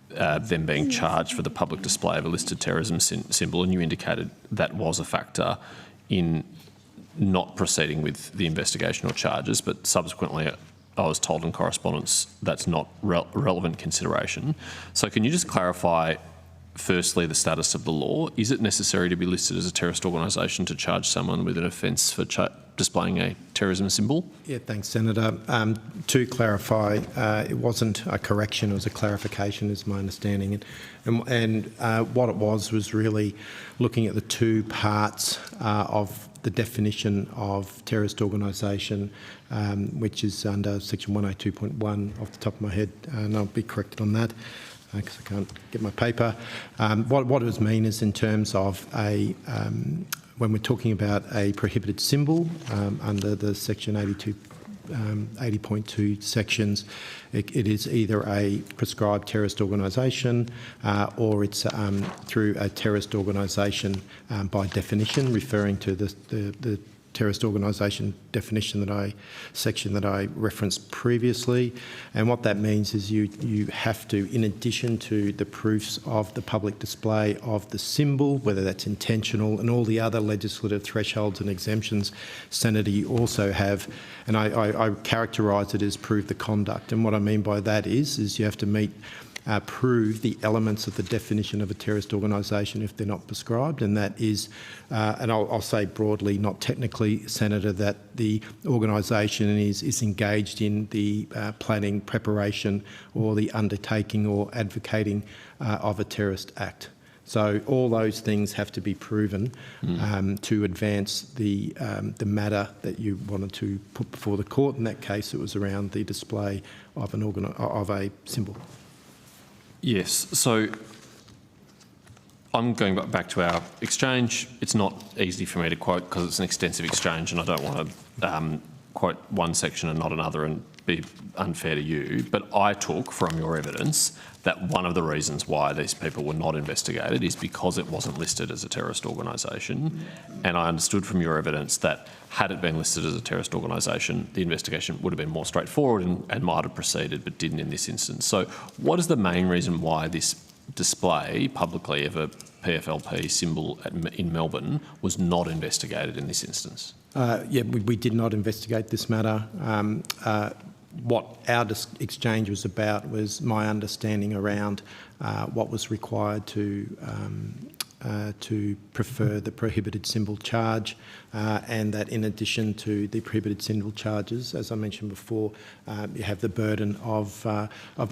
them being charged for the public display of a listed terrorism symbol? And you indicated that was a factor in not proceeding with the investigation or charges, but subsequently I was told in correspondence that's not relevant consideration. So can you just clarify firstly, the status of the law. Is it necessary to be listed as a terrorist organisation to charge someone with an offence for displaying a terrorism symbol? Yeah, thanks, Senator. To clarify, it wasn't a correction, it was a clarification, is my understanding. And what it was really looking at the two parts of the definition of terrorist organisation, which is under section 102.1 off the top of my head, and I'll be corrected on that because I can't get my paper. What it was mean is in terms of a when we're talking about a prohibited symbol under the section 80.2 sections, it is either a prescribed terrorist organisation or it's through a terrorist organisation by definition, referring to the terrorist organisation definition section that I referenced previously. And what that means is you have to, in addition to the proofs of the public display of the symbol, whether that's intentional and all the other legislative thresholds and exemptions, Senator, you also have, and I characterise it as prove the conduct. And what I mean by that is you have to prove the elements of the definition of a terrorist organisation if they're not prescribed, and that is, and I'll say broadly, not technically, Senator, that the organisation is engaged in the planning, preparation or the undertaking or advocating of a terrorist act. So all those things have to be proven to advance the matter that you wanted to put before the court. In that case, it was around the display of a symbol. Yes, so I'm going back to our exchange. It's not easy for me to quote because it's an extensive exchange and I don't want to quote one section and not another and be unfair to you, but I took from your evidence that one of the reasons why these people were not investigated is because it wasn't listed as a terrorist organisation, and I understood from your evidence that had it been listed as a terrorist organisation, the investigation would have been more straightforward and might have proceeded, but didn't in this instance. So what is the main reason why this display publicly of a PFLP symbol in Melbourne was not investigated in this instance? We did not investigate this matter. What our exchange was about was my understanding around what was required to prefer the prohibited symbol charge, and that in addition to the prohibited symbol charges, as I mentioned before, you have the burden of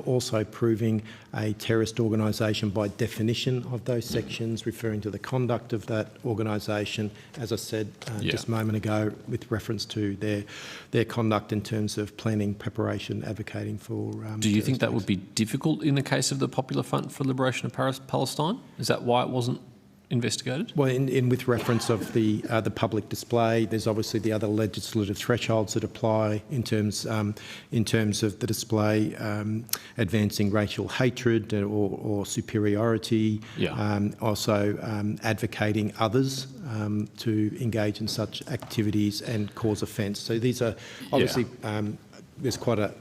also proving a terrorist organisation by definition of those sections, referring to the conduct of that organisation, as I said just a moment ago, with reference to their conduct in terms of planning, preparation, advocating for... Do you think that would be difficult in the case of the Popular Front for Liberation of Palestine? Is that why it wasn't investigated? Well, with reference of the public display, there's obviously the other legislative thresholds that apply in terms of the display advancing racial hatred or superiority, also advocating others to engage in such activities and cause offence. So these are obviously there's quite a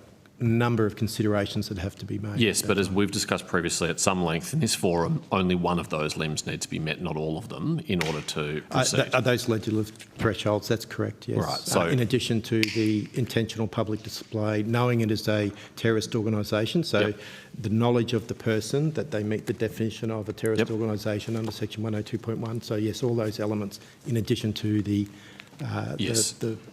number of considerations that have to be made. Yes, but as we've discussed previously at some length in this forum, only one of those limbs need to be met, not all of them, in order to proceed. Are those legislative thresholds? That's correct, yes. Right. So, in addition to the intentional public display, knowing it is a terrorist organisation, so the knowledge of the person that they meet the definition of a terrorist organisation under section 102.1. So yes, all those elements, in addition to the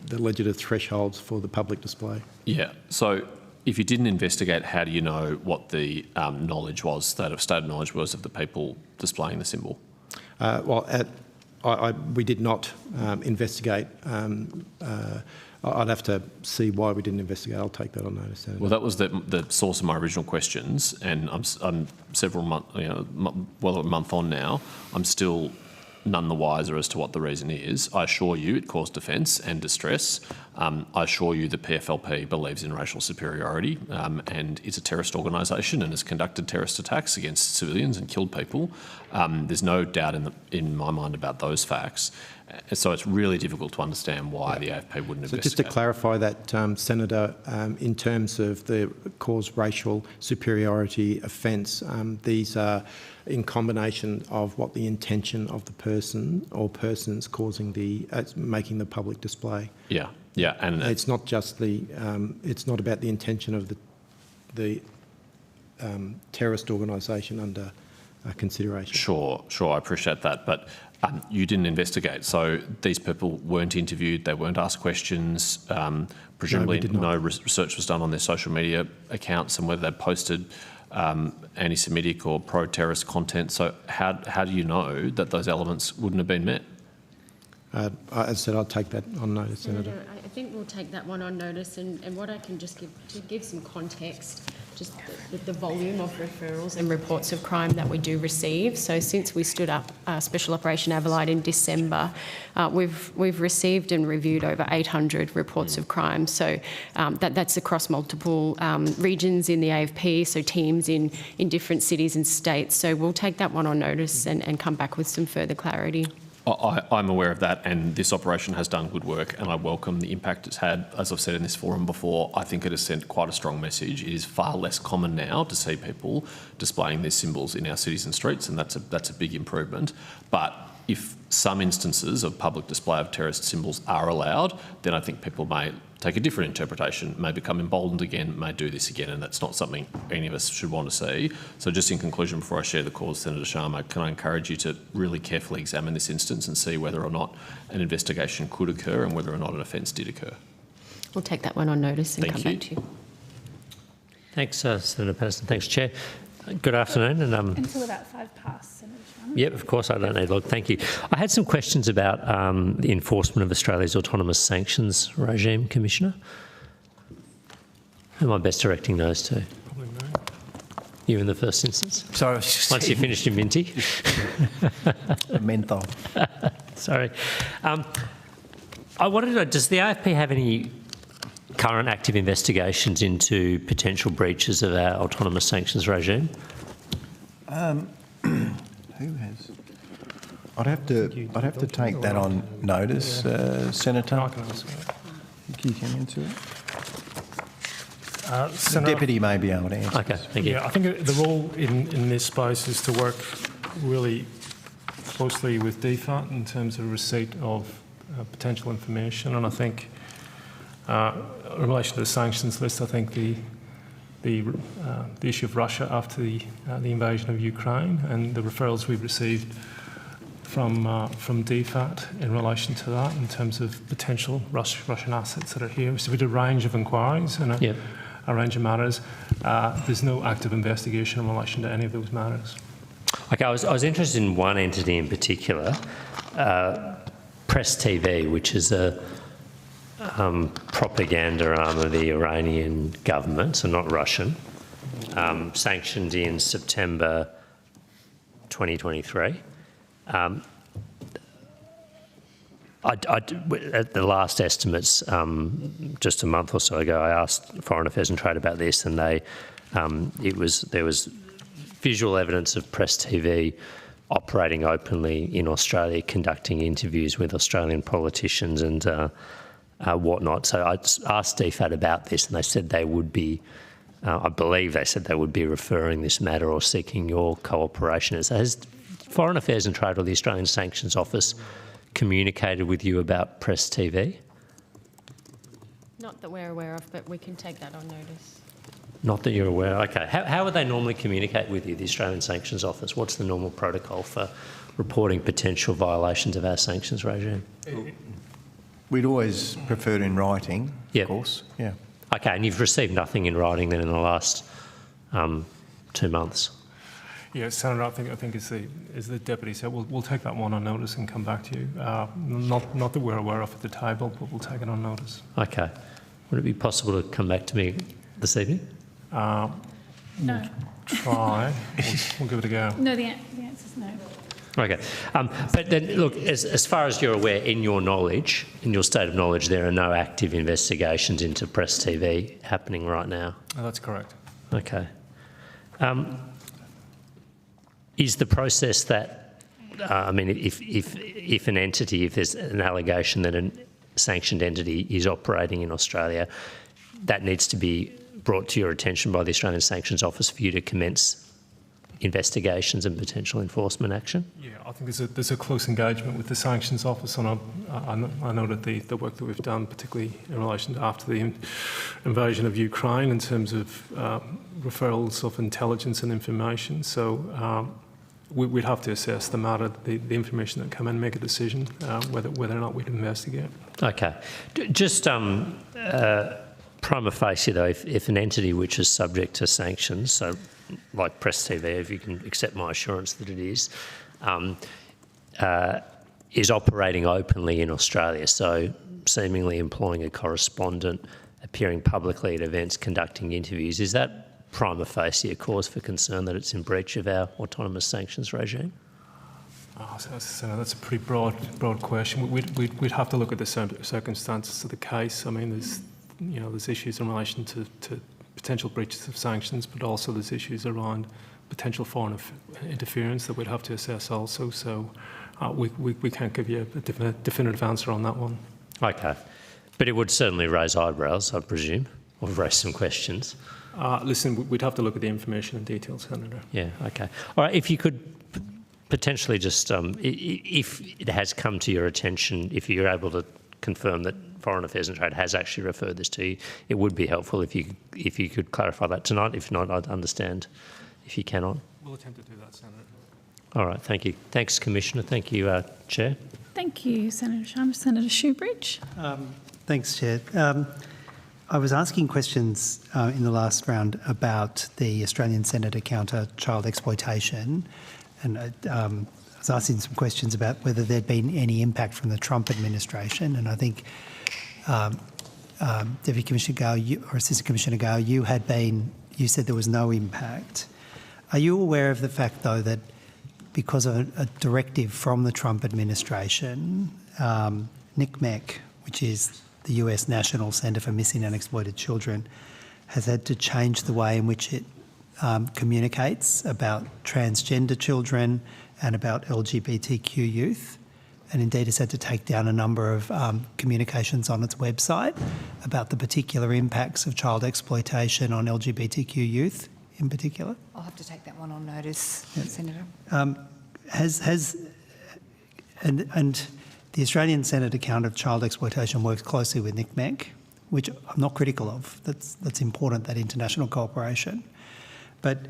legislative thresholds for the public display. Yeah. So if you didn't investigate, how do you know what the knowledge was, stated knowledge was of the people displaying the symbol? We did not investigate. I'd have to see why we didn't investigate. I'll take that on notice, Senator. Well, that was the source of my original questions, and I'm several months, well, a month on now. I'm still none the wiser as to what the reason is. I assure you it caused offence and distress. I assure you the PFLP believes in racial superiority and is a terrorist organisation and has conducted terrorist attacks against civilians and killed people. There's no doubt in my mind about those facts. So it's really difficult to understand why the AFP wouldn't investigate. Just to clarify that, Senator, in terms of the cause racial superiority offence, these are in combination of what the intention of the person or persons causing making the public display. Yeah, and it's not just it's not about the intention of the terrorist organisation under consideration. Sure, I appreciate that, but you didn't investigate, so these people weren't interviewed, they weren't asked questions, presumably no research was done on their social media accounts and whether they posted anti-Semitic or pro-terrorist content, so how do you know that those elements wouldn't have been met? As I said, I'll take that on notice, Senator. I think we'll take that one on notice, and what I can just give some context, just the volume of referrals and reports of crime that we do receive. So since we stood up Special Operation Avalite in December, we've received and reviewed over 800 reports of crime. So that's across multiple regions in the AFP, so teams in different cities and states. So we'll take that one on notice and come back with some further clarity. I'm aware of that, and this operation has done good work, and I welcome the impact it's had. As I've said in this forum before, I think it has sent quite a strong message. It is far less common now to see people displaying these symbols in our cities and streets, and that's a big improvement. But if some instances of public display of terrorist symbols are allowed, then I think people may take a different interpretation, may become emboldened again, may do this again, and that's not something any of us should want to see. So just in conclusion, before I share the cause, Senator Sharma, can I encourage you to really carefully examine this instance and see whether or not an investigation could occur and whether or not an offence did occur? We'll take that one on notice and come back to you. Thanks, Senator Patterson. Thanks, Chair. Good afternoon. And Until about 5 past, Senator Sharma. Yep, of course, I don't need log. Thank you. I had some questions about the enforcement of Australia's autonomous sanctions regime, Commissioner. Who am I best directing those to? Probably me. You in the first instance? Sorry, once you've finished your minty. Menthol. Sorry. I wanted to know, does the AFP have any current active investigations into potential breaches of our autonomous sanctions regime? Who has? I'd have to take that on notice, Senator. I can answer that. You can answer it. The Senator, Deputy may be able to answer. Okay, thank you. yeah, I think the role in this space is to work really closely with DFAT in terms of receipt of potential information, and I think in relation to the sanctions list, I think the issue of Russia after the invasion of Ukraine and the referrals we've received from DFAT in relation to that in terms of potential Russian assets that are here. So we did a range of inquiries and a range of matters. There's no active investigation in relation to any of those matters. Okay, I was interested in one entity in particular, Press TV, which is a propaganda arm of the Iranian government, so not Russian, sanctioned in September 2023. At the last estimates, just a month or so ago, I asked Foreign Affairs and Trade about this, and there was visual evidence of Press TV operating openly in Australia, conducting interviews with Australian politicians and whatnot. So I asked DFAT about this, and they said they would be, I believe they said they would be referring this matter or seeking your cooperation. So has Foreign Affairs and Trade or the Australian Sanctions Office communicated with you about Press TV? Not that we're aware of, but we can take that on notice. Not that you're aware. Okay. How would they normally communicate with you, the Australian Sanctions Office? What's the normal protocol for reporting potential violations of our sanctions regime? We'd always prefer it in writing, of course. Yeah. Okay, and you've received nothing in writing then in the last 2 months? Yeah, Senator, I think is the Deputy. So we'll take that one on notice and come back to you. Not that we're aware of at the table, but we'll take it on notice. Okay. Would it be possible to come back to me this evening? No. We'll try. We'll give it a go. No, the answer's no. Okay. But then, look, as far as you're aware, in your knowledge, in your state of knowledge, there are no active investigations into Press TV happening right now? Oh, that's correct. Okay. Is the process that, I mean, if an entity, if there's an allegation that a sanctioned entity is operating in Australia, that needs to be brought to your attention by the Australian Sanctions Office for you to commence investigations and potential enforcement action? Yeah, I think there's a close engagement with the Sanctions Office, and I know that the work that we've done, particularly in relation to after the invasion of Ukraine, in terms of referrals of intelligence and information. So we'd have to assess the matter, the information that come in, make a decision whether or not we'd investigate. Okay. Just prima facie, though, if an entity which is subject to sanctions, so like Press TV, if you can accept my assurance that it is operating openly in Australia, so seemingly employing a correspondent, appearing publicly at events, conducting interviews, is that prima facie a cause for concern that it's in breach of our autonomous sanctions regime? Oh, that's a pretty broad question. We'd have to look at the circumstances of the case. I mean, there's issues in relation to potential breaches of sanctions, but also there's issues around potential foreign interference that we'd have to assess also. So we can't give you a definitive answer on that one. Okay. But it would certainly raise eyebrows, I presume, or raise some questions. Listen, we'd have to look at the information in detail, Senator. Yeah, okay. All right, if you could potentially just, if it has come to your attention, if you're able to confirm that Foreign Affairs and Trade has actually referred this to you, it would be helpful if you could clarify that tonight. If not, I'd understand if you cannot. We'll attempt to do that, Senator. All right, thank you. Thanks, Commissioner. Thank you, Chair. Thank you, Senator Sharma. Senator Shoebridge. Thanks, Chair. I was asking questions in the last round about the Australian Centre to Counter Child Exploitation, and I was asking some questions about whether there'd been any impact from the Trump administration, and I think Deputy Commissioner Gale, or Assistant Commissioner Gale, you said there was no impact. Are you aware of the fact, though, that because of a directive from the Trump administration, NCMEC, which is the US National Centre for Missing and Exploited Children, has had to change the way in which it communicates about transgender children and about LGBTQ youth, and indeed has had to take down a number of communications on its website about the particular impacts of child exploitation on LGBTQ youth in particular? I'll have to take that one on notice, Senator. The Australian Centre to Counter Child Exploitation works closely with NCMEC, which I'm not critical of. That's important, that international cooperation. But,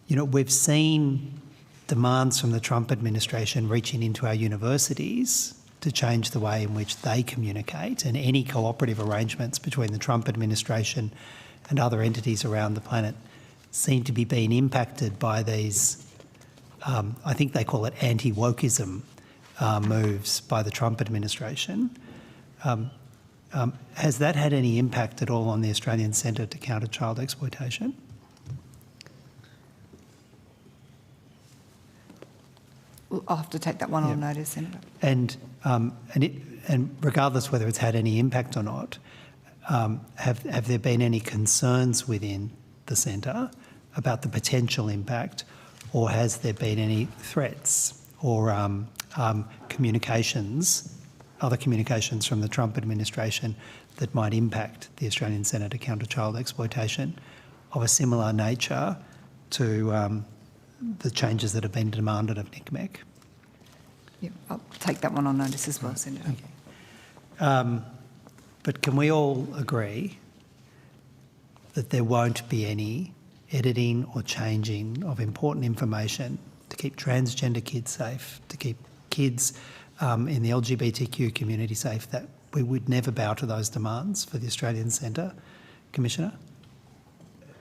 we've seen demands from the Trump administration reaching into our universities to change the way in which they communicate, and any cooperative arrangements between the Trump administration and other entities around the planet seem to be being impacted by these, I think they call it anti-wokeism, moves by the Trump administration. Has that had any impact at all on the Australian Centre to Counter Child Exploitation? I'll have to take that one on notice, Senator. And regardless whether it's had any impact or not, have there been any concerns within the centre about the potential impact, or has there been any threats or communications, other communications from the Trump administration that might impact the Australian Centre to Counter Child Exploitation of a similar nature to the changes that have been demanded of NCMEC? Yep, I'll take that one on notice as well, Senator. Okay. But can we all agree that there won't be any editing or changing of important information to keep transgender kids safe, to keep kids in the LGBTQ community safe, that we would never bow to those demands for the Australian Centre, Commissioner?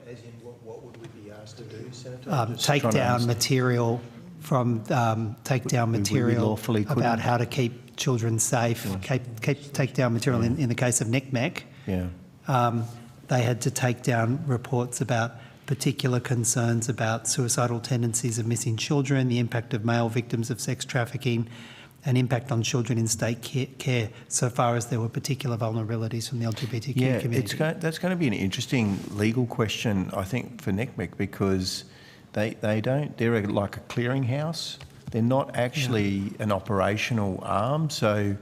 As in, what would we be asked to do, Senator? Take down material from about how to keep children safe. Take down material in the case of NCMEC. Yeah. They had to take down reports about particular concerns about suicidal tendencies of missing children, the impact of male victims of sex trafficking, and impact on children in state care, so far as there were particular vulnerabilities from the LGBTQ community. That's going to be an interesting legal question, I think, for NCMEC, because they're like a clearinghouse. They're not actually an operational arm, so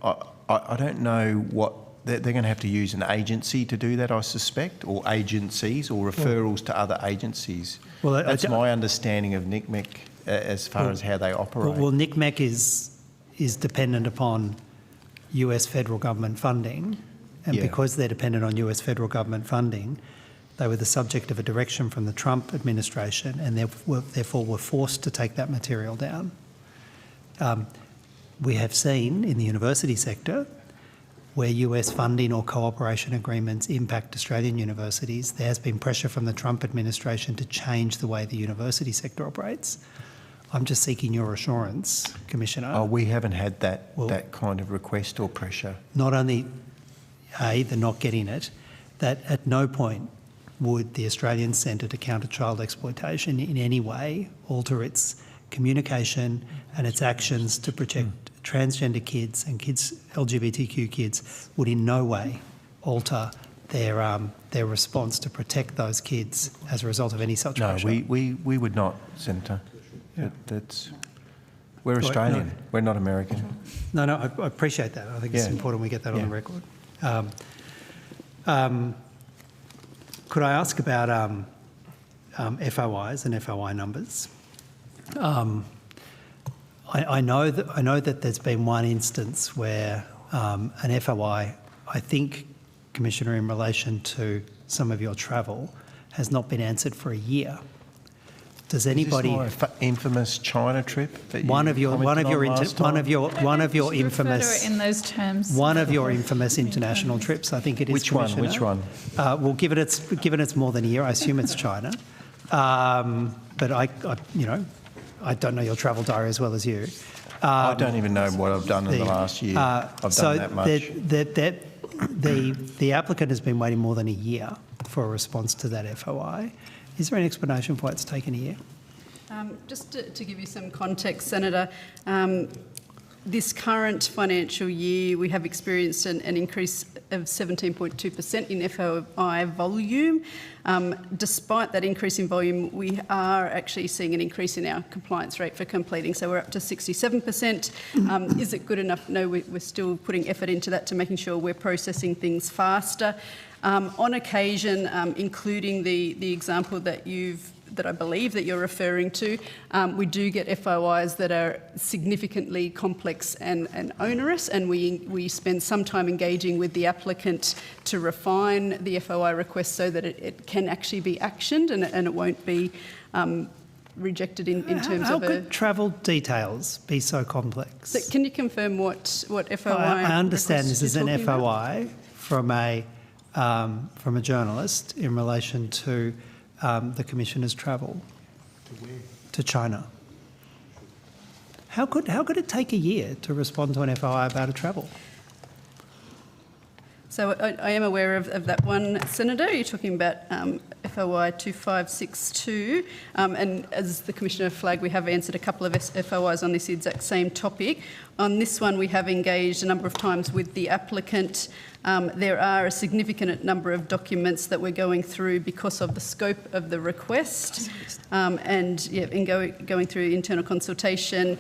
I don't know what. They're going to have to use an agency to do that, I suspect, or agencies, or referrals to other agencies. Well, that's my understanding of NCMEC as far as how they operate. Well, NCMEC is dependent upon US federal government funding, and because they're dependent on US federal government funding, They were the subject of a direction from the Trump administration and therefore were forced to take that material down. We have seen in the university sector where US funding or cooperation agreements impact Australian universities, there has been pressure from the Trump administration to change the way the university sector operates. I'm just seeking your assurance, Commissioner. Oh, we haven't had that kind of request or pressure. Not only, they're not getting it, that at no point would the Australian Centre to Counter Child Exploitation in any way alter its communication and its actions to protect transgender kids and kids, LGBTQ kids, would in no way alter their response to protect those kids as a result of any such pressure. No, we would not, Senator. Yeah. We're Australian. No. We're not American. No, I appreciate that. I think it's important we get that on the record. Could I ask about FOIs and FOI numbers? I know that there's been one instance where an FOI, I think, Commissioner, in relation to some of your travel, has not been answered for a year. Does anybody? Is this more infamous China trip that one of your infamous in those terms. One of your infamous international trips, I think it is. Which one? Well, given it's more than a year, I assume it's China. But I don't know your travel diary as well as you. I don't even know what I've done in the last year. I've done that much. The applicant has been waiting more than a year for a response to that FOI. Is there an explanation for why it's taken a year? Just to give you some context, Senator, this current financial year we have experienced an increase of 17.2% in FOI volume. Despite that increase in volume, we are actually seeing an increase in our compliance rate for completing. So we're up to 67%. Is it good enough? No, we're still putting effort into that to making sure we're processing things faster. On occasion, including the example that I believe that you're referring to, we do get FOIs that are significantly complex and onerous, and we spend some time engaging with the applicant to refine the FOI request so that it can actually be actioned and it won't be rejected in terms of How could travel details be so complex? So can you confirm what FOI? I understand this is an FOI from a journalist in relation to the Commissioner's travel to China. How could it take a year to respond to an FOI about a travel? So I am aware of that one, Senator. You're talking about FOI 2562. And as the Commissioner flagged, we have answered a couple of FOIs on this exact same topic. On this one, we have engaged a number of times with the applicant. There are a significant number of documents that we're going through because of the scope of the request, and in going through internal consultation,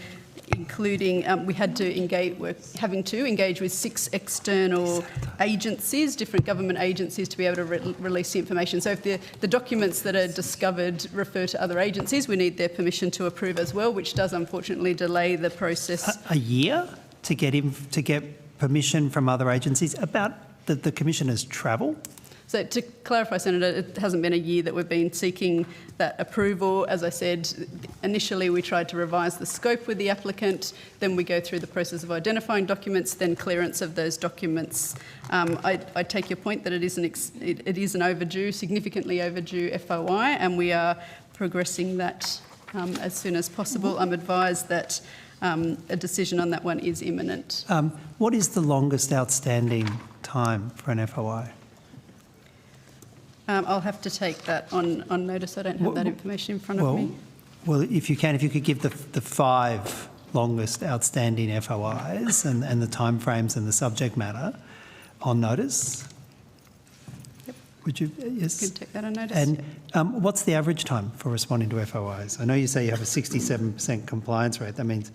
including we're having to engage with 6 external agencies, different government agencies, to be able to release the information. So if the documents that are discovered refer to other agencies, we need their permission to approve as well, which does unfortunately delay the process. A year to get permission from other agencies about the Commissioner's travel? So to clarify, Senator, it hasn't been a year that we've been seeking that approval. As I said, initially we tried to revise the scope with the applicant, then we go through the process of identifying documents, then clearance of those documents. I take your point that it is an overdue, significantly overdue FOI, and we are progressing that as soon as possible. I'm advised that a decision on that one is imminent. What is the longest outstanding time for an FOI? I'll have to take that on notice. I don't have that information in front of me. Well, if you could give the 5 longest outstanding FOIs and the timeframes and the subject matter on notice. Yep. Would you? Yes. You can take that on notice. And what's the average time for responding to FOIs? I know you say you have a 67% compliance rate. That means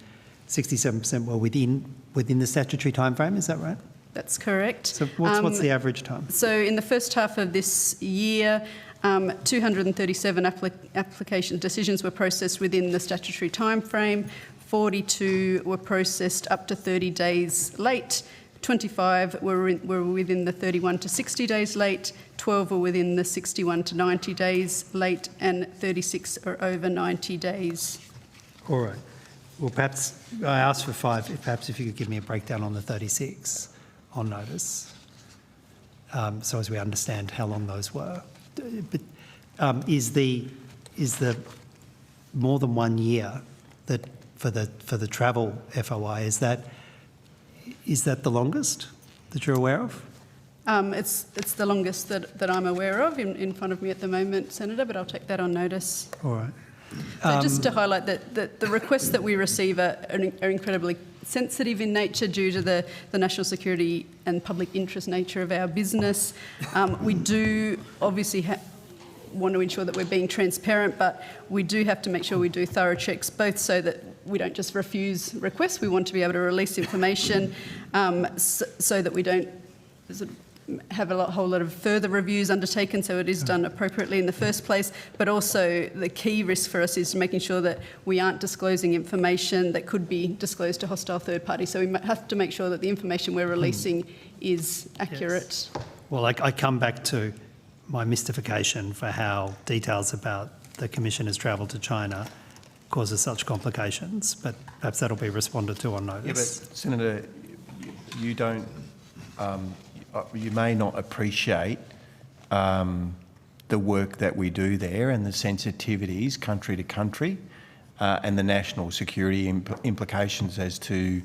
67% were within the statutory timeframe. Is that right? That's correct. So what's the average time? So in the first half of this year, 237 application decisions were processed within the statutory timeframe. 42 were processed up to 30 days late. 25 were within the 31 to 60 days late, 12 were within the 61 to 90 days late, and 36 are over 90 days. All right. Well, perhaps I asked for 5. Perhaps if you could give me a breakdown on the 36 on notice, so as we understand how long those were. But is the more than 1 year that for the travel FOI, is that the longest that you're aware of? It's the longest that I'm aware of in front of me at the moment, Senator, but I'll take that on notice. All right. So just to highlight that the requests that we receive are incredibly sensitive in nature due to the national security and public interest nature of our business. We do obviously want to ensure that we're being transparent, but we do have to make sure we do thorough checks, both so that we don't just refuse requests. We want to be able to release information so that we don't sort of have a whole lot of further reviews undertaken, so it is done appropriately in the first place. But also the key risk for us is making sure that we aren't disclosing information that could be disclosed to hostile third parties. So we have to make sure that the information we're releasing is accurate. Yes. Well, I come back to my mystification for how details about the Commissioner's travel to China causes such complications, but perhaps that'll be responded to on notice. Yeah, but Senator, you don't, you may not appreciate the work that we do there and the sensitivities country to country and the national security implications as to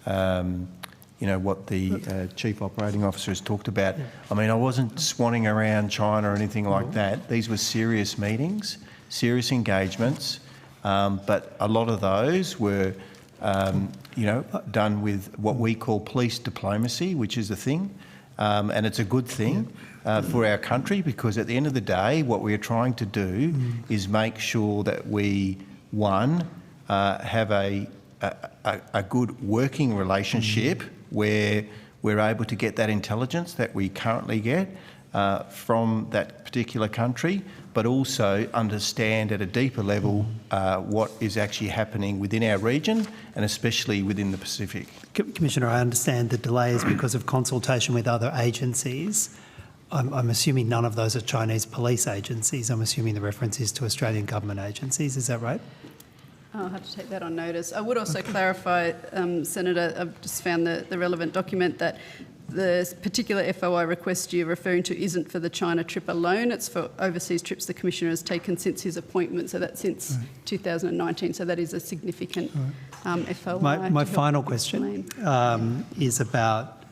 what the Chief Operating Officer has talked about. Yeah. I mean, I wasn't swanning around China or anything like that. These were serious meetings, serious engagements, but a lot of those were, done with what we call police diplomacy, which is a thing, and it's a good thing for our country, because at the end of the day, what we're trying to do is make sure that we, have a good working relationship where we're able to get that intelligence that we currently get from that particular country, but also understand at a deeper level what is actually happening within our region and especially within the Pacific. Commissioner, I understand the delay is because of consultation with other agencies. I'm assuming none of those are Chinese police agencies. I'm assuming the reference is to Australian government agencies. Is that right? I'll have to take that on notice. I would also clarify, Senator, I've just found the relevant document that the particular FOI request you're referring to isn't for the China trip alone. It's for overseas trips the Commissioner has taken since his appointment, so that's since 2019. So that is a significant FOI. My final question is about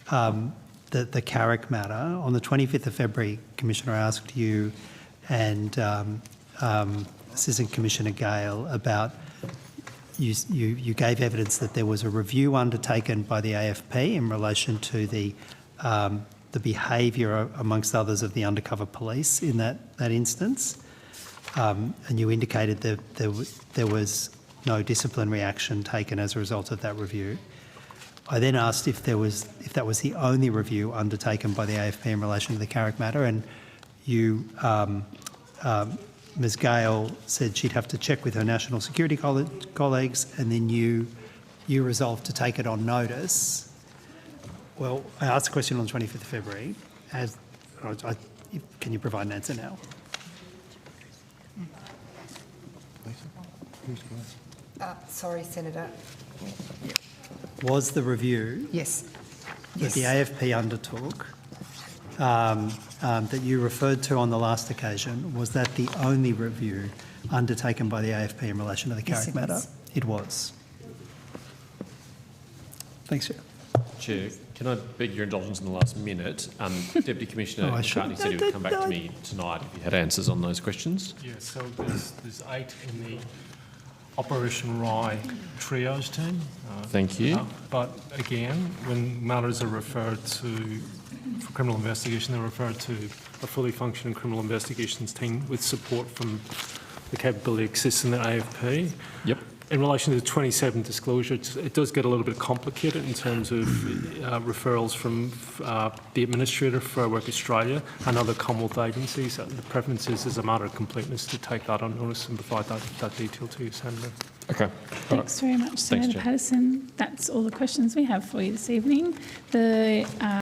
the Carrick matter. On the 25th of February, Commissioner, I asked you and Assistant Commissioner Gale about, you gave evidence that there was a review undertaken by the AFP in relation to the behaviour, amongst others, of the undercover police in that instance, and you indicated that there was no disciplinary action taken as a result of that review. I then asked if that was the only review undertaken by the AFP in relation to the Carrick matter, and you, Ms Gale, said she'd have to check with her national security colleagues, and then you resolved to take it on notice. Well, I asked a question on the 25th of February. Can you provide an answer now? Sorry, Senator. Was the review that the AFP undertook that you referred to on the last occasion, was that the only review undertaken by the AFP in relation to the Carrick matter? It was. Thanks, Chair. Chair, can I beg your indulgence in the last minute? Deputy Commissioner McCartney said he would come back to me tonight if he had answers on those questions. Yeah, so there's 8 in the Operation Rye triage team. Thank you. But again, when matters are referred to for criminal investigation, they're referred to a fully functioning criminal investigations team with support from the capability exists in the AFP. Yep. in relation to the 27 disclosure, it does get a little bit complicated in terms of referrals from the Administrator for Fair Work Australia and other Commonwealth agencies. The preference is, as a matter of completeness, to take that on notice and provide that detail to you, Senator. Okay. Thanks very much, Senator Chair. Patterson. That's all the questions we have for you this evening.